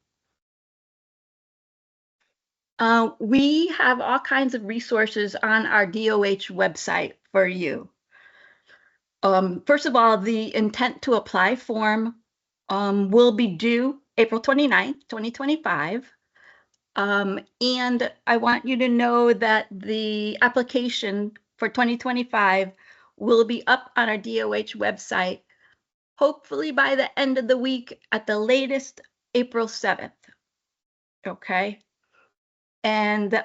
We have all kinds of resources on our DOH website for you. First of all, the intent to apply form will be due April 29th, 2025. And I want you to know that the application for 2025 will be up on our DOH website, hopefully by the end of the week, at the latest April 7th. Okay. And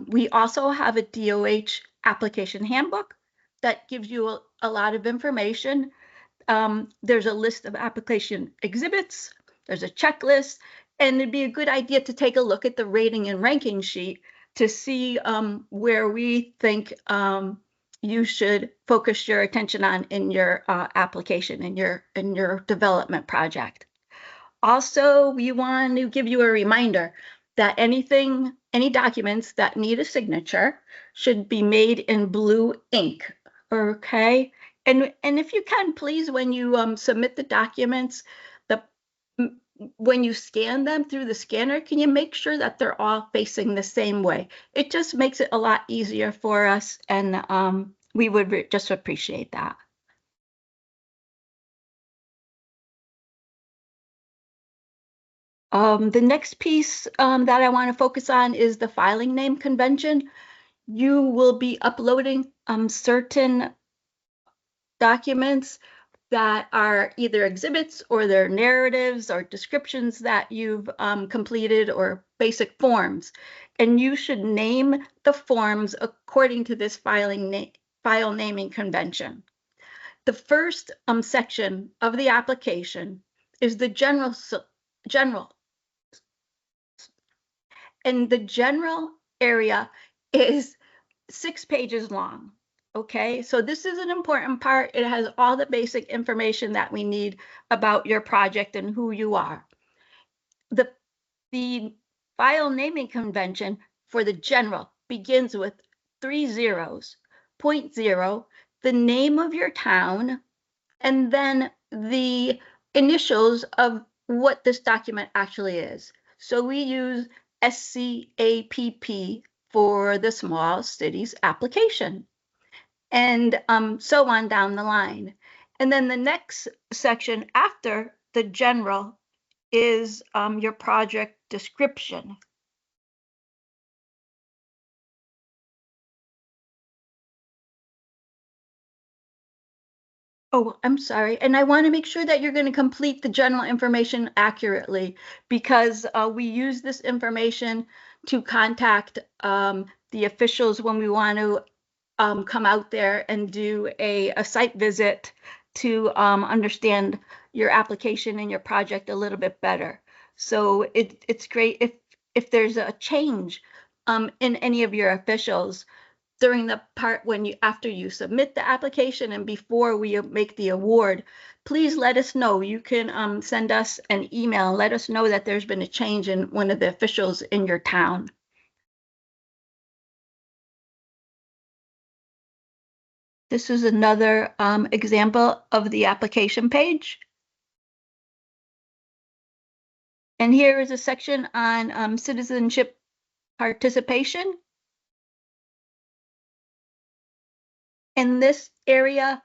we also have a DOH application handbook that gives you a lot of information. There's a list of application exhibits, there's a checklist, and it'd be a good idea to take a look at the rating and ranking sheet to see where we think you should focus your attention on in your application, in your development project. Also, we want to give you a reminder that any documents that need a signature should be made in blue ink, okay? And if you can, please, when you submit the documents, when you scan them through the scanner, can you make sure that they're all facing the same way? It just makes it a lot easier for us, and we would just appreciate that. The next piece that I want to focus on is the filing name convention. You will be uploading certain documents that are either exhibits or they're narratives or descriptions that you've completed or basic forms. And you should name the forms according to this file naming convention. The first section of the application is the general, and the general area is 6 pages long. Okay, so this is an important part. It has all the basic information that we need about your project and who you are. The file naming convention for the general begins with 3 zeros, 0.0, the name of your town, and then the initials of what this document actually is. So we use SCAPP for the small cities application, and so on down the line. And then the next section after the general is your project description. Oh, I'm sorry. And I want to make sure that you're going to complete the general information accurately, because we use this information to contact the officials when we want to come out there and do a site visit to understand your application and your project a little bit better. So it's great if there's a change in any of your officials during the part when after you submit the application and before we make the award, please let us know. You can send us an email, let us know that there's been a change in one of the officials in your town. This is another example of the application page. And here is a section on citizenship participation. In this area,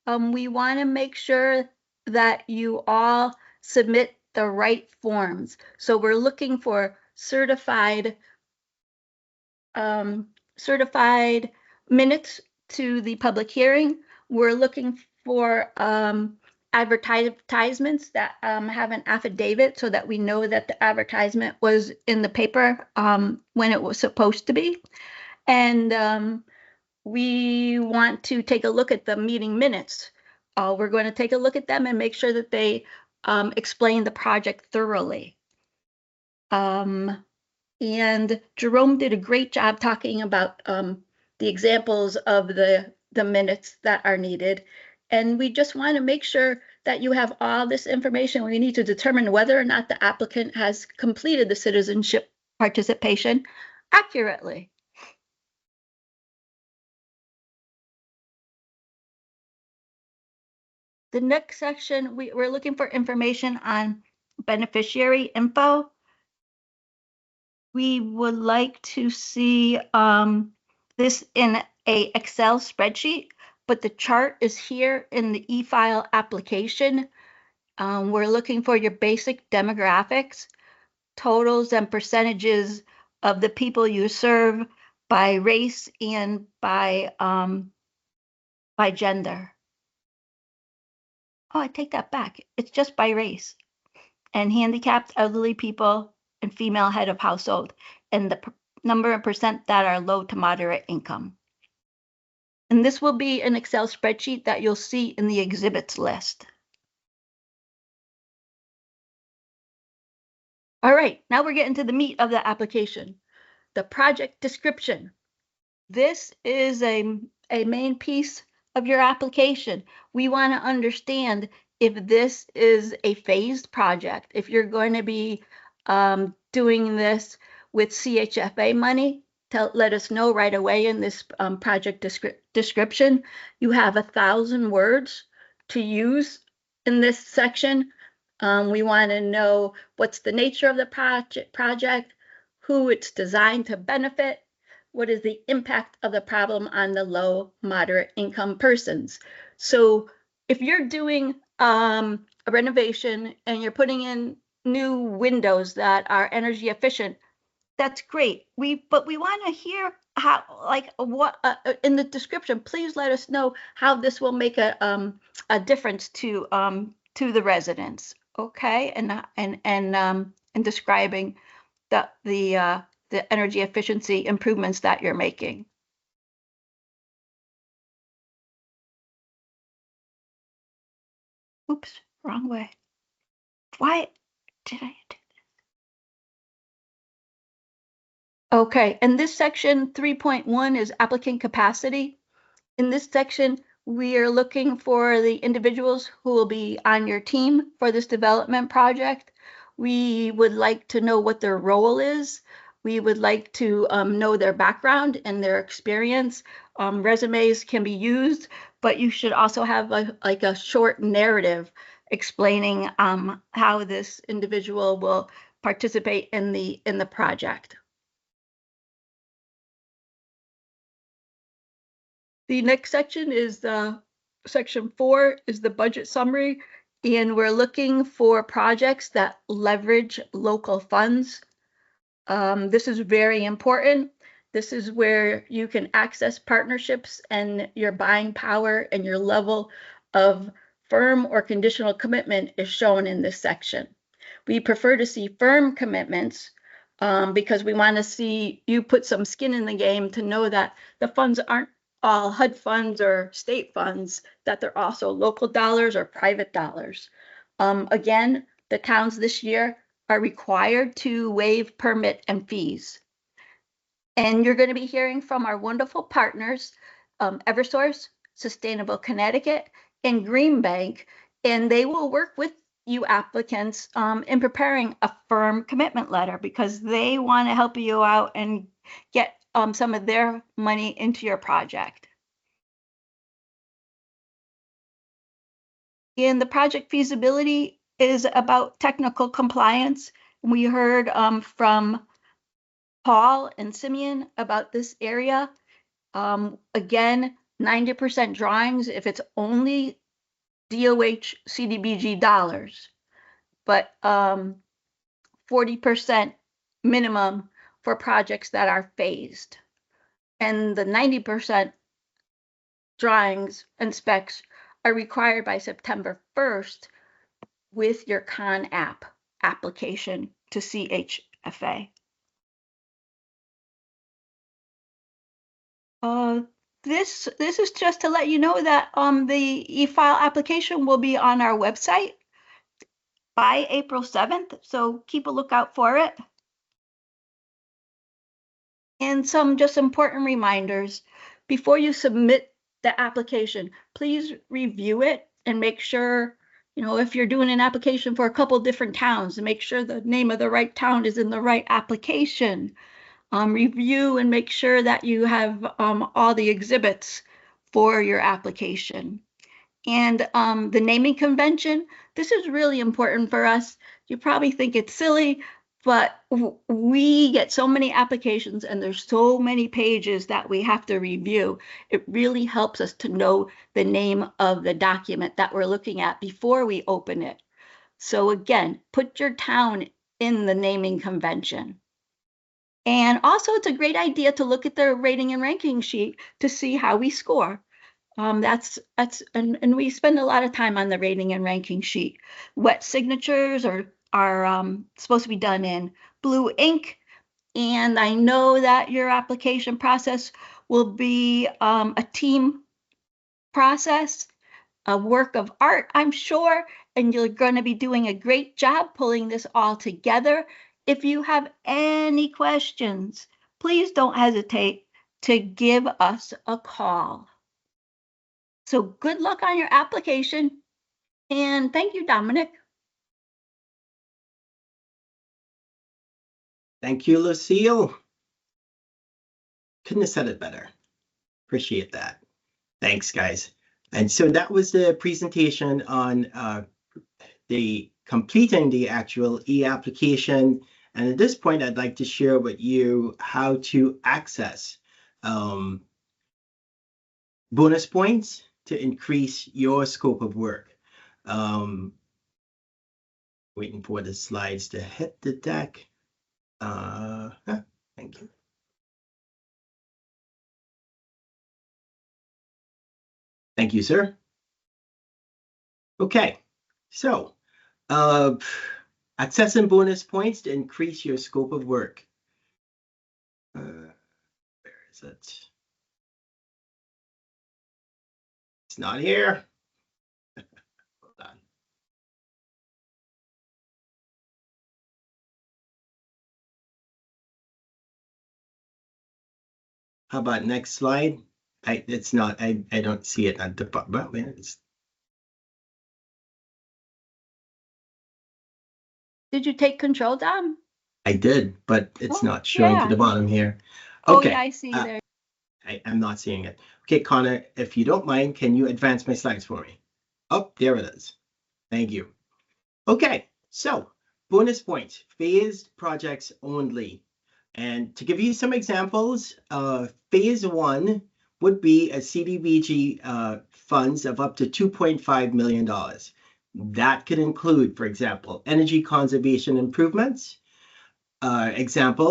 we want to make sure that you all submit the right forms. So we're looking for certified minutes to the public hearing. We're looking for advertisements that have an affidavit so that we know that the advertisement was in the paper when it was supposed to be. And we want to take a look at the meeting minutes. We're going to take a look at them and make sure that they explain the project thoroughly. And Jerome did a great job talking about the examples of the minutes that are needed. And we just want to make sure that you have all this information. We need to determine whether or not the applicant has completed the citizenship participation accurately. The next section, we're looking for information on beneficiary info. We would like to see this in a Excel spreadsheet, but the chart is here in the e-file application. We're looking for your basic demographics, totals and percentages of the people you serve by race and by gender. Oh, I take that back. It's just by race. And handicapped, elderly people, and female head of household, and the number and percent that are low to moderate income. And this will be an Excel spreadsheet that you'll see in the exhibits list. All right, now we're getting to the meat of the application, the project description. This is a main piece of your application. We want to understand if this is a phased project, if you're going to be doing this with CHFA money, let us know right away in this project description. You have 1,000 words to use in this section. We want to know what's the nature of the project, who it's designed to benefit, what is the impact of the problem on the low, moderate income persons. So if you're doing a renovation and you're putting in new windows that are energy efficient, that's great. But we want to hear how, like, what in the description. Please let us know how this will make a difference to the residents. Okay, and describing the energy efficiency improvements that you're making. Oops, wrong way. Why did I do this? Okay, and this section 3.1 is applicant capacity. In this section, we are looking for the individuals who will be on your team for this development project. We would like to know what their role is. We would like to know their background and their experience. Resumes can be used, but you should also have a short narrative explaining how this individual will participate in the project. The next section is section 4 is the budget summary, and we're looking for projects that leverage local funds. This is very important. This is where you can access partnerships, and your buying power and your level of firm or conditional commitment is shown in this section. We prefer to see firm commitments because we want to see you put some skin in the game to know that the funds aren't all HUD funds or state funds, that they're also local dollars or private dollars. Again, the towns this year are required to waive permit and fees. And you're going to be hearing from our wonderful partners, Eversource, Sustainable Connecticut, and Green Bank, and they will work with you applicants in preparing a firm commitment letter because they want to help you out and get some of their money into your project. And the project feasibility is about technical compliance. We heard from Paul and Simeon about this area. Again, 90% drawings if it's only DOH CDBG dollars, but 40% minimum for projects that are phased. And the 90% drawings and specs are required by September 1st with your ConApp application to CHFA. This is just to let you know that the e-file application will be on our website by April 7th, so keep a lookout for it. And some just important reminders. Before you submit the application, please review it and make sure, if you're doing an application for a couple different towns, to make sure the name of the right town is in the right application. Review and make sure that you have all the exhibits for your application. And the naming convention, this is really important for us. You probably think it's silly, but we get so many applications and there's so many pages that we have to review. It really helps us to know the name of the document that we're looking at before we open it. So again, put your town in the naming convention. And also, it's a great idea to look at the rating and ranking sheet to see how we score. And we spend a lot of time on the rating and ranking sheet. Wet signatures are supposed to be done in blue ink. And I know that your application process will be a team process, a work of art, I'm sure, and you're going to be doing a great job pulling this all together. If you have any questions, please don't hesitate to give us a call. So good luck on your application, and thank you, Dominic. Thank you, Lucille. Couldn't have said it better. Appreciate that. Thanks, guys. And so that was the presentation on the completing the actual e-application. And at this point, I'd like to share with you how to access bonus points to increase your scope of work. Waiting for the slides to hit the deck. Thank you. Thank you, sir. Okay, so accessing bonus points to increase your scope of work. Where is it? It's not here. Hold on. How about next slide? It's not. I don't see it at the bottom. Did you take control, Dom? I did, but it's not showing to the bottom here. Okay. Okay. Oh, yeah, I see there. I'm not seeing it. Okay, Connor, if you don't mind, can you advance my slides for me? Oh, there it is. Thank you. Okay, so bonus points, phased projects only. And to give you some examples, phase one would be a CDBG funds of up to $2.5 million. That could include, for example, energy conservation improvements, roof,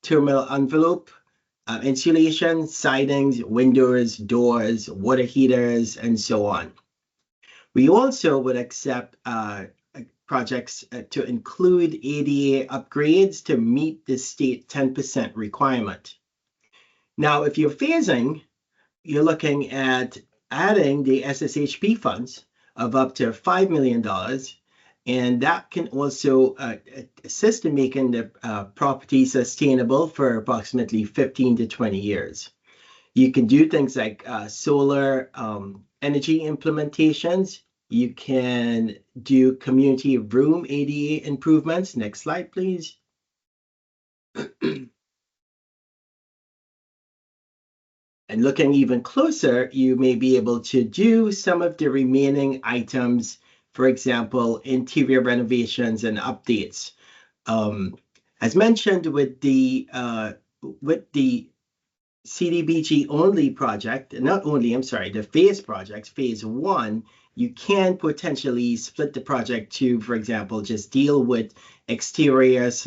terminal envelope, insulation, sidings, windows, doors, water heaters, and so on. We also would accept projects to include ADA upgrades to meet the state 10% requirement. Now, if you're phasing, you're looking at adding the SSHP funds of up to $5 million, and that can also assist in making the property sustainable for approximately 15 to 20 years. You can do things like solar energy implementations. You can do community room ADA improvements. Next slide, please. And looking even closer, you may be able to do some of the remaining items, for example, interior renovations and updates. As mentioned with the CDBG only project, not only, I'm sorry, the phase projects, phase one, you can potentially split the project to, for example, just deal with exterior /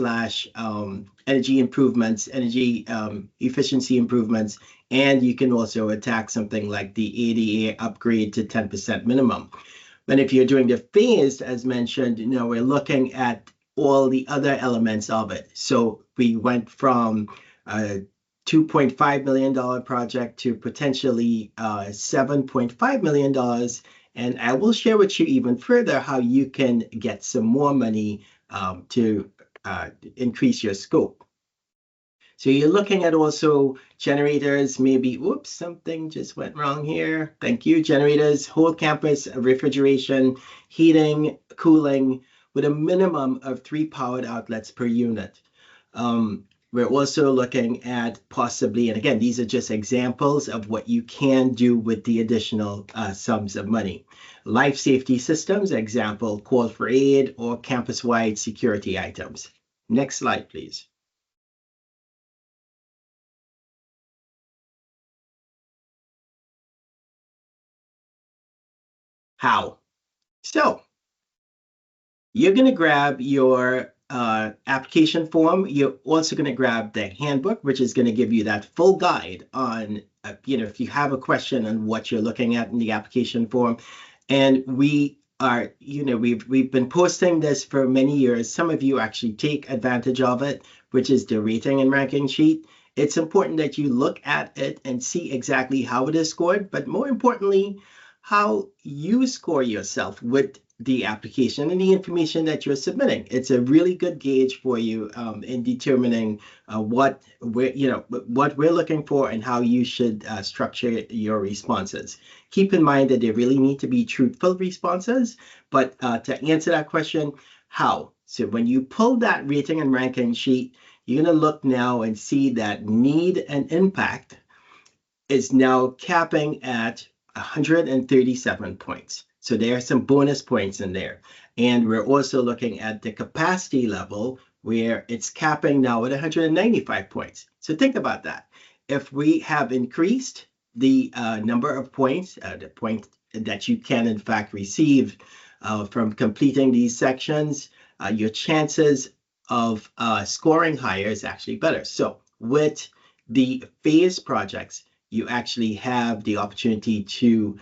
energy improvements, energy efficiency improvements, and you can also attack something like the ADA upgrade to 10% minimum. But if you're doing the phased, as mentioned, we're looking at all the other elements of it. So we went from $2.5 million project to potentially $7.5 million. And I will share with you even further how you can get some more money to increase your scope. So you're looking at also generators, maybe, whoops, something just went wrong here. Thank you. Generators, whole campus, refrigeration, heating, cooling, with a minimum of 3 powered outlets per unit. We're also looking at possibly, and again, these are just examples of what you can do with the additional sums of money. Life safety systems, example, call for aid or campus-wide security items. Next slide, please. How? So You're going to grab your application form. You're also going to grab the handbook, which is going to give you that full guide on, if you have a question on what you're looking at in the application form. And we are, we've been posting this for many years. Some of you actually take advantage of it, which is the rating and ranking sheet. It's important that you look at it and see exactly how it is scored, but more importantly, how you score yourself with the application and the information that you're submitting. It's a really good gauge for you in determining what we're looking for and how you should structure your responses. Keep in mind that they really need to be truthful responses, but to answer that question, how? So when you pull that rating and ranking sheet, you're going to look now and see that need and impact is now capping at 137 points. So there are some bonus points in there. And we're also looking at the capacity level where it's capping now at 195 points. So think about that. If we have increased the number of points, the point that you can in fact receive from completing these sections, your chances of scoring higher is actually better. So with the phase projects, you actually have the opportunity to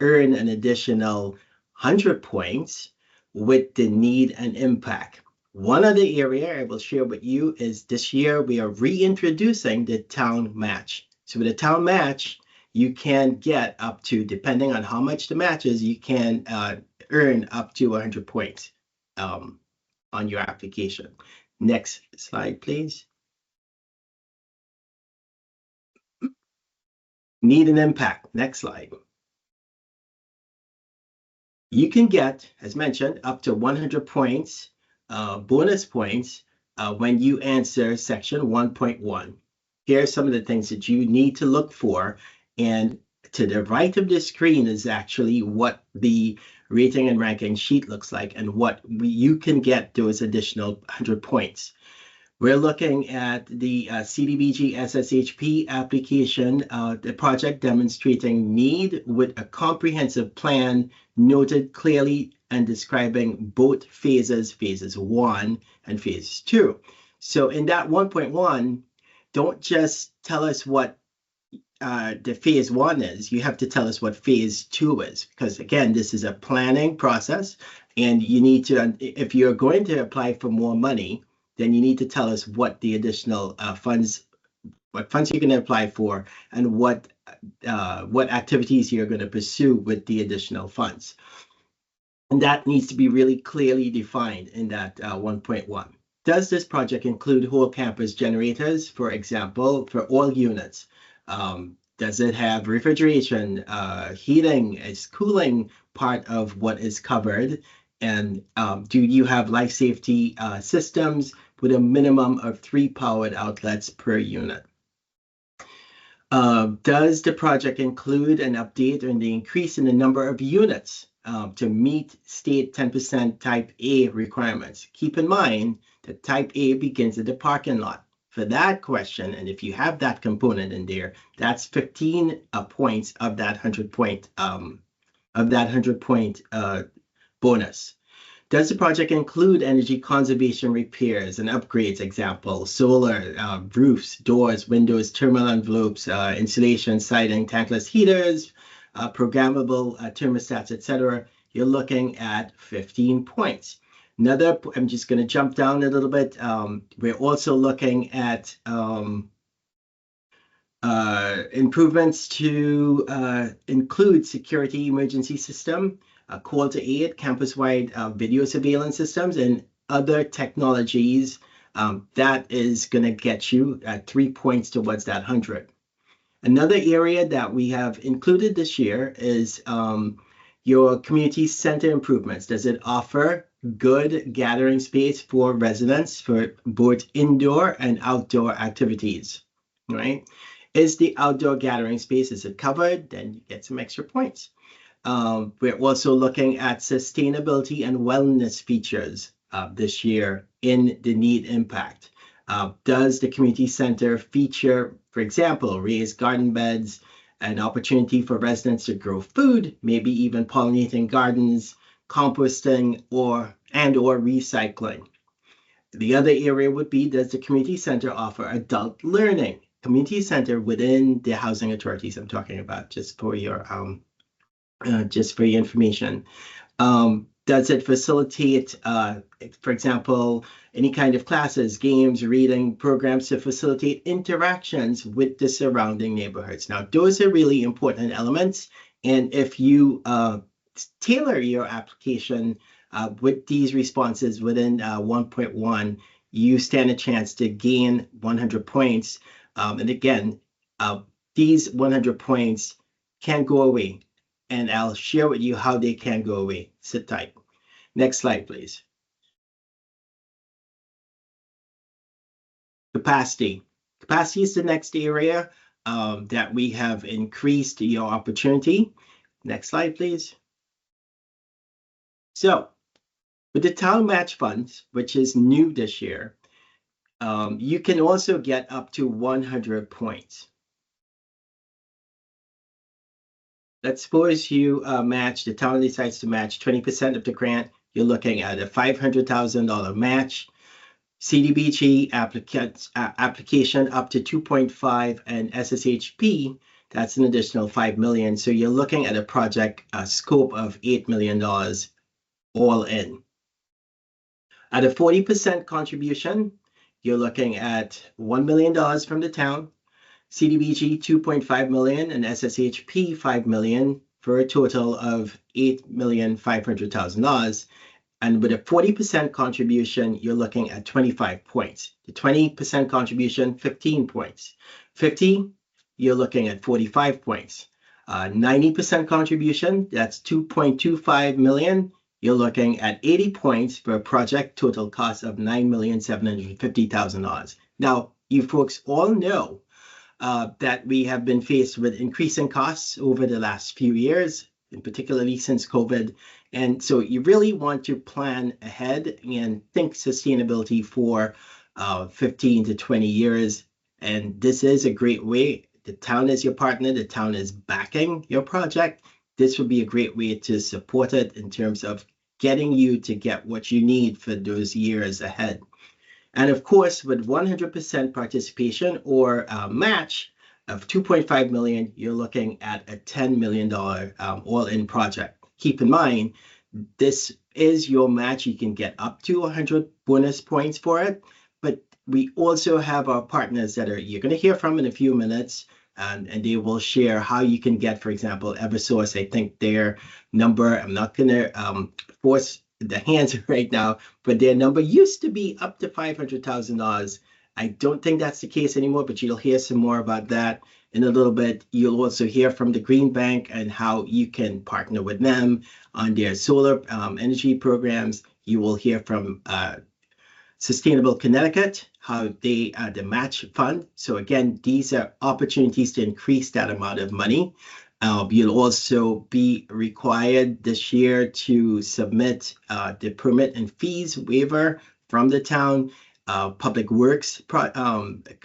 earn an additional 100 points with the need and impact. One other area I will share with you is this year we are reintroducing the town match. So with a town match, you can get up to, depending on how much the match is, you can earn up to 100 points on your application. Next slide, please. Need and impact. Next slide. You can get, as mentioned, up to 100 points, bonus points, when you answer section 1.1. Here are some of the things that you need to look for. And to the right of the screen is actually what the rating and ranking sheet looks like and what you can get those additional 100 points. We're looking at the CDBG SSHP application, the project demonstrating need with a comprehensive plan noted clearly and describing both phases, phases 1 and phase 2. So in that 1.1, don't just tell us what the phase 1 is. You have to tell us what phase 2 is, because again, this is a planning process and you need to, if you're going to apply for more money, then you need to tell us what the additional funds you're going to apply for and what activities you're going to pursue with the additional funds. And that needs to be really clearly defined in that 1.1. Does this project include whole campus generators, for example, for all units? Does it have refrigeration, heating, is cooling part of what is covered? And do you have life safety systems with a minimum of 3 powered outlets per unit? Does the project include an update on the increase in the number of units to meet state 10% type A requirements? Keep in mind that type A begins at the parking lot. For that question, and if you have that component in there, that's 15 points of that 100 point bonus. Does the project include energy conservation repairs and upgrades? Example, solar, roofs, doors, windows, terminal envelopes, insulation, siding, tankless heaters, programmable thermostats, etc. You're looking at 15 points. Another, I'm just going to jump down a little bit. We're also looking at improvements to include security emergency system, call to aid, campus-wide video surveillance systems, and other technologies. That is going to get you 3 points towards that 100. Another area that we have included this year is your community center improvements. Does it offer good gathering space for residents for both indoor and outdoor activities, right? Is the outdoor gathering space, is it covered? Then you get some extra points. We're also looking at sustainability and wellness features this year in the need impact. Does the community center feature, for example, raised garden beds, an opportunity for residents to grow food, maybe even pollinating gardens, composting, or and or recycling. The other area would be, does the community center offer adult learning? Community center within the housing authorities I'm talking about, just for your information. Does it facilitate, for example, any kind of classes, games, reading programs to facilitate interactions with the surrounding neighborhoods? Now, those are really important elements. And if you tailor your application with these responses within 1.1, you stand a chance to gain 100 points. And again, these 100 points can go away, and I'll share with you how they can go away. Sit tight. Next slide, please. Capacity. Capacity is the next area that we have increased your opportunity. Next slide, please. So, with the town match funds, which is new this year, you can also get up to 100 points. Let's suppose you the town decides to match 20% of the grant. You're looking at a $500,000 match. CDBG application up to 2.5, and SSHP, that's an additional 5 million. So you're looking at a project scope of $8 million all in. At a 40% contribution, you're looking at $1 million from the town, CDBG 2.5 million, and SSHP 5 million, for a total of $8,500,000. And with a 40% contribution, you're looking at 25 points. The 20% contribution, 15 points. 50, you're looking at 45 points. 90% contribution, that's 2.25 million. You're looking at 80 points for a project total cost of $9,750,000. Now, you folks all know that we have been faced with increasing costs over the last few years, and particularly since COVID. And so you really want to plan ahead and think sustainability for 15 to 20 years. And this is a great way. The town is your partner. The town is backing your project. This would be a great way to support it in terms of getting you to get what you need for those years ahead. And of course, with 100% participation or match of 2.5 million, you're looking at a $10 million all-in project. Keep in mind, this is your match. You can get up to 100 bonus points for it, but we also have our partners that you're going to hear from in a few minutes, and they will share how you can get, for example, Eversource. I think their number, I'm not going to force the hands right now, but their number used to be up to $500,000. I don't think that's the case anymore, but you'll hear some more about that in a little bit. You'll also hear from the Green Bank and how you can partner with them on their solar energy programs. You will hear from Sustainable Connecticut, how they the match fund. So again, these are opportunities to increase that amount of money. You'll also be required this year to submit the permit and fees waiver from the town, public works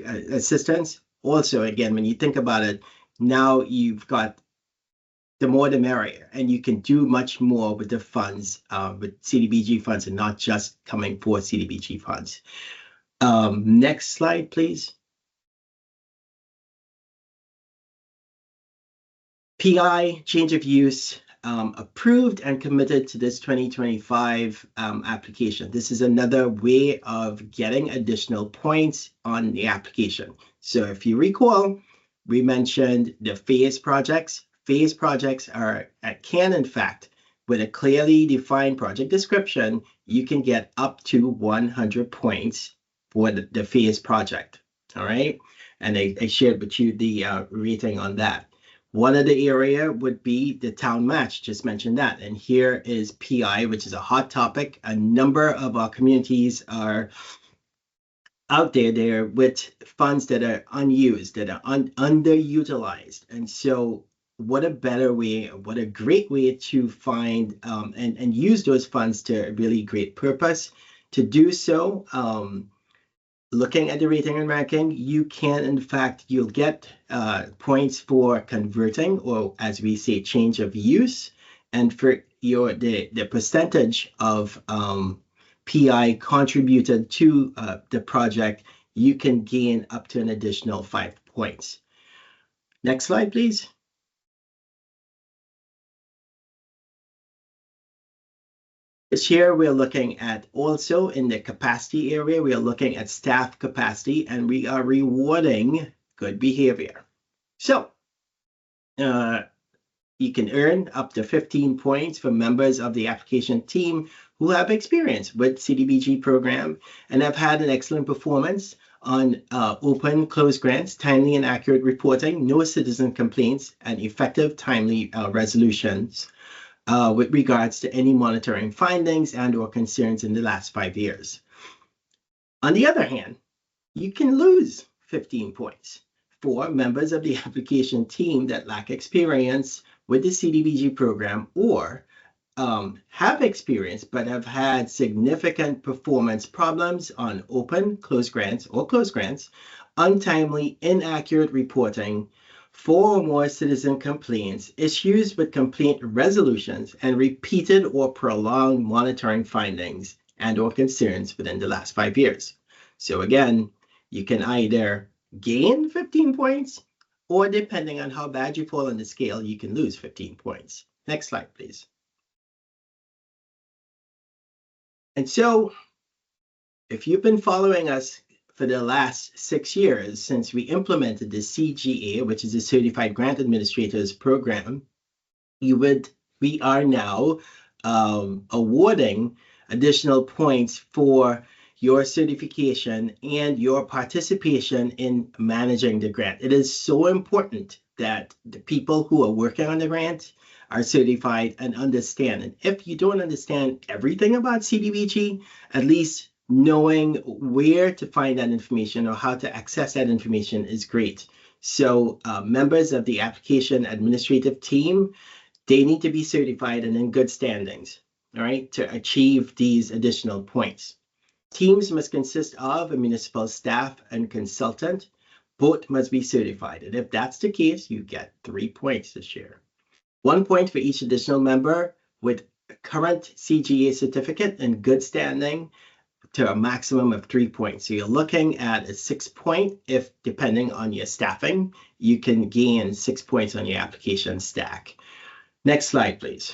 assistance. Also, again, when you think about it, now you've got the more the merrier, and you can do much more with the funds, with CDBG funds, and not just coming for CDBG funds. Next slide, please. PI, change of use, approved and committed to this 2025 application. This is another way of getting additional points on the application. So if you recall, we mentioned the phase projects. Phase projects can, in fact, with a clearly defined project description, you can get up to 100 points for the phase project. All right. And I shared with you the rating on that. One of the area would be the town match, just mentioned that. And here is PI, which is a hot topic. A number of our communities are out there with funds that are unused, that are underutilized. And so what a better way, what a great way to find and use those funds to really great purpose. To do so, looking at the rating and ranking, you can, in fact, you'll get points for converting, or as we say, change of use. And for the percentage of PI contributed to the project, you can gain up to an additional 5 points. Next slide, please. This year, we're looking at also in the capacity area, we are looking at staff capacity, and we are rewarding good behavior. So you can earn up to 15 points for members of the application team who have experience with CDBG program and have had an excellent performance on open closed grants, timely and accurate reporting, no citizen complaints, and effective timely resolutions with regards to any monitoring findings and or concerns in the last 5 years. On the other hand, you can lose 15 points for members of the application team that lack experience with the CDBG program or have experience but have had significant performance problems on open, closed grants, or closed grants, untimely, inaccurate reporting, 4 or more citizen complaints, issues with complaint resolutions, and repeated or prolonged monitoring findings and or concerns within the last 5 years. So again, you can either gain 15 points or depending on how bad you fall on the scale, you can lose 15 points. Next slide, please. And so if you've been following us for the last 6 years since we implemented the CGA, which is the Certified Grant Administrators Program, we are now awarding additional points for your certification and your participation in managing the grant. It is so important that the people who are working on the grant are certified and understand. And if you don't understand everything about CDBG, at least knowing where to find that information or how to access that information is great. So members of the application administrative team, they need to be certified and in good standings, all right, to achieve these additional points. Teams must consist of a municipal staff and consultant. Both must be certified. And if that's the case, you get 3 points this year. 1 point for each additional member with a current CGA certificate and good standing to a maximum of 3 points. So you're looking at a 6 point if, depending on your staffing, you can gain 6 points on your application stack. Next slide, please.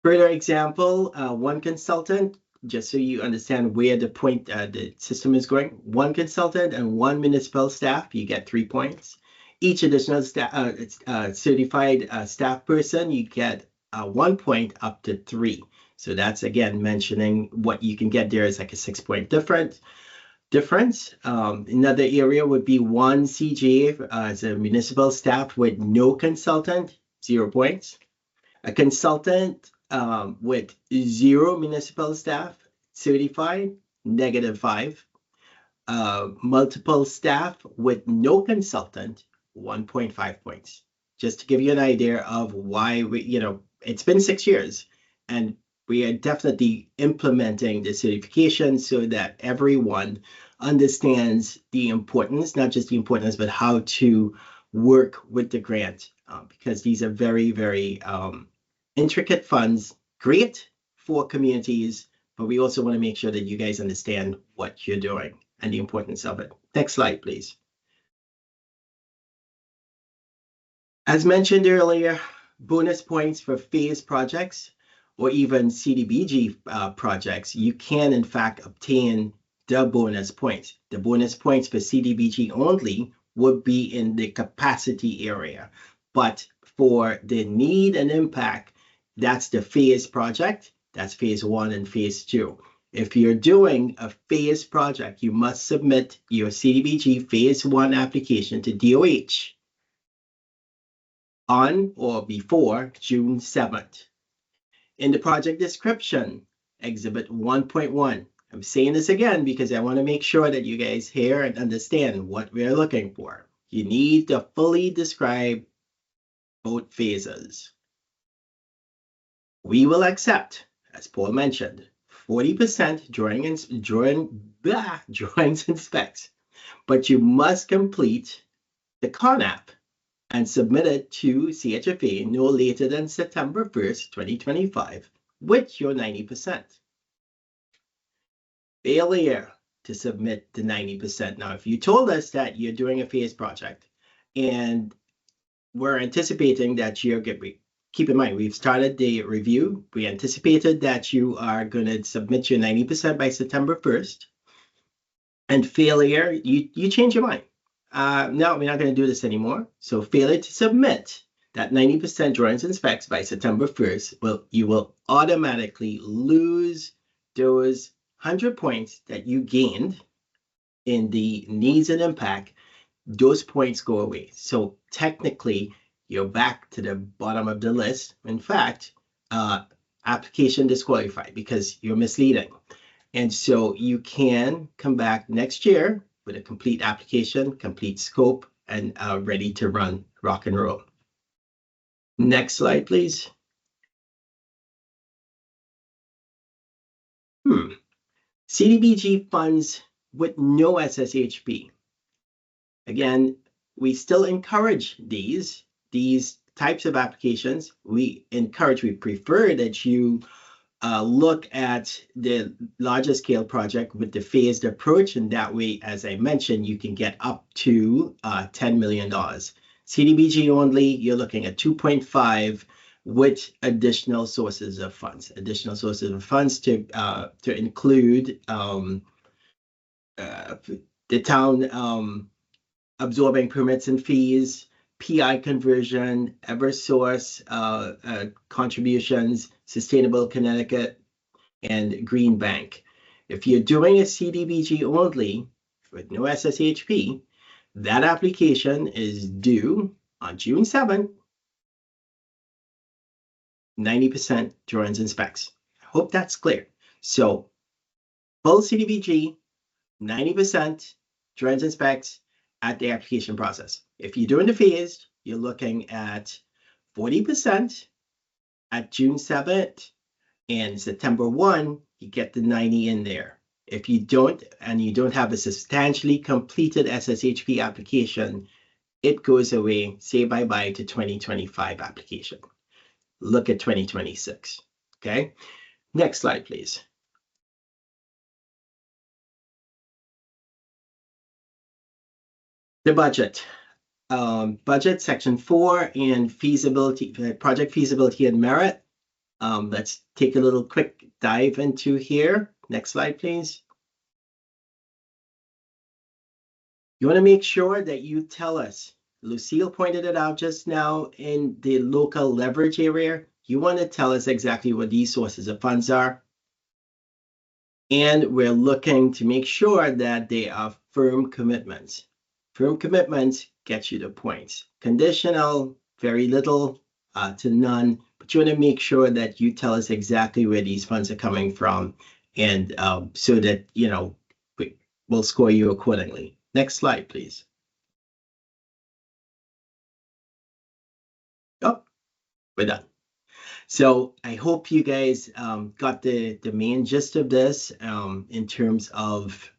Further example, 1 consultant, just so you understand where the system is going. 1 consultant and 1 municipal staff, you get 3 points. Each additional certified staff person, you get 1 point up to 3. So that's again mentioning what you can get there is like a 6 point difference. Another area would be 1 CGA as a municipal staff with no consultant, 0 points. A consultant with 0 municipal staff certified, -5. Multiple staff with no consultant, 1.5 points. Just to give you an idea of why it's been 6 years and we are definitely implementing the certification so that everyone understands the importance, not just the importance, but how to work with the grant because these are very, very intricate funds, great for communities, but we also want to make sure that you guys understand what you're doing and the importance of it. Next slide, please. As mentioned earlier, bonus points for phase projects or even CDBG projects, you can in fact obtain the bonus points. The bonus points for CDBG only would be in the capacity area, but for the need and impact, that's the phase project. That's phase 1 and phase 2. If you're doing a phase project, you must submit your CDBG phase 1 application to DOH on or before June 7th. In the project description, Exhibit 1.1, I'm saying this again because I want to make sure that you guys hear and understand what we're looking for. You need to fully describe both phases. We will accept, as Paul mentioned, 40% drawings and specs, but you must complete the CONAP and submit it to CHFA no later than September 1st, 2025 with your 90%. Failure to submit the 90%. Now, if you told us that you're doing a phase project and we're anticipating that you're going, keep in mind, we've started the review. We anticipated that you are going to submit your 90% by September 1st. And failure, you change your mind. No, we're not going to do this anymore. So failure to submit that 90% drawings and specs by September 1st, you will automatically lose those 100 points that you gained in the needs and impact. Those points go away. So technically, you're back to the bottom of the list. In fact, application disqualified because you're misleading. And so you can come back next year with a complete application, complete scope, and ready to run, rock and roll. Next slide, please. CDBG funds with no SSHP. Again, we still encourage these types of applications. We prefer that you look at the larger scale project with the phased approach, and that way, as I mentioned, you can get up to $10 million. CDBG only, you're looking at 2.5 with additional sources of funds. Additional sources of funds to include the town absorbing permits and fees, PI conversion, Eversource contributions, Sustainable Connecticut, and Green Bank. If you're doing a CDBG only with no SSHP, that application is due on June 7th, 90% drawings and specs. I hope that's clear. So full CDBG, 90% drawings and specs at the application process. If you're doing the phased, you're looking at 40% at June 7th, and September 1, you get the 90 in there. If you don't, and you don't have a substantially completed SSHP application, it goes away, say bye-bye to 2025 application. Look at 2026, okay? Next slide, please. The budget. Budget section 4 and feasibility, project feasibility and merit. Let's take a little quick dive into here. Next slide, please. You want to make sure that you tell us, Lucille pointed it out just now in the local leverage area. You want to tell us exactly what these sources of funds are. And we're looking to make sure that they are firm commitments. Firm commitments get you the points. Conditional, very little to none, but you want to make sure that you tell us exactly where these funds are coming from, and so that, you know, we'll score you accordingly. Next slide, please. Oh, we're done. So I hope you guys got the main gist of this in terms of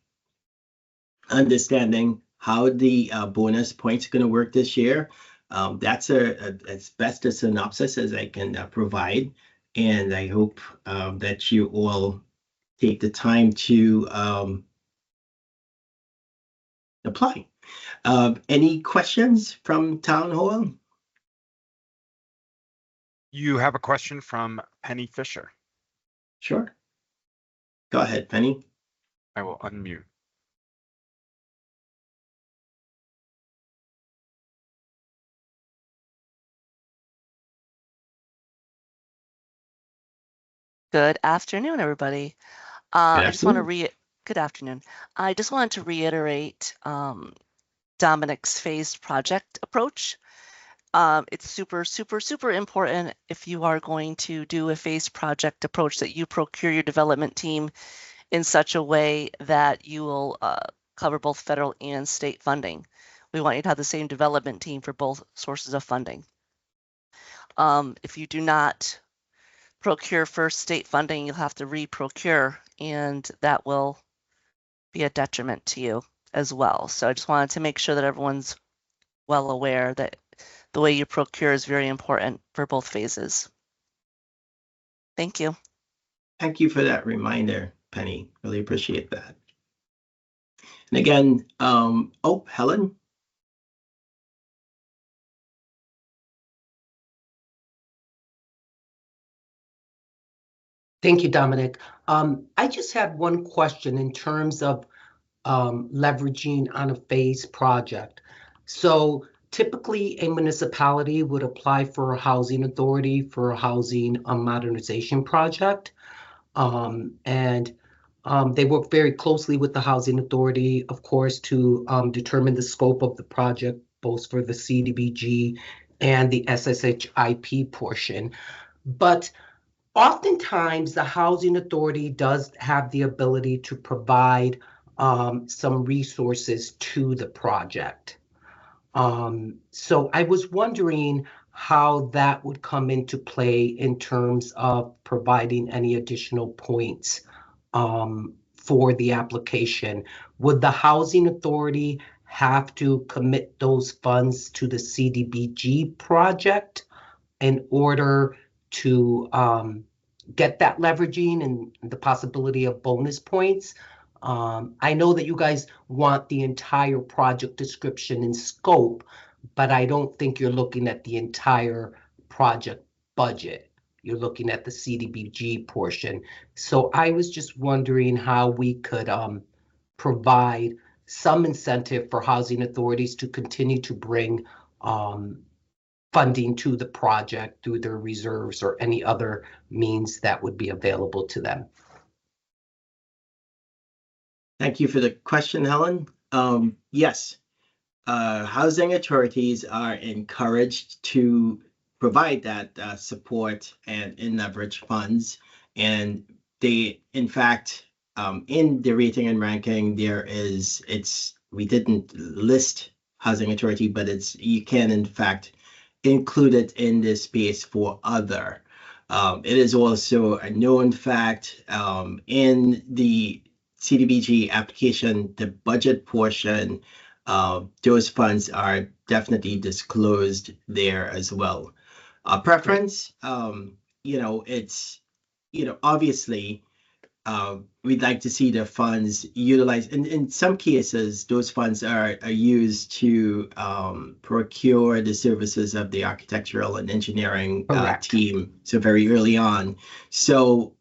understanding how the bonus points are going to work this year. That's as best a synopsis as I can provide. And I hope that you all take the time to apply. Any questions from Town Hall? You have a question from Penny Fisher. Sure. Go ahead, Penny. I will unmute. Good afternoon, everybody. I just want to good afternoon. I just wanted to reiterate Dominic's phased project approach. It's super, super, super important if you are going to do a phased project approach that you procure your development team in such a way that you will cover both federal and state funding. We want you to have the same development team for both sources of funding. If you do not procure first state funding, you'll have to re-procure, and that will be a detriment to you as well. So I just wanted to make sure that everyone's well aware that the way you procure is very important for both phases. Thank you. Thank you for that reminder, Penny. Really appreciate that. And again, oh, Helen. Thank you, Dominic. I just had one question in terms of leveraging on a phase project. So typically a municipality would apply for a housing authority for a housing modernization project. They work very closely with the housing authority, of course, to determine the scope of the project, both for the CDBG and the SSHIP portion. But oftentimes, the housing authority does have the ability to provide some resources to the project. So I was wondering how that would come into play in terms of providing any additional points for the application. Would the housing authority have to commit those funds to the CDBG project in order to get that leveraging and the possibility of bonus points? I know that you guys want the entire project description and scope, but I don't think you're looking at the entire project budget. You're looking at the CDBG portion. So I was just wondering how we could provide some incentive for housing authorities to continue to bring funding to the project through their reserves or any other means that would be available to them. Thank you for the question, Helen. Yes, housing authorities are encouraged to provide that support and in leverage funds. And they, in fact, in the rating and ranking, we didn't list housing authority, but you can, in fact, include it in this space for other. It is also a known fact in the CDBG application, the budget portion, those funds are definitely disclosed there as well. Preference, it's, obviously, we'd like to see the funds utilized. In some cases, those funds are used to procure the services of the architectural and engineering team. So very early on. So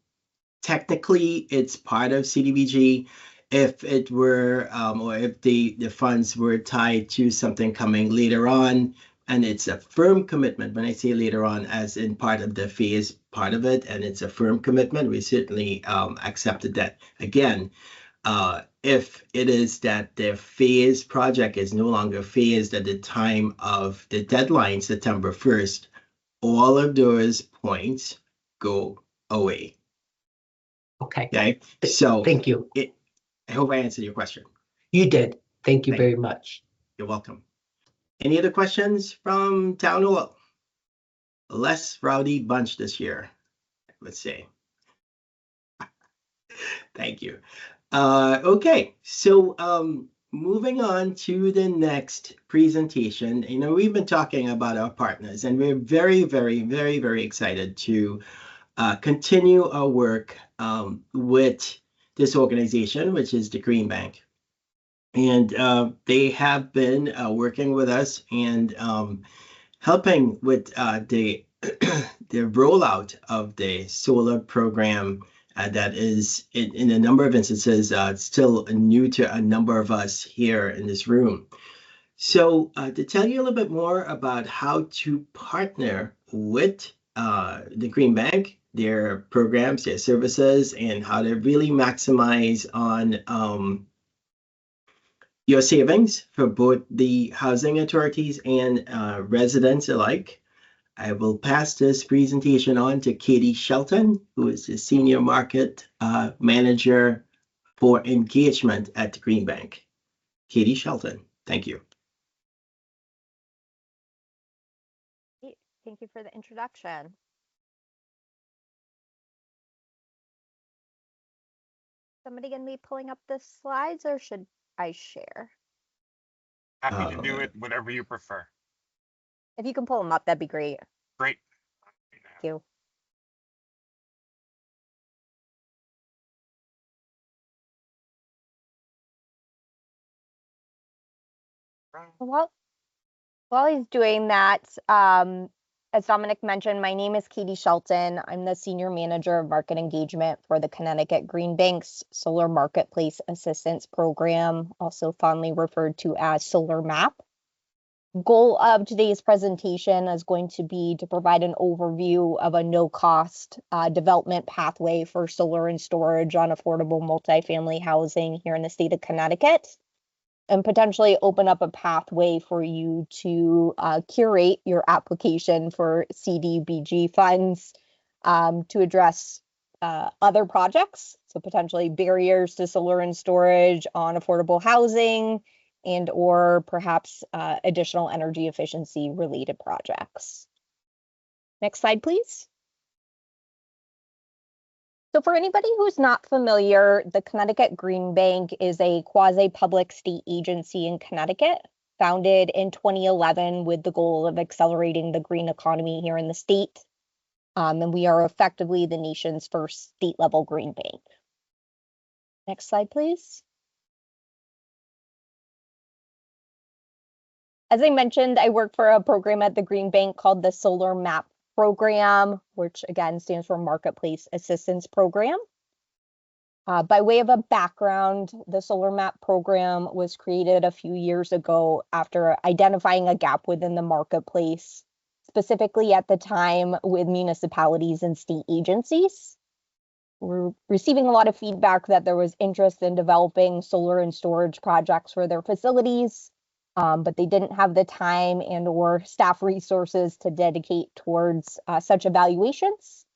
technically, it's part of CDBG. If it were, or if the funds were tied to something coming later on, and it's a firm commitment. When I say later on, as in part of the phase part of it, and it's a firm commitment, we certainly accepted that. Again, if it is that the phase project is no longer phased at the time of the deadline, September 1st, all of those points go away. Okay. So thank you. I hope I answered your question. You did. Thank you very much. You're welcome. Any other questions from Town Hall? Less rowdy bunch this year, I would say. Thank you. Okay, so moving on to the next presentation. We've been talking about our partners, and we're very, very, very, very excited to continue our work with this organization, which is the Green Bank. And they have been working with us and helping with the rollout of the solar program that is, in a number of instances, still new to a number of us here in this room. So to tell you a little bit more about how to partner with the Green Bank, their programs, their services, and how to really maximize on your savings for both the housing authorities and residents alike, I will pass this presentation on to Katie Shelton, who is the Senior Market Manager for Engagement at the Green Bank. Katie Shelton, thank you. Thank you for the introduction. Somebody gonna be pulling up the slides, or should I share? Happy to do it, whatever you prefer. If you can pull them up, that'd be great. Great. Thank you. While he's doing that, as Dominic mentioned, my name is Katie Shelton. I'm the Senior Manager of Market Engagement for the Connecticut Green Bank's Solar Marketplace Assistance Program, also fondly referred to as Solar MAP. Goal of today's presentation is going to be to provide an overview of a no-cost development pathway for solar and storage on affordable multifamily housing here in the state of Connecticut, and potentially open up a pathway for you to curate your application for CDBG funds to address other projects, so potentially barriers to solar and storage on affordable housing, and or perhaps additional energy efficiency related projects. Next slide, please. So for anybody who's not familiar, the Connecticut Green Bank is a quasi-public state agency in Connecticut, founded in 2011 with the goal of accelerating the green economy here in the state. And we are effectively the nation's first state-level green bank. Next slide, please. As I mentioned, I work for a program at the Green Bank called the Solar MAP program, which again stands for Marketplace Assistance Program. By way of a background, the Solar MAP program was created a few years ago after identifying a gap within the marketplace, specifically at the time with municipalities and state agencies. We're receiving a lot of feedback that there was interest in developing solar and storage projects for their facilities, but they didn't have the time and or staff resources to dedicate towards such evaluations.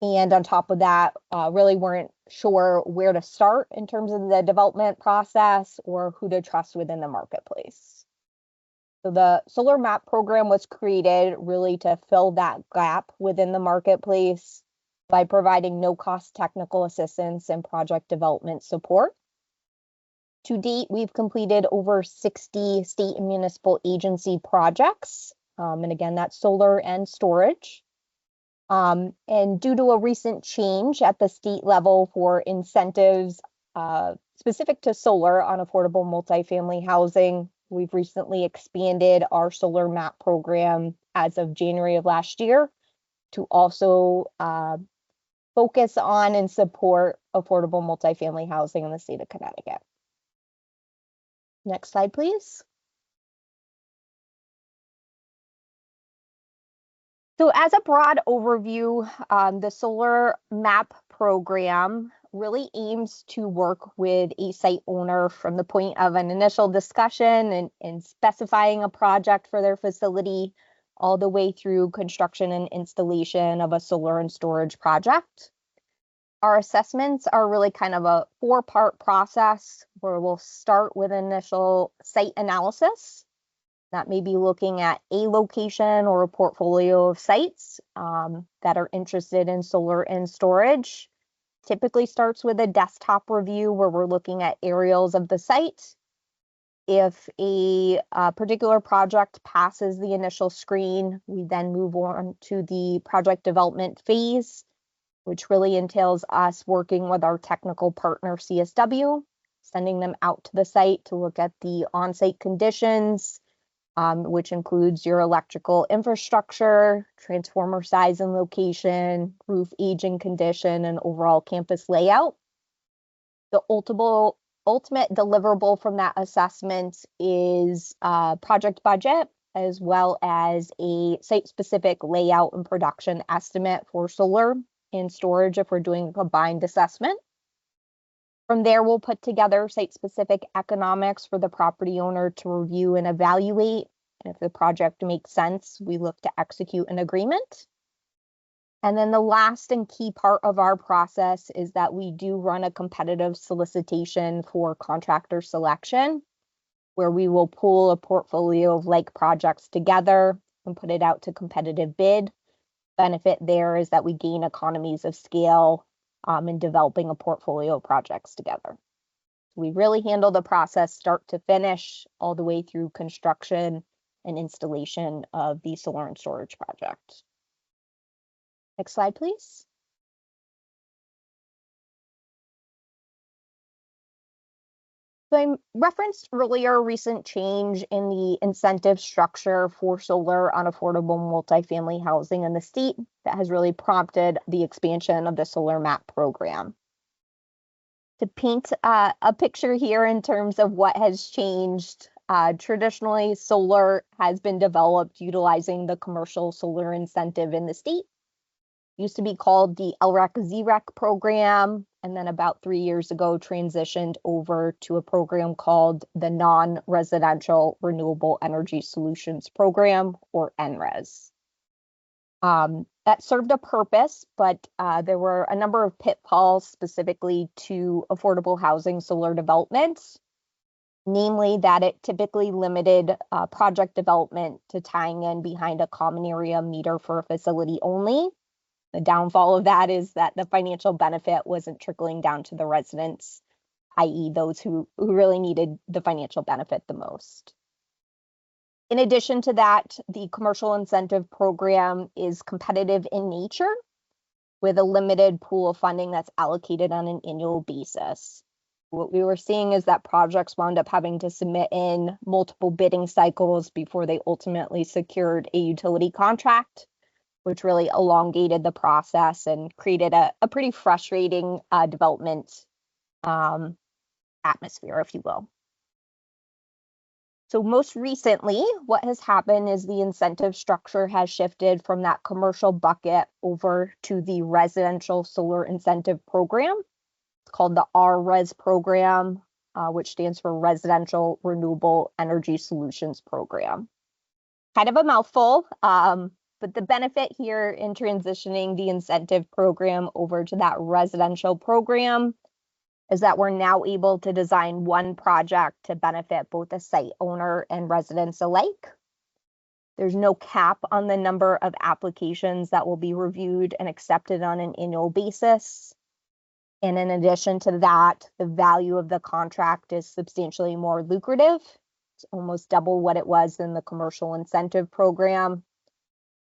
And on top of that, really weren't sure where to start in terms of the development process or who to trust within the marketplace. So the Solar MAP program was created really to fill that gap within the marketplace by providing no-cost technical assistance and project development support. To date, we've completed over 60 state and municipal agency projects. And again, that's solar and storage. And due to a recent change at the state level for incentives specific to solar on affordable multifamily housing, we've recently expanded our Solar MAP program as of January of last year to also focus on and support affordable multifamily housing in the state of Connecticut. Next slide, please. So as a broad overview, the Solar MAP program really aims to work with a site owner from the point of an initial discussion and specifying a project for their facility, all the way through construction and installation of a solar and storage project. Our assessments are really kind of a 4-part process where we'll start with initial site analysis. That may be looking at a location or a portfolio of sites that are interested in solar and storage. Typically starts with a desktop review where we're looking at aerials of the site. If a particular project passes the initial screen, we then move on to the project development phase, which really entails us working with our technical partner, CSW, sending them out to the site to look at the on-site conditions, which includes your electrical infrastructure, transformer size and location, roof age and condition, and overall campus layout. The ultimate deliverable from that assessment is project budget, as well as a site-specific layout and production estimate for solar and storage if we're doing a combined assessment. From there, we'll put together site-specific economics for the property owner to review and evaluate. And if the project makes sense, we look to execute an agreement. And then the last and key part of our process is that we do run a competitive solicitation for contractor selection, where we will pool a portfolio of like projects together and put it out to competitive bid. Benefit there is that we gain economies of scale in developing a portfolio of projects together. We really handle the process start to finish, all the way through construction and installation of the solar and storage project. Next slide, please. So I referenced earlier recent change in the incentive structure for solar on affordable multifamily housing in the state that has really prompted the expansion of the Solar MAP program. To paint a picture here in terms of what has changed, traditionally solar has been developed utilizing the commercial solar incentive in the state. Used to be called the LREC-ZREC program, and then about 3 years ago transitioned over to a program called the Non-Residential Renewable Energy Solutions Program, or NRES. That served a purpose, but there were a number of pitfalls specifically to affordable housing solar developments, namely that it typically limited project development to tying in behind a common area meter for a facility only. The downfall of that is that the financial benefit wasn't trickling down to the residents, i.e. those who really needed the financial benefit the most. In addition to that, the commercial incentive program is competitive in nature with a limited pool of funding that's allocated on an annual basis. What we were seeing is that projects wound up having to submit in multiple bidding cycles before they ultimately secured a utility contract, which really elongated the process and created a pretty frustrating development atmosphere, if you will. So most recently, what has happened is the incentive structure has shifted from that commercial bucket over to the residential solar incentive program. It's called the RRES program, which stands for Residential Renewable Energy Solutions Program. Kind of a mouthful, but the benefit here in transitioning the incentive program over to that residential program is that we're now able to design one project to benefit both the site owner and residents alike. There's no cap on the number of applications that will be reviewed and accepted on an annual basis. And in addition to that, the value of the contract is substantially more lucrative. It's almost double what it was in the commercial incentive program.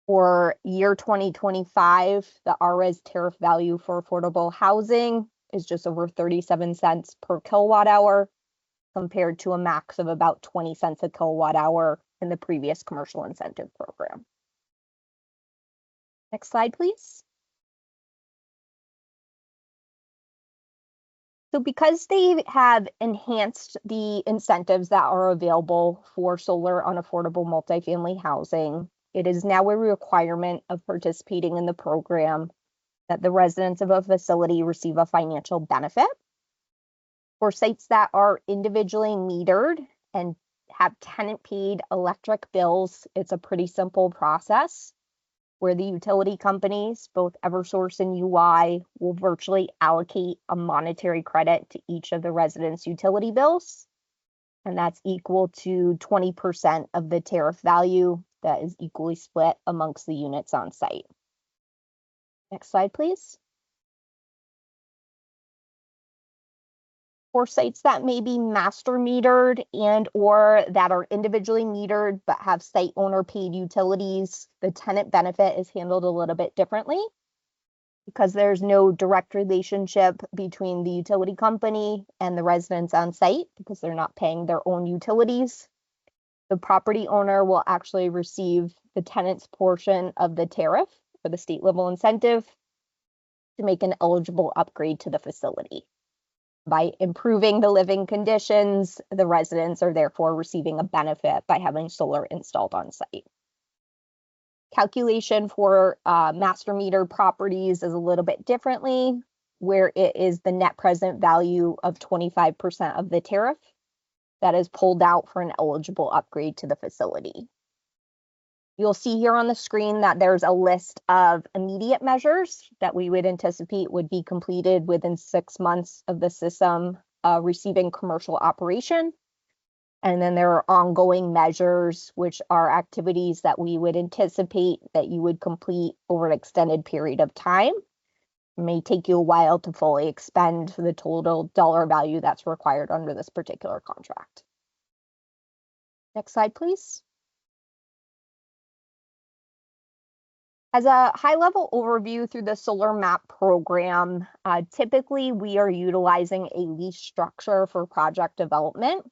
For year 2025, the RRES tariff value for affordable housing is just over 37 cents per kilowatt hour, compared to a max of about 20 cents a kilowatt hour in the previous commercial incentive program. Next slide, please. So because they have enhanced the incentives that are available for solar on affordable multifamily housing, it is now a requirement of participating in the program that the residents of a facility receive a financial benefit. For sites that are individually metered and have tenant-paid electric bills, it's a pretty simple process where the utility companies, both Eversource and UI, will virtually allocate a monetary credit to each of the residents' utility bills, and that's equal to 20% of the tariff value that is equally split amongst the units on site. Next slide, please. For sites that may be master metered and or that are individually metered but have site owner paid utilities, the tenant benefit is handled a little bit differently because there's no direct relationship between the utility company and the residents on site because they're not paying their own utilities. The property owner will actually receive the tenant's portion of the tariff for the state level incentive to make an eligible upgrade to the facility. By improving the living conditions, the residents are therefore receiving a benefit by having solar installed on site. Calculation for master meter properties is a little bit differently, where it is the net present value of 25% of the tariff that is pulled out for an eligible upgrade to the facility. You'll see here on the screen that there's a list of immediate measures that we would anticipate would be completed within 6 months of the system receiving commercial operation. And then there are ongoing measures, which are activities that we would anticipate that you would complete over an extended period of time. It may take you a while to fully expend the total dollar value that's required under this particular contract. Next slide, please. As a high-level overview through the Solar Map program, typically we are utilizing a lease structure for project development.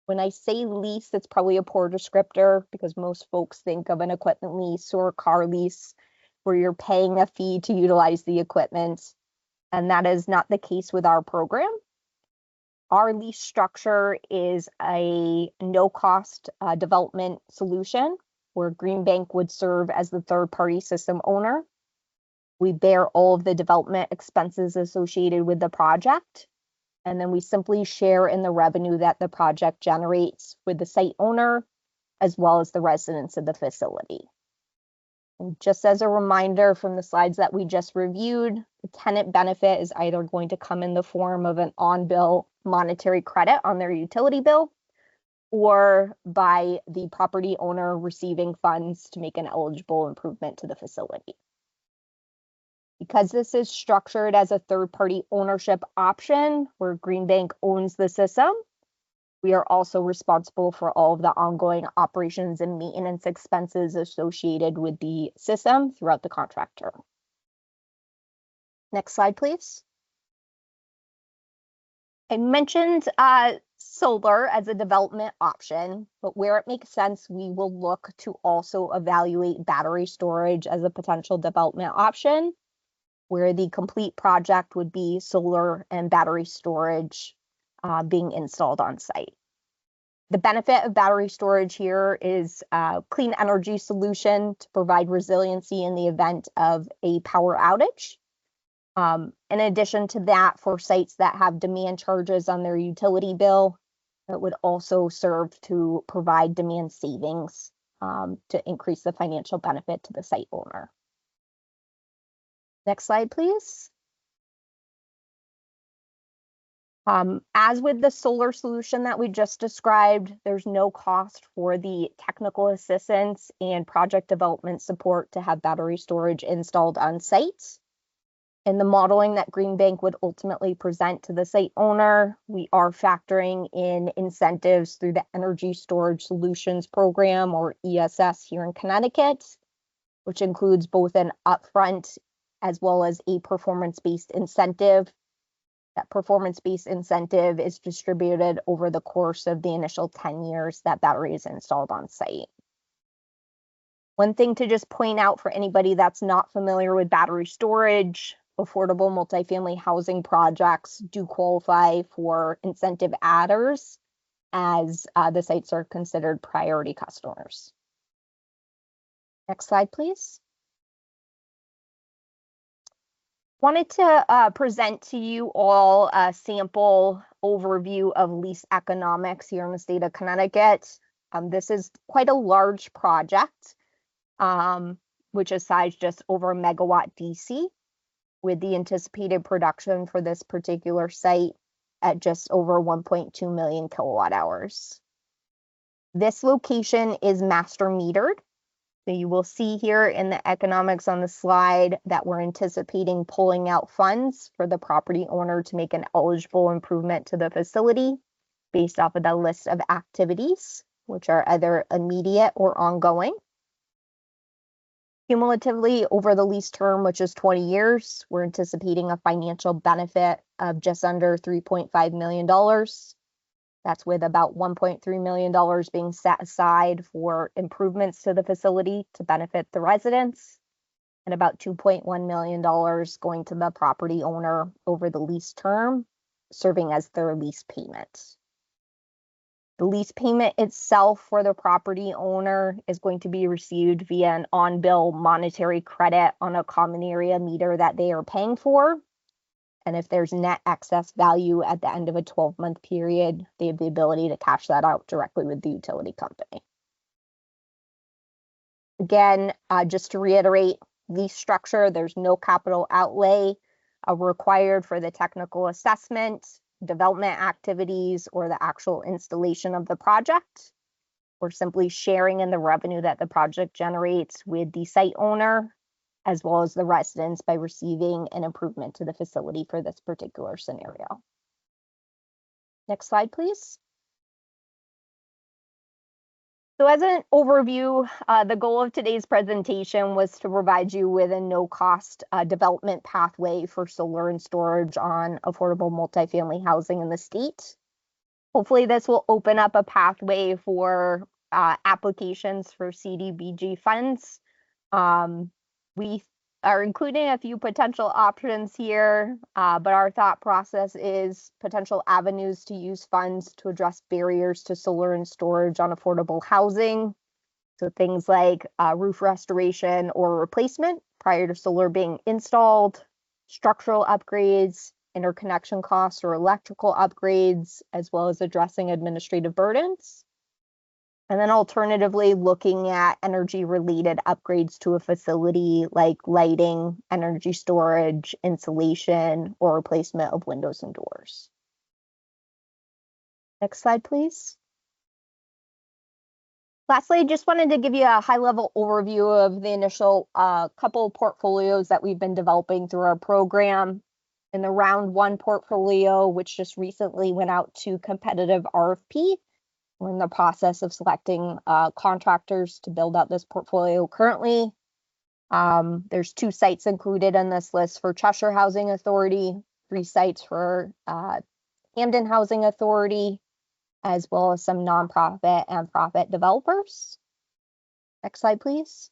When I say lease, it's probably a poor descriptor because most folks think of an equipment lease or a car lease where you're paying a fee to utilize the equipment, and that is not the case with our program. Our lease structure is a no-cost development solution where Green Bank would serve as the third-party system owner. We bear all of the development expenses associated with the project, and then we simply share in the revenue that the project generates with the site owner as well as the residents of the facility. And just as a reminder from the slides that we just reviewed, the tenant benefit is either going to come in the form of an on-bill monetary credit on their utility bill or by the property owner receiving funds to make an eligible improvement to the facility. Because this is structured as a third-party ownership option where Green Bank owns the system, we are also responsible for all of the ongoing operations and maintenance expenses associated with the system throughout the contract term. Next slide, please. I mentioned solar as a development option, but where it makes sense, we will look to also evaluate battery storage as a potential development option, where the complete project would be solar and battery storage being installed on site. The benefit of battery storage here is a clean energy solution to provide resiliency in the event of a power outage. In addition to that, for sites that have demand charges on their utility bill, it would also serve to provide demand savings to increase the financial benefit to the site owner. Next slide, please. As with the solar solution that we just described, there's no cost for the technical assistance and project development support to have battery storage installed on site. In the modeling that Green Bank would ultimately present to the site owner, we are factoring in incentives through the Energy Storage Solutions Program, or ESS, here in Connecticut, which includes both an upfront as well as a performance-based incentive. That performance-based incentive is distributed over the course of the initial 10 years that battery is installed on site. One thing to just point out for anybody that's not familiar with battery storage, affordable multifamily housing projects do qualify for incentive adders as the sites are considered priority customers. Next slide, please. Wanted to present to you all a sample overview of lease economics here in the state of Connecticut. This is quite a large project, which is sized just over a megawatt DC, with the anticipated production for this particular site at just over 1.2 million kilowatt hours. This location is master metered. So you will see here in the economics on the slide that we're anticipating pulling out funds for the property owner to make an eligible improvement to the facility based off of the list of activities, which are either immediate or ongoing. Cumulatively, over the lease term, which is 20 years, we're anticipating a financial benefit of just under $3.5 million. That's with about $1.3 million being set aside for improvements to the facility to benefit the residents, and about $2.1 million going to the property owner over the lease term, serving as their lease payment. The lease payment itself for the property owner is going to be received via an on-bill monetary credit on a common area meter that they are paying for. And if there's net excess value at the end of a 12-month period, they have the ability to cash that out directly with the utility company. Again, just to reiterate, lease structure, there's no capital outlay required for the technical assessment, development activities, or the actual installation of the project. We're simply sharing in the revenue that the project generates with the site owner, as well as the residents, by receiving an improvement to the facility for this particular scenario. Next slide, please. So as an overview, the goal of today's presentation was to provide you with a no-cost development pathway for solar and storage on affordable multifamily housing in the state. Hopefully this will open up a pathway for applications for CDBG funds. We are including a few potential options here, but our thought process is potential avenues to use funds to address barriers to solar and storage on affordable housing. So things like roof restoration or replacement prior to solar being installed, structural upgrades, interconnection costs or electrical upgrades, as well as addressing administrative burdens. And then alternatively, looking at energy-related upgrades to a facility like lighting, energy storage, insulation, or replacement of windows and doors. Next slide, please. Lastly, just wanted to give you a high-level overview of the initial couple of portfolios that we've been developing through our program. In the round one portfolio, which just recently went out to competitive RFP, we're in the process of selecting contractors to build out this portfolio currently. There's 2 sites included in this list for Cheshire Housing Authority, 3 sites for Hamden Housing Authority, as well as some nonprofit and profit developers. Next slide, please.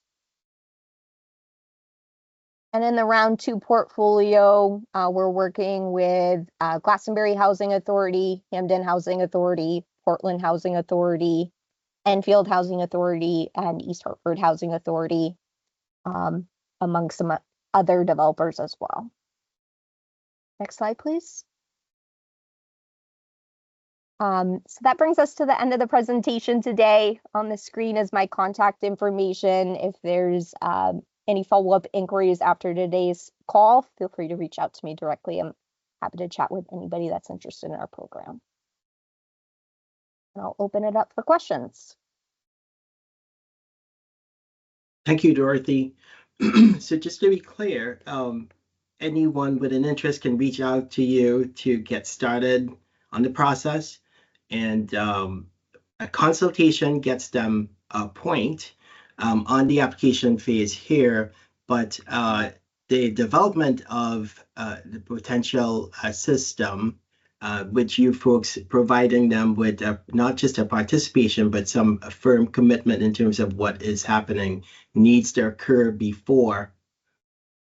And in the round 2 portfolio, we're working with Glastonbury Housing Authority, Hamden Housing Authority, Portland Housing Authority, Enfield Housing Authority, and East Hartford Housing Authority, among some other developers as well. Next slide, please. So that brings us to the end of the presentation today. On the screen is my contact information. If there's any follow-up inquiries after today's call, feel free to reach out to me directly. I'm happy to chat with anybody that's interested in our program. And I'll open it up for questions. Thank you, Dorothy. So just to be clear, anyone with an interest can reach out to you to get started on the process, and a consultation gets them a point on the application phase here, but the development of the potential system, which you folks providing them with not just a participation, but some firm commitment in terms of what is happening, needs to occur before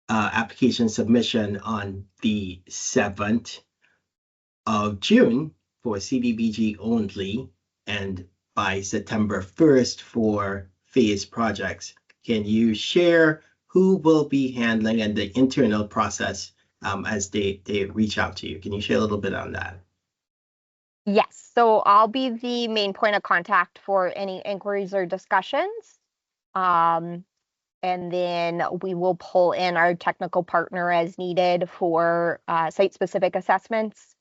application submission on the 7th of June for CDBG only, and by September 1st for phase projects. Can you share who will be handling and the internal process as they reach out to you? Can you share a little bit on that? Yes, so I'll be the main point of contact for any inquiries or discussions. And then we will pull in our technical partner as needed for site-specific assessments.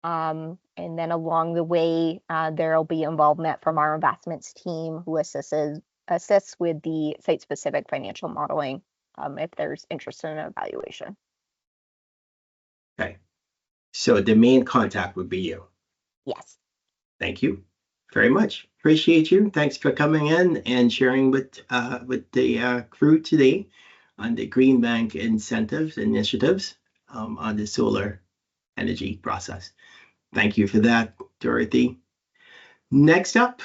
And then along the way, there'll be involvement from our investments team who assists with the site-specific financial modeling if there's interest in an evaluation. Okay, so the main contact would be you. Yes. Thank you very much. Appreciate you. Thanks for coming in and sharing with the crew today on the Green Bank incentives initiatives on the solar energy process. Thank you for that, Dorothy. Next up,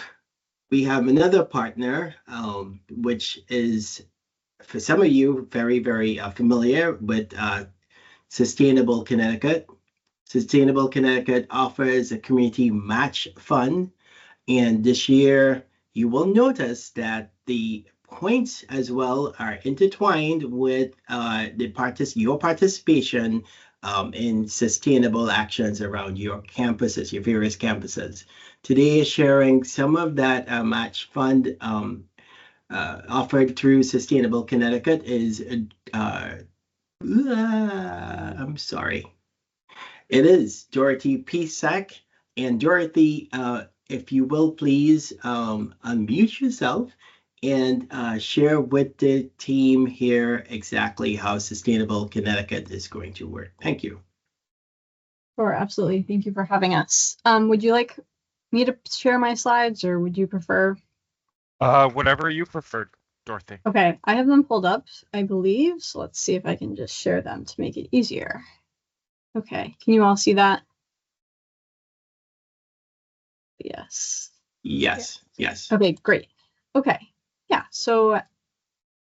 we have another partner, which is, for some of you, very, very familiar with Sustainable Connecticut. Sustainable Connecticut offers a community match fund. And this year, you will notice that the points as well are intertwined with your participation in sustainable actions around your campuses, your various campuses. Today is sharing some of that match fund offered through Sustainable Connecticut is, I'm sorry. It is Dorothy Pisak. And Dorothy, if you will please unmute yourself and share with the team here exactly how Sustainable Connecticut is going to work. Thank you. Sure, absolutely. Thank you for having us. Would you like me to share my slides, or would you prefer Whatever you prefer, Dorothy. Okay, I have them pulled up, I believe. So let's see if I can just share them to make it easier. Okay, can you all see that? Yes. Yes. Okay, great. Okay, yeah, so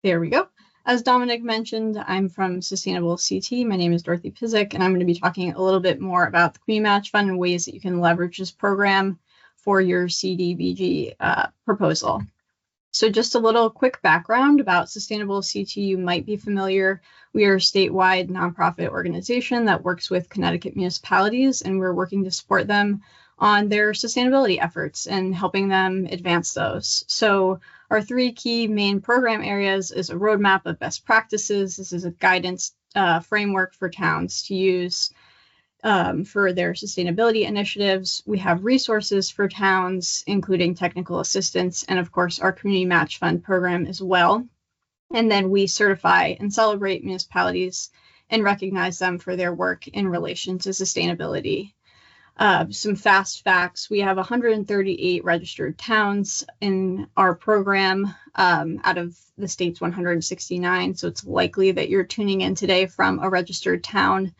there we go. As Dominic mentioned, I'm from Sustainable CT. My name is Dorothy Pizik, and I'm going to be talking a little bit more about the Community Match Fund and ways that you can leverage this program for your CDBG proposal. So just a little quick background about Sustainable CT. You might be familiar. We are a statewide nonprofit organization that works with Connecticut municipalities, and we're working to support them on their sustainability efforts and helping them advance those. So our three key main program areas is a roadmap of best practices. This is a guidance framework for towns to use for their sustainability initiatives. We have resources for towns, including technical assistance, and of course, our Community Match Fund program as well. And then we certify and celebrate municipalities and recognize them for their work in relation to sustainability. Some fast facts: we have 138 registered towns in our program out of the state's 169. So it's likely that you're tuning in today from a registered town.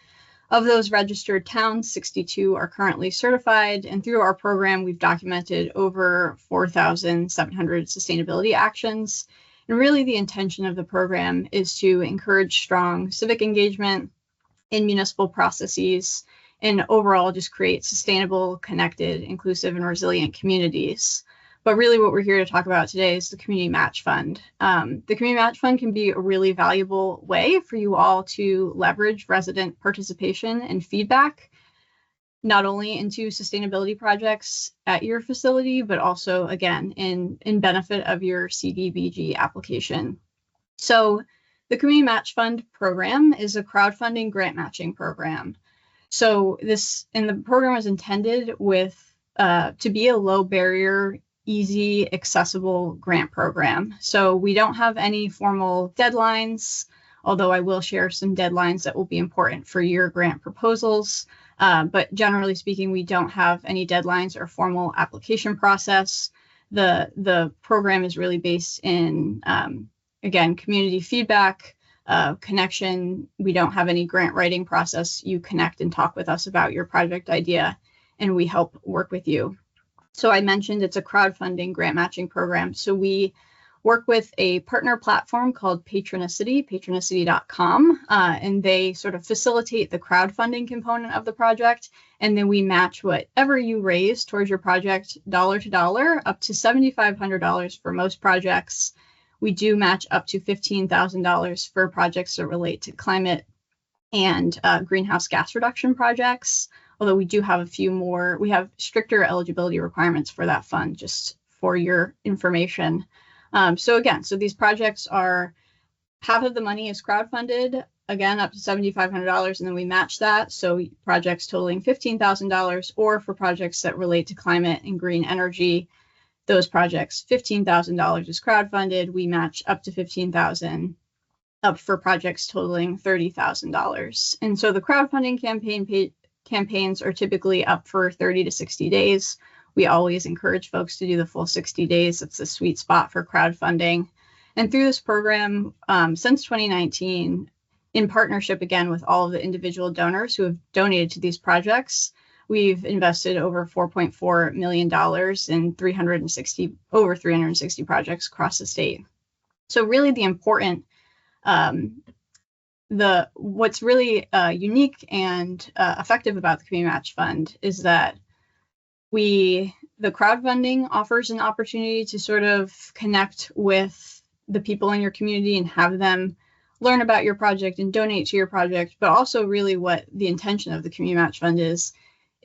Of those registered towns, 62 are currently certified, and through our program, we've documented over 4,700 sustainability actions. And really, the intention of the program is to encourage strong civic engagement in municipal processes and overall just create sustainable, connected, inclusive, and resilient communities. But really what we're here to talk about today is the Community Match Fund. The Community Match Fund can be a really valuable way for you all to leverage resident participation and feedback, not only into sustainability projects at your facility, but also, again, in benefit of your CDBG application. So the Community Match Fund program is a crowdfunding grant matching program. So the program is intended to be a low barrier, easy, accessible grant program. So we don't have any formal deadlines, although I will share some deadlines that will be important for your grant proposals. But generally speaking, we don't have any deadlines or formal application process. The program is really based in, again, community feedback, connection. We don't have any grant writing process. You connect and talk with us about your project idea, and we help work with you. So I mentioned it's a crowdfunding grant matching program. So we work with a partner platform called Patronicity, patronicity.com, and they sort of facilitate the crowdfunding component of the project. And then we match whatever you raise towards your project dollar to dollar, up to $7,500 for most projects. We do match up to $15,000 for projects that relate to climate and greenhouse gas reduction projects. Although we do have a few more, we have stricter eligibility requirements for that fund, just for your information. So these projects are, half of the money is crowdfunded, again, up to $7,500, and then we match that. So projects totaling $15,000, or for projects that relate to climate and green energy, those projects, $15,000 is crowdfunded. We match up to $15,000 up for projects totaling $30,000. And so the crowdfunding campaigns are typically up for 30 to 60 days. We always encourage folks to do the full 60 days. It's the sweet spot for crowdfunding. And through this program, since 2019, in partnership again with all of the individual donors who have donated to these projects, we've invested over $4.4 million in over 360 projects across the state. So really the important, what's really unique and effective about the Community Match Fund is that the crowdfunding offers an opportunity to sort of connect with the people in your community and have them learn about your project and donate to your project, but also really what the intention of the Community Match Fund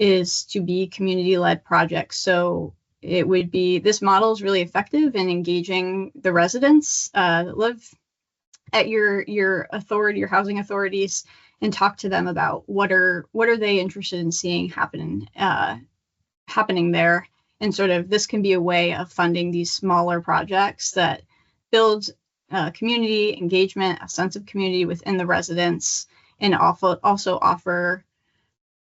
is to be community-led projects. So this model is really effective in engaging the residents that live at your housing authorities, and talk to them about what are they interested in seeing happening there. And sort of this can be a way of funding these smaller projects that build community engagement, a sense of community within the residents, and also offer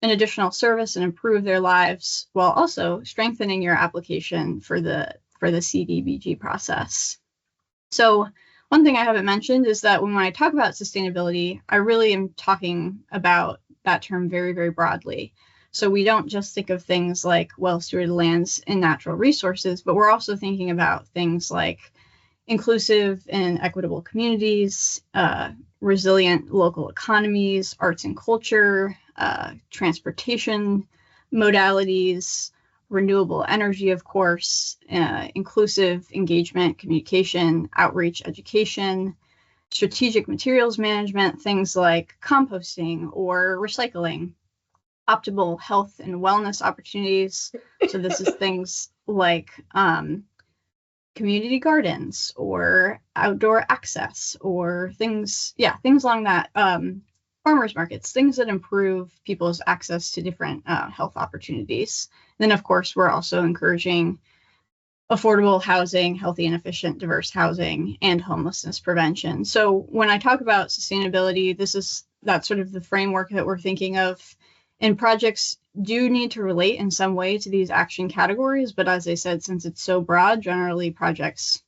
an additional service and improve their lives, while also strengthening your application for the for the CDBG process. So one thing I haven't mentioned is that when I talk about sustainability, I really am talking about that term very, very broadly. So we don't just think of things like well-stewarded lands and natural resources, but we're also thinking about things like inclusive and equitable communities, resilient local economies, arts and culture, transportation modalities, renewable energy, of course, inclusive engagement, communication, outreach, education, strategic materials management, things like composting or recycling, optimal health and wellness opportunities. So this is things like community gardens or outdoor access or things along that, farmers markets, things that improve people's access to different health opportunities. And then, of course, we're also encouraging affordable housing, healthy and efficient, diverse housing, and homelessness prevention. So when I talk about sustainability, that's sort of the framework that we're thinking of. And projects do need to relate in some way to these action categories, but as I said, since it's so broad, generally projects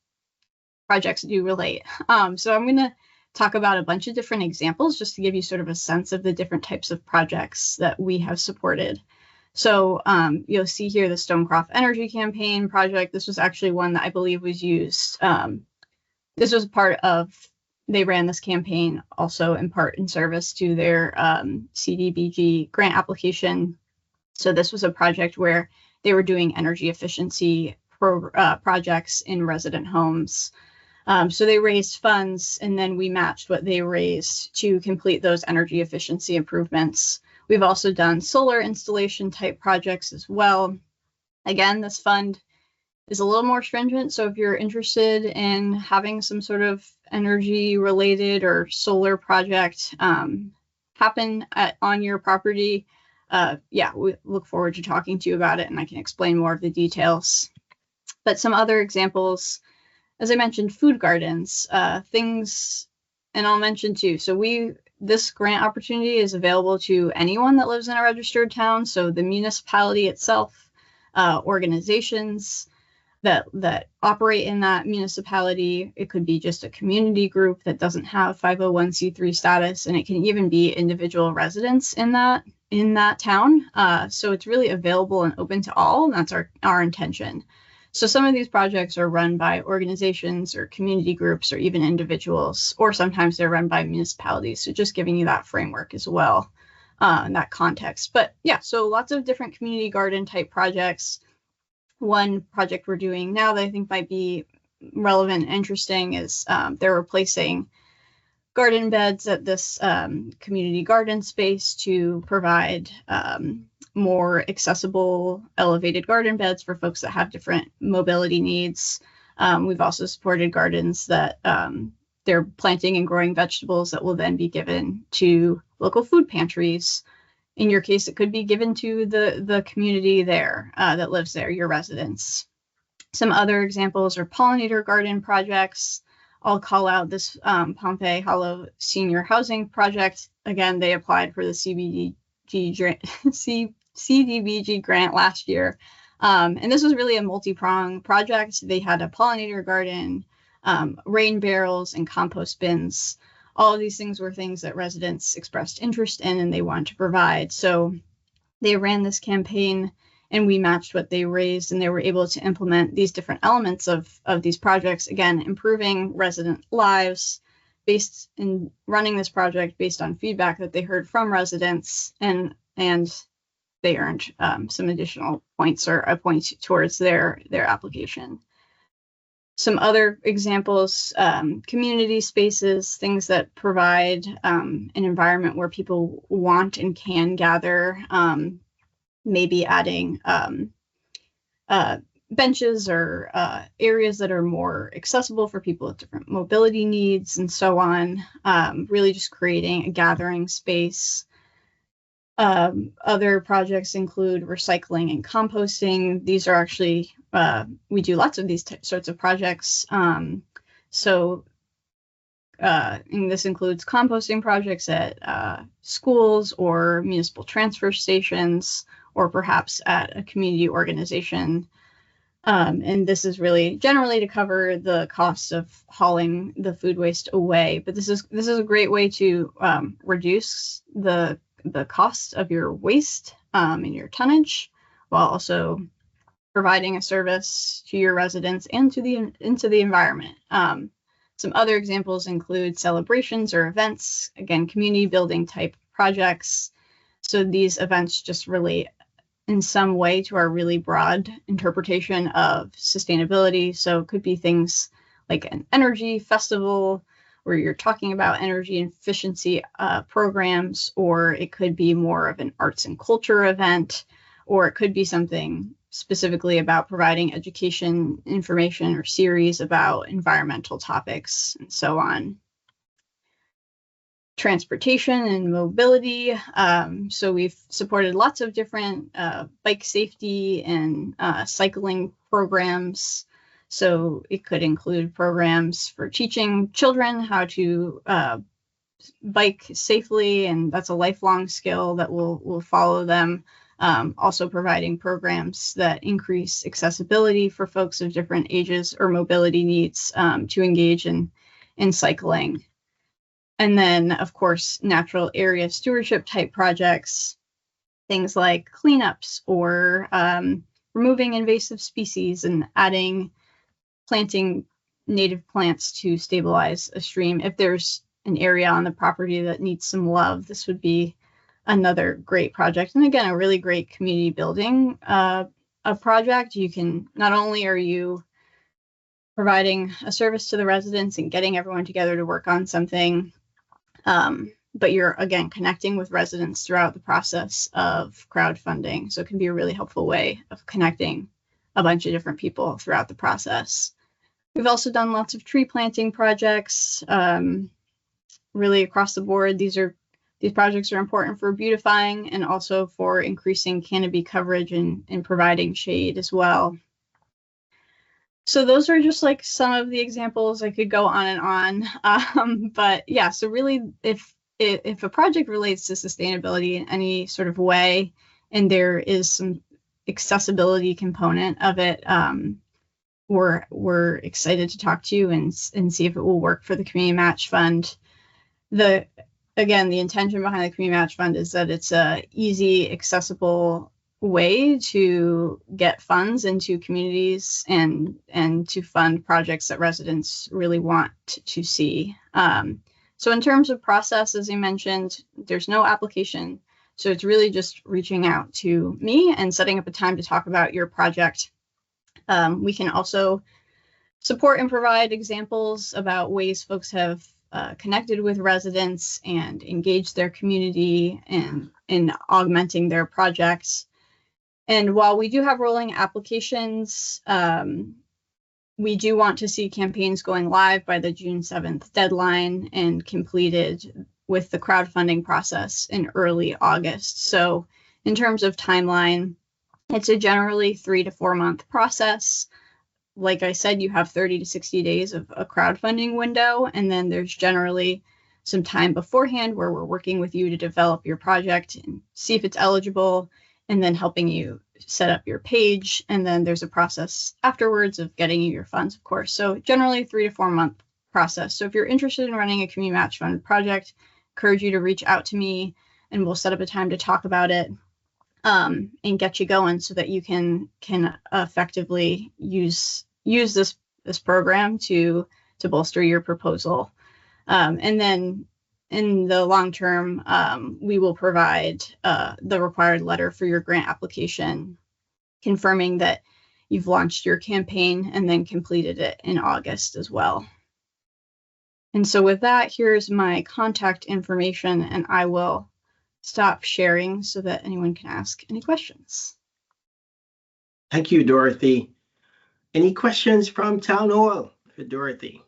do relate. So I'm going to talk about a bunch of different examples just to give you sort of a sense of the different types of projects that we have supported. So you'll see here the Stonecroft Energy Campaign project. This was actually one that I believe was used. This was part of, they ran this campaign also in part in service to their CDBG grant application. So this was a project where they were doing energy efficiency projects in resident homes. So they raised funds, and then we matched what they raised to complete those energy efficiency improvements. We've also done solar installation type projects as well. Again, this fund is a little more stringent. So if you're interested in having some sort of energy related or solar project happen on your property, we look forward to talking to you about it, and I can explain more of the details. But some other examples, as I mentioned, food gardens, things, and I'll mention too. So this grant opportunity is available to anyone that lives in a registered town. So the municipality itself, organizations that operate in that municipality. It could be just a community group that doesn't have 501c3 status, and it can even be individual residents in that town. So it's really available and open to all, and that's our intention. So some of these projects are run by organizations or community groups or even individuals, or sometimes they're run by municipalities. So just giving you that framework as well, that context. But yeah, so lots of different community garden type projects. One project we're doing now that I think might be relevant and interesting is they're replacing garden beds at this community garden space to provide more accessible elevated garden beds for folks that have different mobility needs. We've also supported gardens that they're planting and growing vegetables that will then be given to local food pantries. In your case, it could be given to the community there that lives there, your residents. Some other examples are pollinator garden projects. I'll call out this Pompey Hollow Senior Housing Project. Again, they applied for the CDBG grant last year. And this was really a multi-pronged project. They had a pollinator garden, rain barrels, and compost bins. All of these things were things that residents expressed interest in and they wanted to provide. So they ran this campaign and we matched what they raised, and they were able to implement these different elements of these projects, again, improving resident lives based in running this project based on feedback that they heard from residents, and they earned some additional points or a point towards their application. Some other examples, community spaces, things that provide an environment where people want and can gather, maybe adding benches or areas that are more accessible for people with different mobility needs and so on, really just creating a gathering space. Other projects include recycling and composting. These are actually, we do lots of these sorts of projects. And this includes composting projects at schools or municipal transfer stations, or perhaps at a community organization. And this is really generally to cover the cost of hauling the food waste away. But this is a great way to reduce the cost of your waste and your tonnage, while also providing a service to your residents and to the environment. Some other examples include celebrations or events, again, community building type projects. So these events just relate in some way to our really broad interpretation of sustainability. So it could be things like an energy festival where you're talking about energy efficiency programs, or it could be more of an arts and culture event, or it could be something specifically about providing education information or series about environmental topics and so on. Transportation and mobility. So we've supported lots of different bike safety and cycling programs. So it could include programs for teaching children how to bike safely, and that's a lifelong skill that will follow them. Also providing programs that increase accessibility for folks of different ages or mobility needs to engage in cycling. And then, of course, natural area stewardship type projects, things like cleanups or removing invasive species and planting native plants to stabilize a stream. If there's an area on the property that needs some love, this would be another great project. And again, a really great community building a project. You can, not only are you providing a service to the residents and getting everyone together to work on something, but you're, again, connecting with residents throughout the process of crowdfunding. So it can be a really helpful way of connecting a bunch of different people throughout the process. We've also done lots of tree planting projects, really across the board. These projects are important for beautifying and also for increasing canopy coverage and providing shade as well. So those are just like some of the examples. I could go on and on, but yeah, so really if a project relates to sustainability in any sort of way, and there is some accessibility component of it, we're excited to talk to you and see if it will work for the Community Match Fund. Again, the intention behind the Community Match Fund is that it's a easy, accessible way to get funds into communities and to fund projects that residents really want to see. So in terms of process, as I mentioned, there's no application. So it's really just reaching out to me and setting up a time to talk about your project. We can also support and provide examples about ways folks have connected with residents and engaged their community and in augmenting their projects. And while we do have rolling applications, we do want to see campaigns going live by the June 7th deadline and completed with the crowdfunding process in early August. So in terms of timeline, it's a generally 3 to 4 month process. Like I said, you have 30 to 60 days of a crowdfunding window, and then there's generally some time beforehand where we're working with you to develop your project and see if it's eligible, and then helping you set up your page. And then there's a process afterwards of getting you your funds, of course. So generally 3 to 4 month process. So if you're interested in running a community match fund project, encourage you to reach out to me and we'll set up a time to talk about it and get you going so that you can effectively use this program to bolster your proposal. And then in the long term, we will provide the required letter for your grant application, confirming that you've launched your campaign and then completed it in August as well. And so with that, here's my contact information, and I will stop sharing so that anyone can ask any questions. Thank you, Dorothy. Any questions from Town Hall for Dorothy?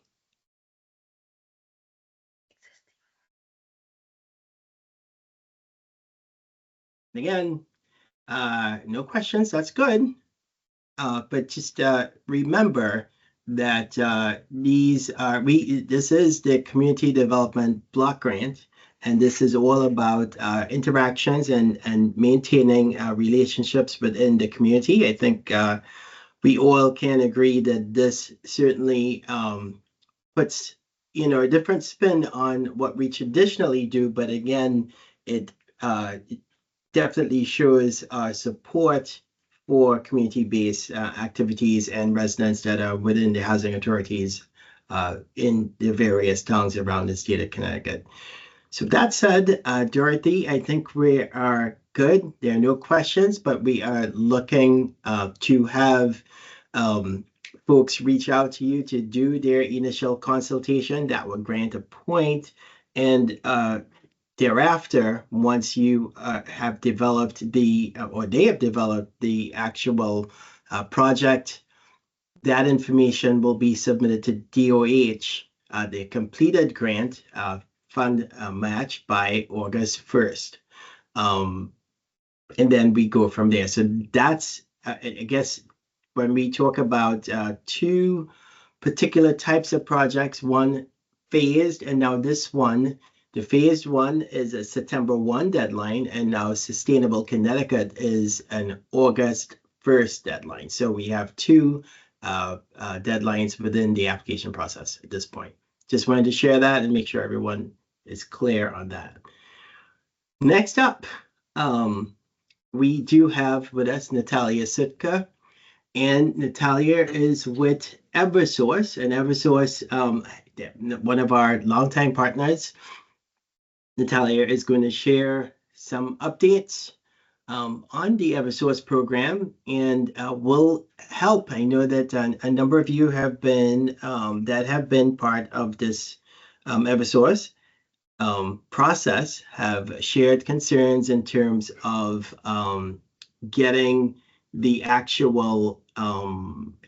Again, no questions, that's good. But just remember that this is the Community Development Block Grant, and this is all about interactions and maintaining relationships within the community. I think we all can agree that this certainly puts a different spin on what we traditionally do, but again, it definitely shows our support for community-based activities and residents that are within the housing authorities in the various towns around the state of Connecticut. So that said, Dorothy, I think we are good. There are no questions, but we are looking to have folks reach out to you to do their initial consultation. That will grant a point. And thereafter, once you have developed or they have developed the actual project, that information will be submitted to DOH, the completed grant fund match by August 1st. And then we go from there. So that's, I guess, when we talk about two particular types of projects, one phased, and now this one, the phased one is a September 1 deadline, and now Sustainable Connecticut is an August 1st deadline. So we have two deadlines within the application process at this point. Just wanted to share that and make sure everyone is clear on that. Next up, we do have with us Natalia Sitka, and Natalia is with Eversource, and Eversource, one of our longtime partners. Natalia is going to share some updates on the Eversource program, and will help. I know that a number of you have been part of this Eversource process, have shared concerns in terms of getting the actual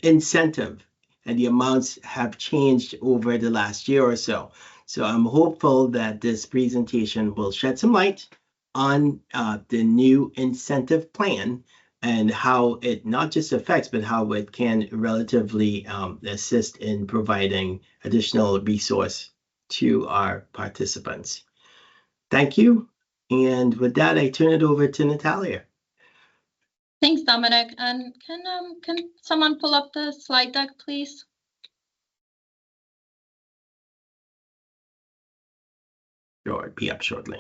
incentive, and the amounts have changed over the last year or so. So I'm hopeful that this presentation will shed some light on the new incentive plan and how it not just affects, but how it can relatively assist in providing additional resource to our participants. Thank you. And with that, I turn it over to Natalia. Thanks, Dominic. And can someone pull up the slide deck, please? Sure, it'll be up shortly.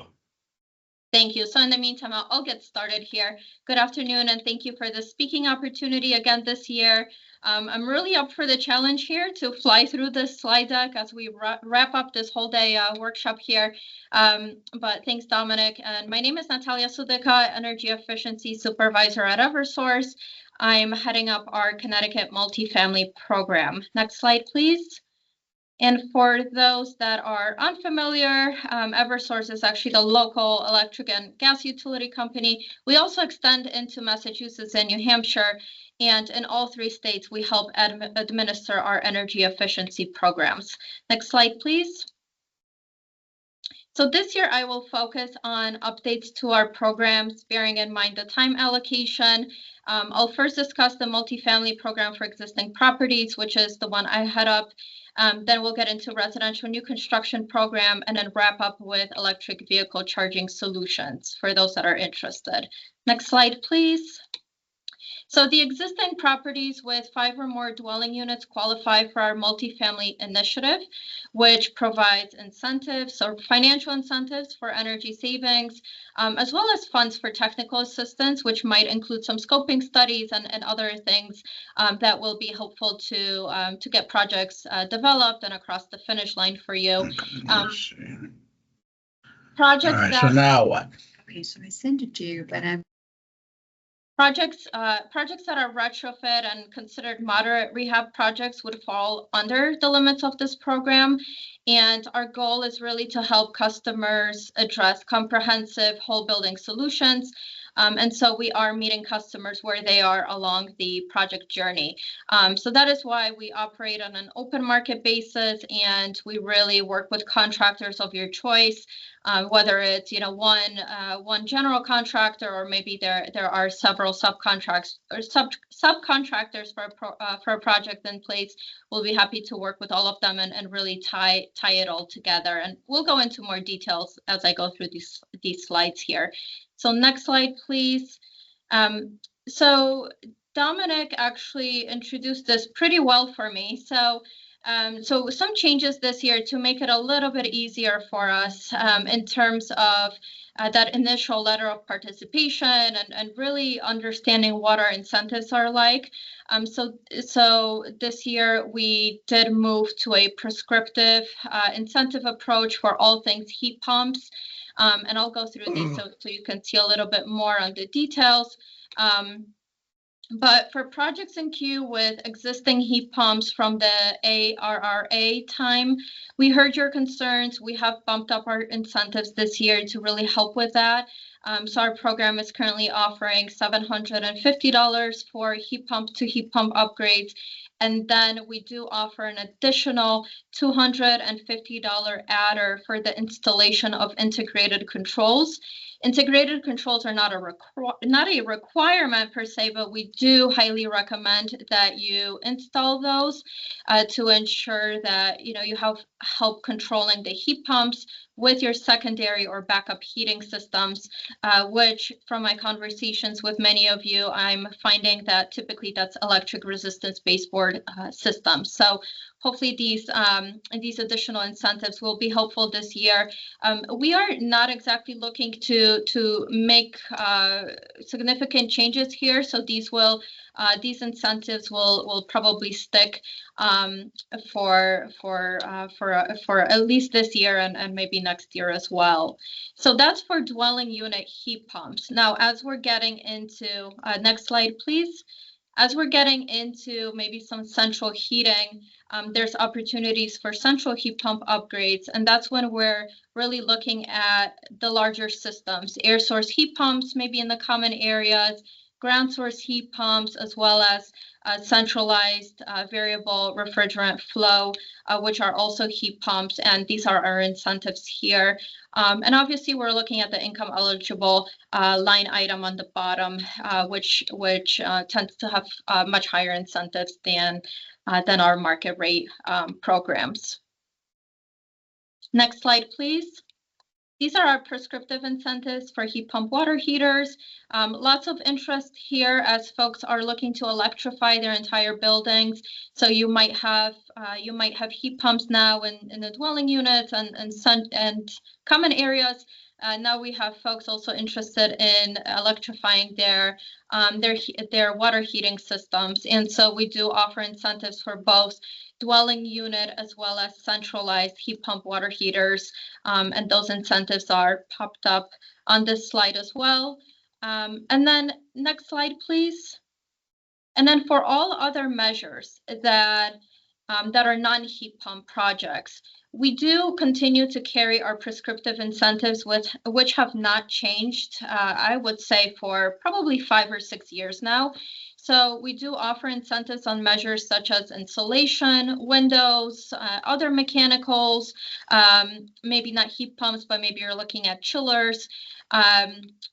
Thank you. So in the meantime, I'll get started here. Good afternoon, and thank you for the speaking opportunity again this year. I'm really up for the challenge here to fly through this slide deck as we wrap up this whole day workshop here. But thanks, Dominic. And my name is Natalia Sudika, Energy Efficiency Supervisor at Eversource. I'm heading up our Connecticut Multifamily Program. Next slide, please. And for those that are unfamiliar, Eversource is actually the local electric and gas utility company. We also extend into Massachusetts and New Hampshire, and in all three states, we help administer our energy efficiency programs. Next slide, please. So this year I will focus on updates to our programs, bearing in mind the time allocation. I'll first discuss the multifamily program for existing properties, which is the one I head up. Then we'll get into residential new construction program, and then wrap up with electric vehicle charging solutions for those that are interested. Next slide, please. So the existing properties with 5 or more dwelling units qualify for our multifamily initiative, which provides incentives or financial incentives for energy savings, as well as funds for technical assistance, which might include some scoping studies and other things that will be helpful to get projects developed and across the finish line for you. Projects All right, so now what? Okay, so I sent it to you, but I'm projects that are retrofit and considered moderate rehab projects would fall under the limits of this program. And our goal is really to help customers address comprehensive whole building solutions. And so we are meeting customers where they are along the project journey. So that is why we operate on an open market basis, and we really work with contractors of your choice, whether it's one general contractor, or maybe there are several subcontractors or subcontractors for a project in place. We'll be happy to work with all of them and really tie it all together. And we'll go into more details as I go through these slides here. So next slide, please. So Dominic actually introduced this pretty well for me. So some changes this year to make it a little bit easier for us in terms of that initial letter of participation and really understanding what our incentives are like. So this year we did move to a prescriptive incentive approach for all things heat pumps. And I'll go through these so you can see a little bit more on the details. But for projects in queue with existing heat pumps from the ARRA time, we heard your concerns. We have bumped up our incentives this year to really help with that. So our program is currently offering $750 for heat pump to heat pump upgrades. And then we do offer an additional $250 adder for the installation of integrated controls. Integrated controls are not a requirement per se, but we do highly recommend that you install those to ensure that you have help controlling the heat pumps with your secondary or backup heating systems, which from my conversations with many of you, I'm finding that typically that's electric resistance baseboard systems. So hopefully these additional incentives will be helpful this year. We are not exactly looking to make significant changes here, so these incentives will probably stick for at least this year and maybe next year as well. So that's for dwelling unit heat pumps. Now, as we're getting into next slide, please. As we're getting into maybe some central heating, there's opportunities for central heat pump upgrades, and that's when we're really looking at the larger systems, air source heat pumps, maybe in the common areas, ground source heat pumps, as well as centralized variable refrigerant flow, which are also heat pumps, and these are our incentives here. And obviously, we're looking at the income eligible line item on the bottom, which tends to have much higher incentives than our market rate programs. Next slide, please. These are our prescriptive incentives for heat pump water heaters. Lots of interest here as folks are looking to electrify their entire buildings. So you might have heat pumps now in the dwelling units and common areas. Now we have folks also interested in electrifying their water heating systems, and so we do offer incentives for both dwelling unit as well as centralized heat pump water heaters, and those incentives are popped up on this slide as well. And then next slide, please. And then for all other measures that are non-heat pump projects, we do continue to carry our prescriptive incentives which have not changed, I would say, for probably 5 or 6 years now. So we do offer incentives on measures such as insulation, windows, other mechanicals, maybe not heat pumps, but maybe you're looking at chillers,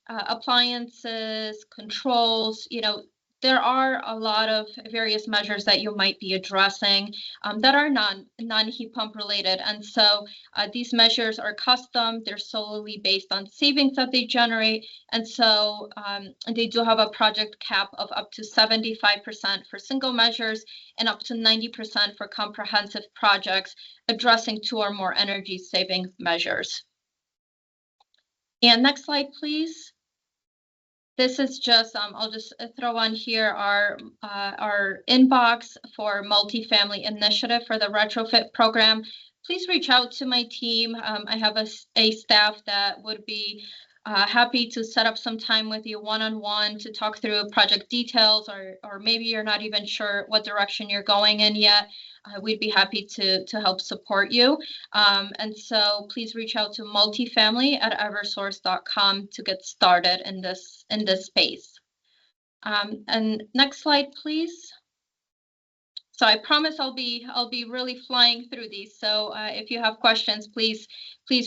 appliances, controls. There are a lot of various measures that you might be addressing that are non-heat pump related. And so these measures are custom. They're solely based on savings that they generate. And so they do have a project cap of up to 75% for single measures and up to 90% for comprehensive projects addressing 2 or more energy saving measures. And next slide, please. This is just, I'll just throw on here our inbox for multifamily initiative for the retrofit program. Please reach out to my team. I have a staff that would be happy to set up some time with you one-on-one to talk through project details, or maybe you're not even sure what direction you're going in yet. We'd be happy to help support you. And so please reach out to multifamily@eversource.com to get started in this space. And next slide, please. So I promise I'll be really flying through these. So if you have questions, please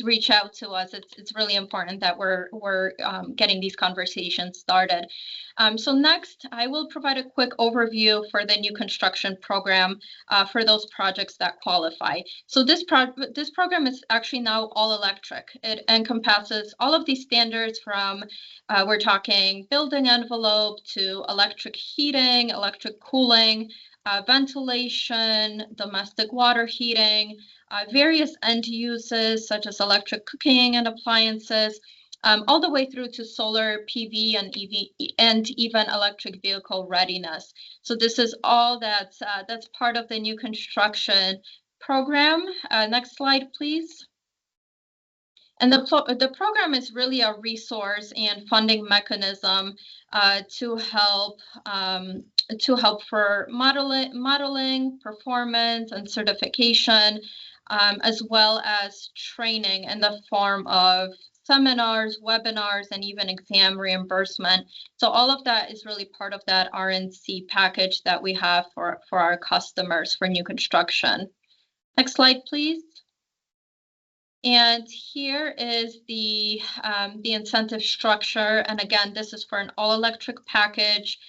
reach out to us. It's really important that we're getting these conversations started. So next, I will provide a quick overview for the new construction program for those projects that qualify. So this program is actually now all electric. It encompasses all of these standards from we're talking building envelope to electric heating, electric cooling, ventilation, domestic water heating, various end uses such as electric cooking and appliances, all the way through to solar PV and EV and even electric vehicle readiness. So this is all that's part of the new construction program. Next slide, please. And the program is really a resource and funding mechanism to help for modeling, performance, and certification, as well as training in the form of seminars, webinars, and even exam reimbursement. So all of that is really part of that RNC package that we have for our customers for new construction. Next slide, please. And here is the incentive structure. And again, this is for an all-electric package.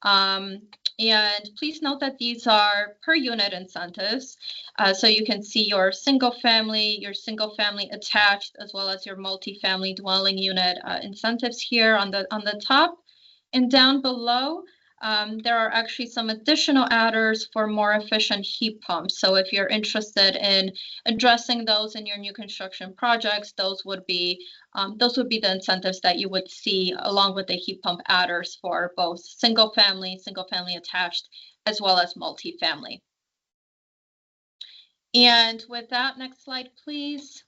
And please note that these are per unit incentives. So you can see your single family attached, as well as your multifamily dwelling unit incentives here on the top. And down below, there are actually some additional adders for more efficient heat pumps. So if you're interested in addressing those in your new construction projects, those would be the incentives that you would see along with the heat pump adders for both single family attached, as well as multifamily. And with that, next slide, please.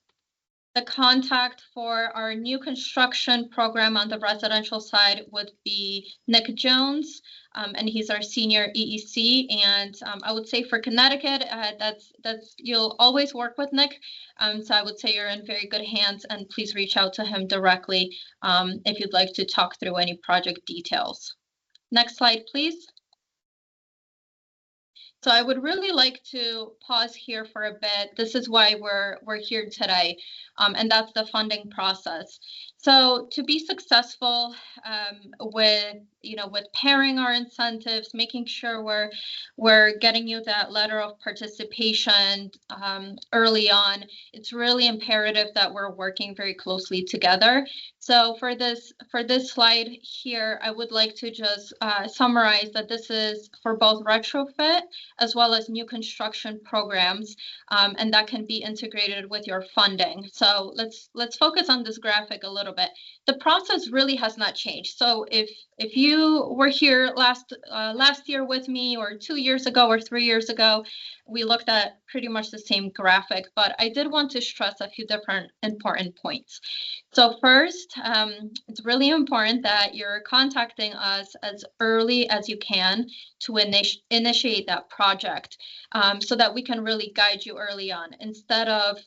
The contact for our new construction program on the residential side would be Nick Jones, and he's our senior EEC. And I would say for Connecticut, you'll always work with Nick. So I would say you're in very good hands, and please reach out to him directly if you'd like to talk through any project details. Next slide, please. So I would really like to pause here for a bit. This is why we're here today, and that's the funding process. So to be successful with pairing our incentives, making sure we're getting you that letter of participation early on, it's really imperative that we're working very closely together. So for this slide here, I would like to just summarize that this is for both retrofit as well as new construction programs, and that can be integrated with your funding. So let's focus on this graphic a little bit. The process really has not changed. So if you were here last year with me, or 2 years ago or 3 years ago, we looked at pretty much the same graphic, but I did want to stress a few different important points. So first, it's really important that you're contacting us as early as you can to initiate that project, so that we can really guide you early on, instead of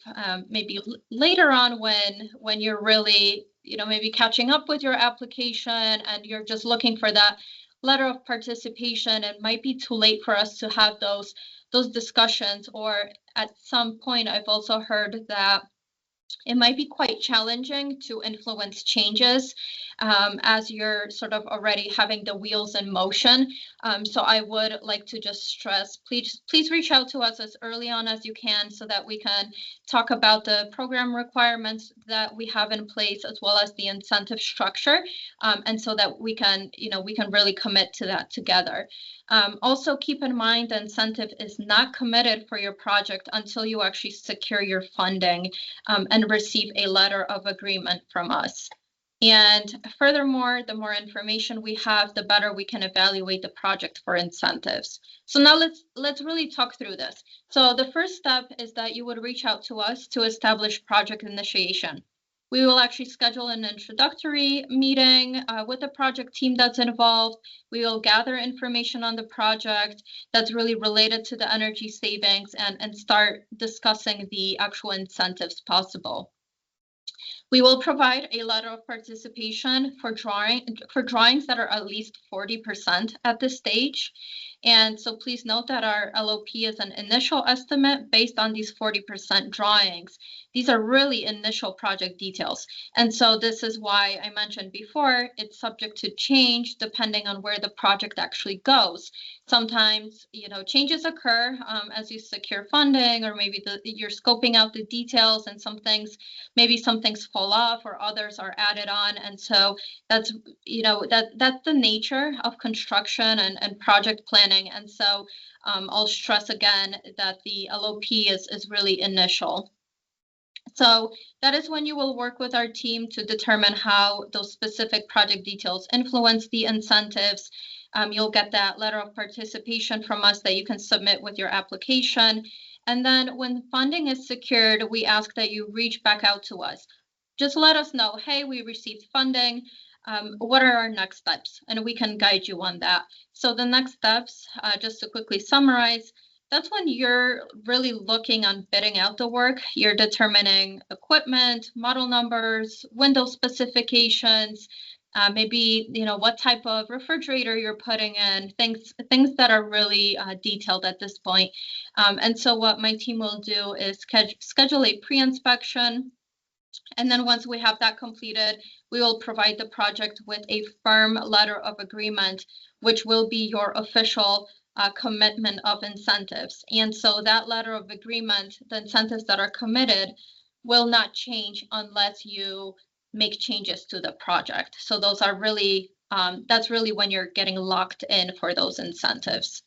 maybe later on when you're really maybe catching up with your application and you're just looking for that letter of participation. It might be too late for us to have those discussions, or at some point I've also heard that it might be quite challenging to influence changes as you're sort of already having the wheels in motion. So I would like to just stress, please reach out to us as early on as you can, so that we can talk about the program requirements that we have in place, as well as the incentive structure, and so that we can really commit to that together. Also keep in mind the incentive is not committed for your project until you actually secure your funding and receive a letter of agreement from us. And furthermore, the more information we have, the better we can evaluate the project for incentives. So now let's really talk through this. So the first step is that you would reach out to us to establish project initiation. We will actually schedule an introductory meeting with the project team that's involved. We will gather information on the project that's really related to the energy savings, and start discussing the actual incentives possible. We will provide a letter of participation for drawings that are at least 40% at this stage. And so please note that our LOP is an initial estimate based on these 40% drawings. These are really initial project details. And so this is why I mentioned before, it's subject to change depending on where the project actually goes. Sometimes, changes occur as you secure funding, or maybe you're scoping out the details, and maybe some things fall off or others are added on. And so that's the nature of construction and project planning. And so I'll stress again that the LOP is really initial. So that is when you will work with our team to determine how those specific project details influence the incentives. You'll get that letter of participation from us that you can submit with your application. And then when funding is secured, we ask that you reach back out to us. Just let us know, hey, we received funding. What are our next steps? And we can guide you on that. So the next steps, just to quickly summarize, that's when you're really looking on bidding out the work. You're determining equipment, model numbers, window specifications, maybe what type of refrigerator you're putting in, things that are really detailed at this point. And so what my team will do is schedule a pre-inspection. And then once we have that completed, we will provide the project with a firm letter of agreement, which will be your official commitment of incentives. And so that letter of agreement, the incentives that are committed, will not change unless you make changes to the project. So those are really, that's really when you're getting locked in for those incentives.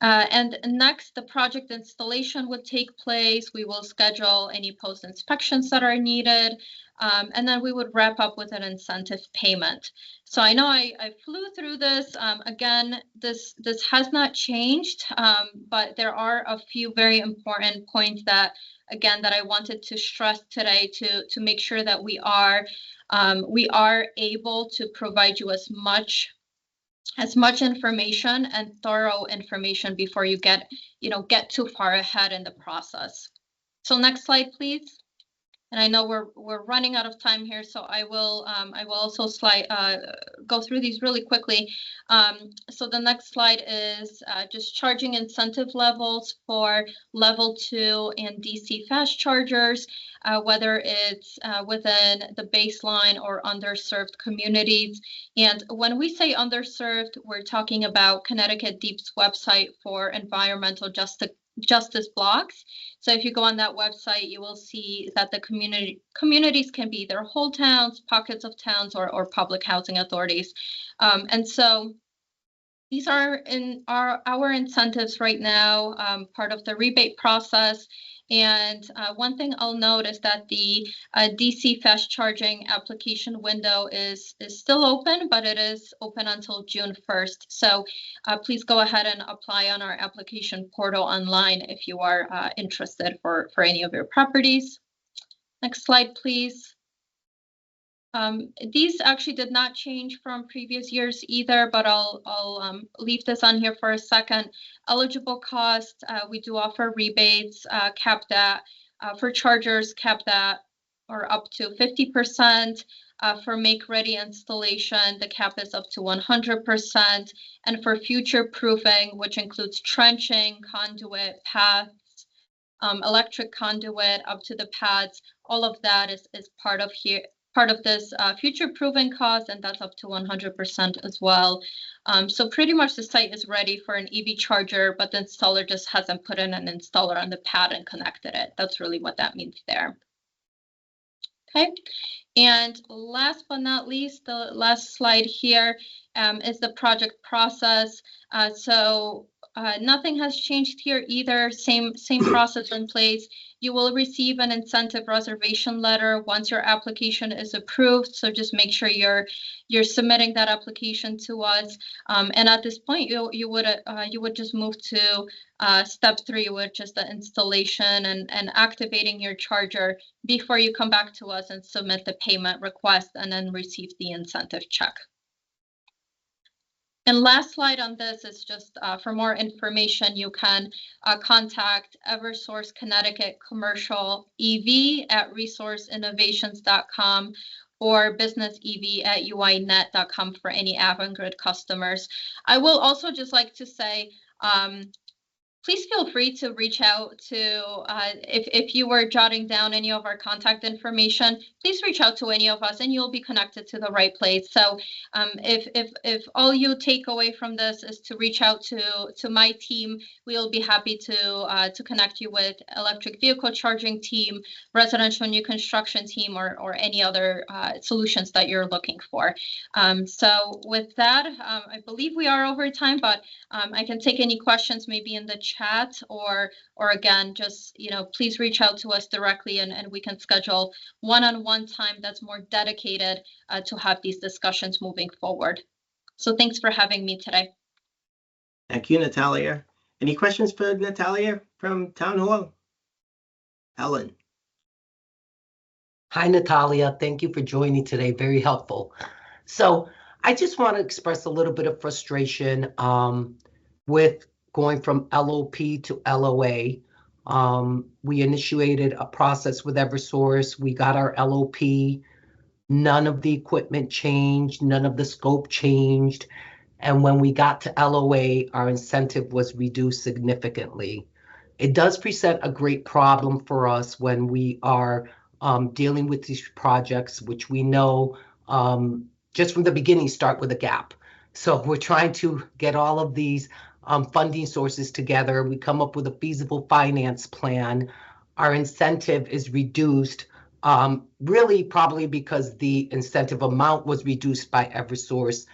And next, the project installation would take place. We will schedule any post-inspections that are needed. And then we would wrap up with an incentive payment. So I know I flew through this. Again, this has not changed, but there are a few very important points that I wanted to stress today to make sure that we are able to provide you as much information and thorough information before you get too far ahead in the process. So next slide, please. And I know we're running out of time here, so I will also go through these really quickly. So the next slide is just charging incentive levels for level 2 and DC fast chargers, whether it's within the baseline or underserved communities. And when we say underserved, we're talking about Connecticut Deep's website for environmental justice blocks. So if you go on that website, you will see that the communities can be either whole towns, pockets of towns, or public housing authorities. And so these are our incentives right now, part of the rebate process. And one thing I'll note is that the DC fast charging application window is still open, but it is open until June 1st. So please go ahead and apply on our application portal online if you are interested for any of your properties. Next slide, please. These actually did not change from previous years either, but I'll leave this on here for a second. Eligible costs, we do offer rebates capped at, for chargers capped at or up to 50%. For make-ready installation, the cap is up to 100%. And for future proofing, which includes trenching, conduit, paths, electric conduit up to the pads, all of that is part of this future proofing cost, and that's up to 100% as well. So pretty much the site is ready for an EV charger, but the installer just hasn't put in an installer on the pad and connected it. That's really what that means there. Okay, and last but not least, the last slide here is the project process. So nothing has changed here either. Same process in place. You will receive an incentive reservation letter once your application is approved. So just make sure you're submitting that application to us. And at this point, you would just move to step 3, which is the installation and activating your charger before you come back to us and submit the payment request and then receive the incentive check. And last slide on this is just for more information, you can contact Eversource Connecticut Commercial EV at resourceinnovations.com or businessev@uinet.com for any Avangrid customers. I will also just like to say, please feel free to reach out to, if you were jotting down any of our contact information, please reach out to any of us and you'll be connected to the right place. So if all you take away from this is to reach out to my team, we'll be happy to connect you with electric vehicle charging team, residential new construction team, or any other solutions that you're looking for. So with that, I believe we are over time, but I can take any questions maybe in the chat or again, just, please reach out to us directly and we can schedule one-on-one time that's more dedicated to have these discussions moving forward. So thanks for having me today. Thank you, Natalia. Any questions for Natalia from Town Hall? Helen. Hi, Natalia. Thank you for joining today. Very helpful. So I just want to express a little bit of frustration with going from LOP to LOA. We initiated a process with Eversource. We got our LOP. None of the equipment changed. None of the scope changed. And when we got to LOA, our incentive was reduced significantly. It does present a great problem for us when we are dealing with these projects, which we know just from the beginning start with a gap. So we're trying to get all of these funding sources together. We come up with a feasible finance plan. Our incentive is reduced, really probably because the incentive amount was reduced by Eversource.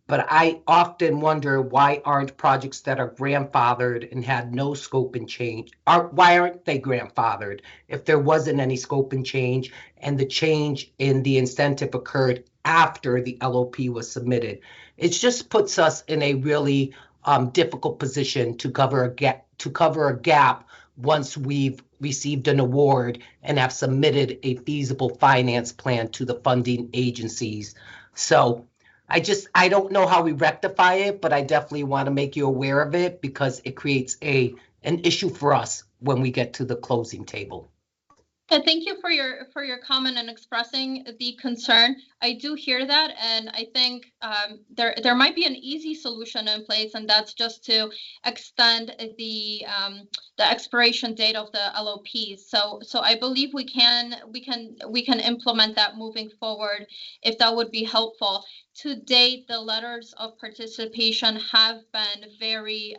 But I often wonder why aren't projects that are grandfathered and had no scope and change, why aren't they grandfathered if there wasn't any scope and change and the change in the incentive occurred after the LOP was submitted? It just puts us in a really difficult position to cover a gap once we've received an award and have submitted a feasible finance plan to the funding agencies. So I don't know how we rectify it, but I definitely want to make you aware of it because it creates an issue for us when we get to the closing table. Yeah, thank you for your comment and expressing the concern. I do hear that, and I think there might be an easy solution in place, and that's just to extend the expiration date of the LOPs. So I believe we can implement that moving forward if that would be helpful. To date, the letters of participation have been very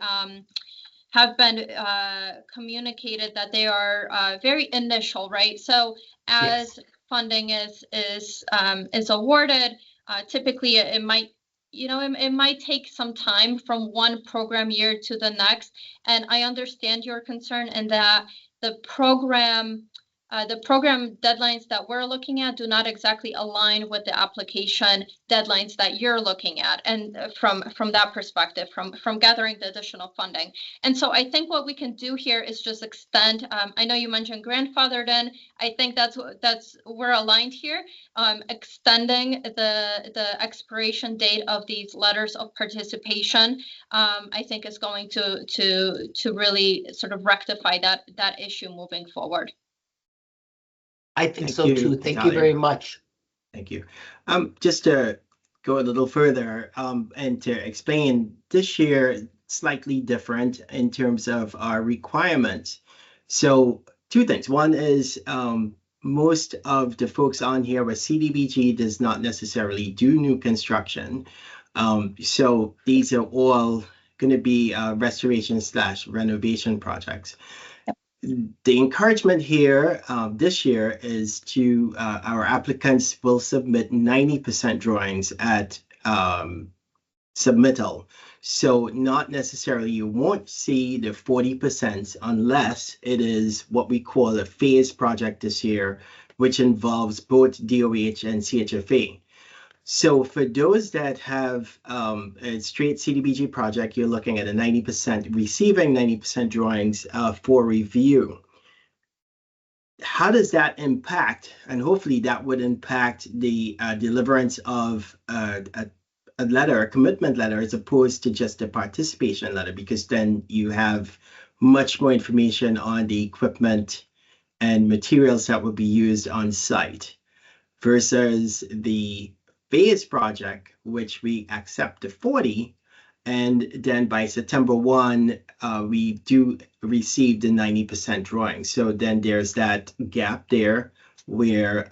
communicated that they are very initial, right? So as funding is awarded, typically it might it might take some time from one program year to the next. And I understand your concern in that the program deadlines that we're looking at do not exactly align with the application deadlines that you're looking at, and from that perspective, from gathering the additional funding. And so I think what we can do here is just extend. I know you mentioned grandfathered in. I think that's we're aligned here. Extending the expiration date of these letters of participation, I think is going to really sort of rectify that issue moving forward. I think so too. Thank you very much. Thank you. Just to go a little further and to explain, this year slightly different in terms of our requirements. So two things. One is most of the folks on here with CDBG does not necessarily do new construction. So these are all going to be restoration/renovation projects. The encouragement here this year is to our applicants will submit 90% drawings at submittal. So not necessarily you won't see the 40% unless it is what we call a phase project this year, which involves both DOH and CHFA. So for those that have a straight CDBG project, you're looking at a 90%, receiving 90% drawings for review. How does that impact? And hopefully that would impact the deliverance of a a letter, a commitment letter, as opposed to just a participation letter, because then you have much more information on the equipment and materials that will be used on site versus the phase project, which we accept the 40. And then by September 1, we do receive the 90% drawing. So then there's that gap there where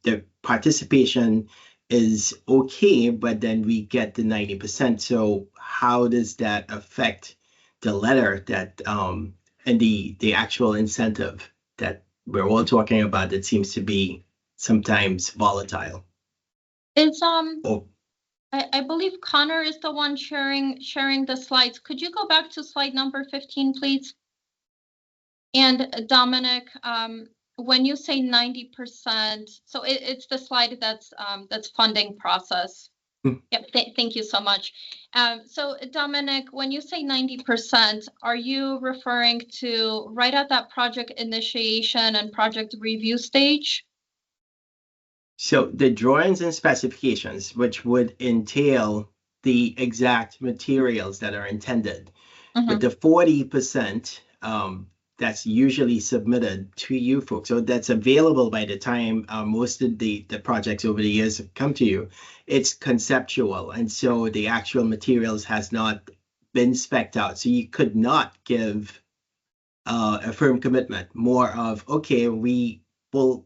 the participation is okay, but then we get the 90%. So how does that affect the letter that and the actual incentive that we're all talking about that seems to be sometimes volatile? It's Oh, I believe Connor is the one sharing the slides. Could you go back to slide number 15, please? And Dominic, when you say 90%, so it's the slide that's funding process. Yep, thank you so much. So Dominic, when you say 90%, are you referring to right at that project initiation and project review stage? So the drawings and specifications, which would entail the exact materials that are intended, but the 40%, that's usually submitted to you folks. So that's available by the time most of the projects over the years have come to you. It's conceptual. And so the actual materials has not been spec'd out. So you could not give a firm commitment, more of, okay, we will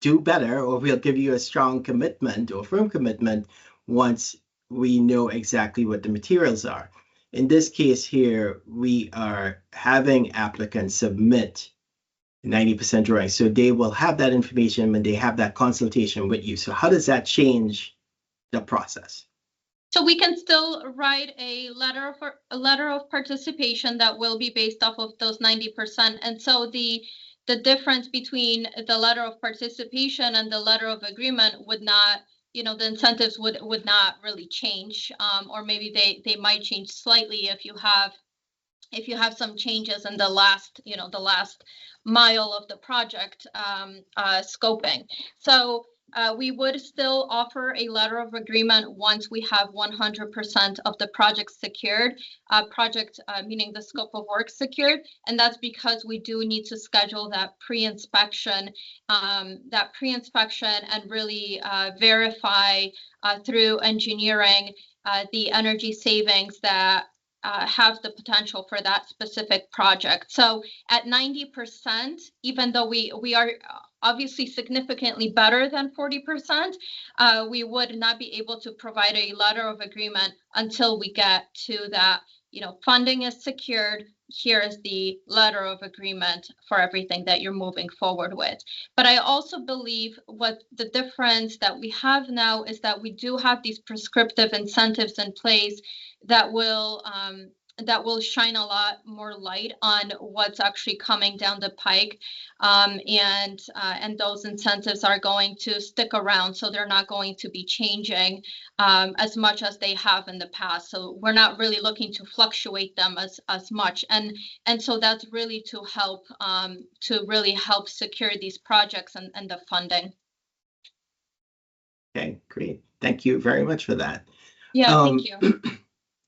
do better, or we'll give you a strong commitment or firm commitment once we know exactly what the materials are. In this case here, we are having applicants submit 90% drawings. So they will have that information when they have that consultation with you. So how does that change the process? So we can still write a letter of participation that will be based off of those 90%. And so the difference between the letter of participation and the letter of agreement would not, the incentives would not really change, or maybe they might change slightly if you have some changes in the last mile of the project scoping. So we would still offer a letter of agreement once we have 100% of the project secured, meaning the scope of work secured. And that's because we do need to schedule that pre-inspection and really verify through engineering the energy savings that have the potential for that specific project. So at 90%, even though we are obviously significantly better than 40%, we would not be able to provide a letter of agreement until we get to that, funding is secured. Here is the letter of agreement for everything that you're moving forward with. But I also believe what the difference that we have now is that we do have these prescriptive incentives in place that will shine a lot more light on what's actually coming down the pike, and those incentives are going to stick around, so they're not going to be changing as much as they have in the past. So we're not really looking to fluctuate them as much, and so that's really to really help secure these projects and the funding. Okay, great. Thank you very much for that. Yeah, thank you.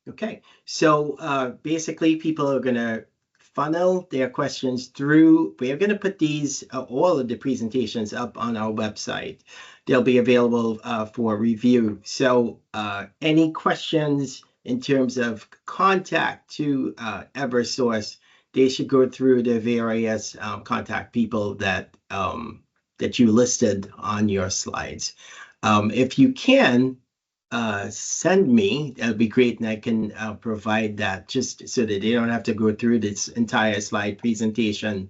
Okay, so basically people are going to funnel their questions through. We are going to put these, all of the presentations up on our website. They'll be available for review. So any questions in terms of contact to Eversource, they should go through the various contact people that you listed on your slides. If you can, send me, that would be great, and I can provide that just so that they don't have to go through this entire slide presentation.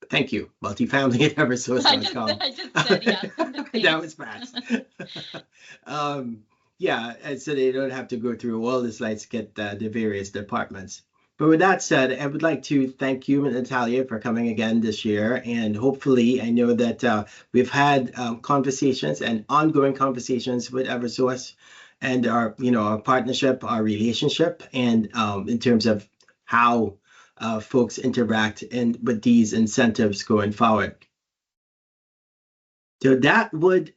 Thank you, multifamily at eversource.com. I just said yes. That was fast. Yeah, and so they don't have to go through all the slides to get the various departments. But with that said, I would like to thank you, Natalia, for coming again this year. And hopefully, I know that we've had conversations and ongoing conversations with Eversource and our partnership, our relationship, and in terms of how folks interact with these incentives going forward. So that would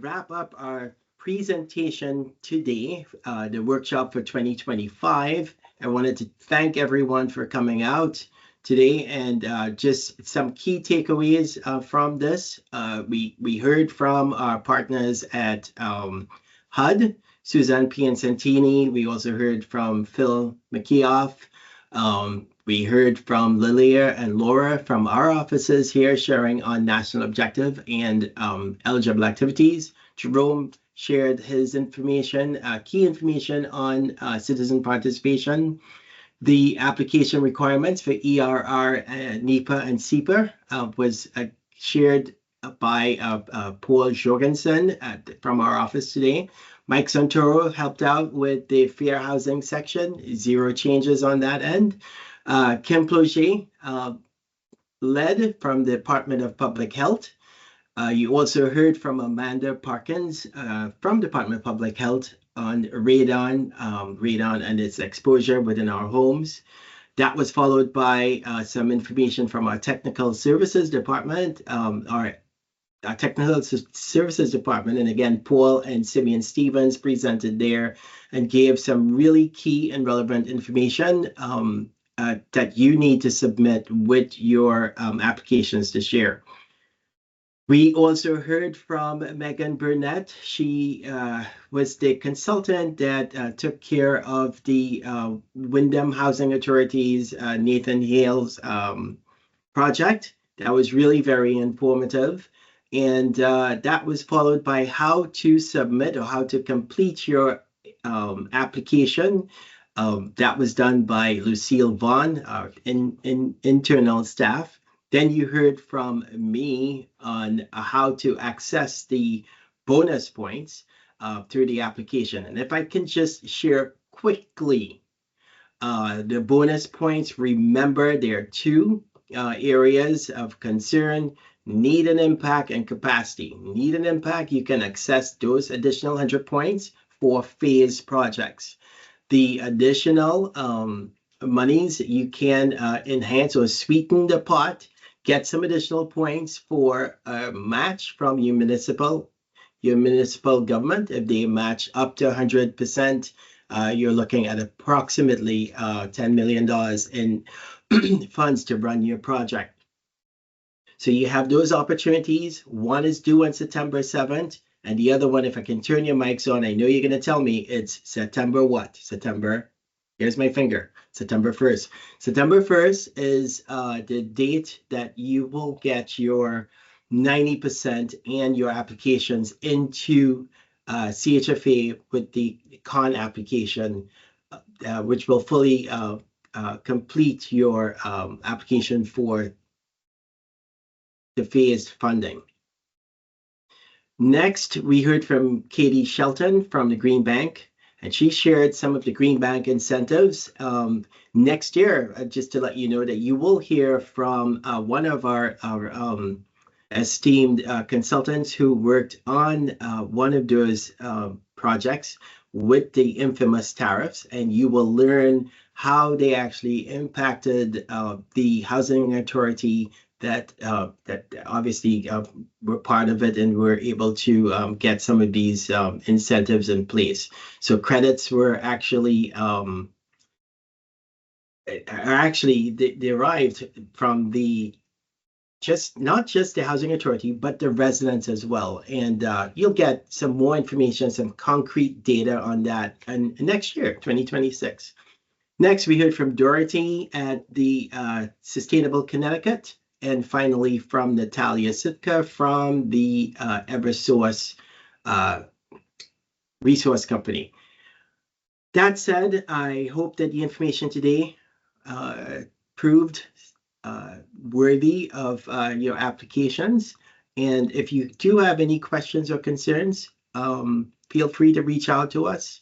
wrap up our presentation today, the workshop for 2025. I wanted to thank everyone for coming out today, and just some key takeaways from this. We heard from our partners at HUD, Suzanne Piancentini. We also heard from Phil McKeough. We heard from Lilia and Laura from our offices here, sharing on national objective and eligible activities. Jerome shared his information, key information on citizen participation. The application requirements for ERR, NEPA, and SEPA was shared by Paul Jorgensen from our office today. Mike Santoro helped out with the fair housing section, 0 changes on that end. Kim Ploget led from the Department of Public Health. You also heard from Amanda Parkins from Department of Public Health on radon and its exposure within our homes. That was followed by some information from our Technical Services Department, our Technical Services Department. And again, Paul and Simeon Stevens presented there and gave some really key and relevant information that you need to submit with your applications to share. We also heard from Megan Burnett. She was the consultant that took care of the Wyndham Housing Authority's Nathan Hale's project. That was really very informative. And that was followed by how to submit or how to complete your application. That was done by Lucille Vaughn, our internal staff. Then you heard from me on how to access the bonus points through the application. And if I can just share quickly, the bonus points, remember there are 2 areas of concern: need and impact and capacity. Need and impact, you can access those additional 100 points for phase projects. The additional monies, you can enhance or sweeten the pot, get some additional points for a match from your municipal government. If they match up to 100%, you're looking at approximately $10 million in funds to run your project. So you have those opportunities. One is due on September 7th, and the other one, if I can turn your mics on, I know you're going to tell me it's September what? September, here's my finger, September 1st. September 1st is the date that you will get your 90% and your applications into CHFA with the CON application, which will fully complete your application for the phased funding. Next, we heard from Katie Shelton from the Green Bank, and she shared some of the Green Bank incentives. Next year, just to let you know that you will hear from one of our esteemed consultants who worked on one of those projects with the infamous tariffs, and you will learn how they actually impacted the housing authority that obviously were part of it and were able to get some of these incentives in place. So credits were actually derived from not just the housing authority, but the residents as well. And you'll get some more information, some concrete data on that next year, 2026. Next, we heard from Dorothy at the Sustainable Connecticut. And finally, from Natalia Sitka from the Eversource Resource Company. That said, I hope that the information today proved worthy of your applications. And if you do have any questions or concerns, feel free to reach out to us.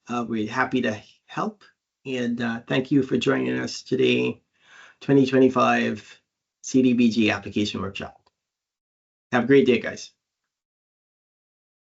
We're happy to help. And thank you for joining us today, 2025 CDBG application workshop. Have a great day, guys.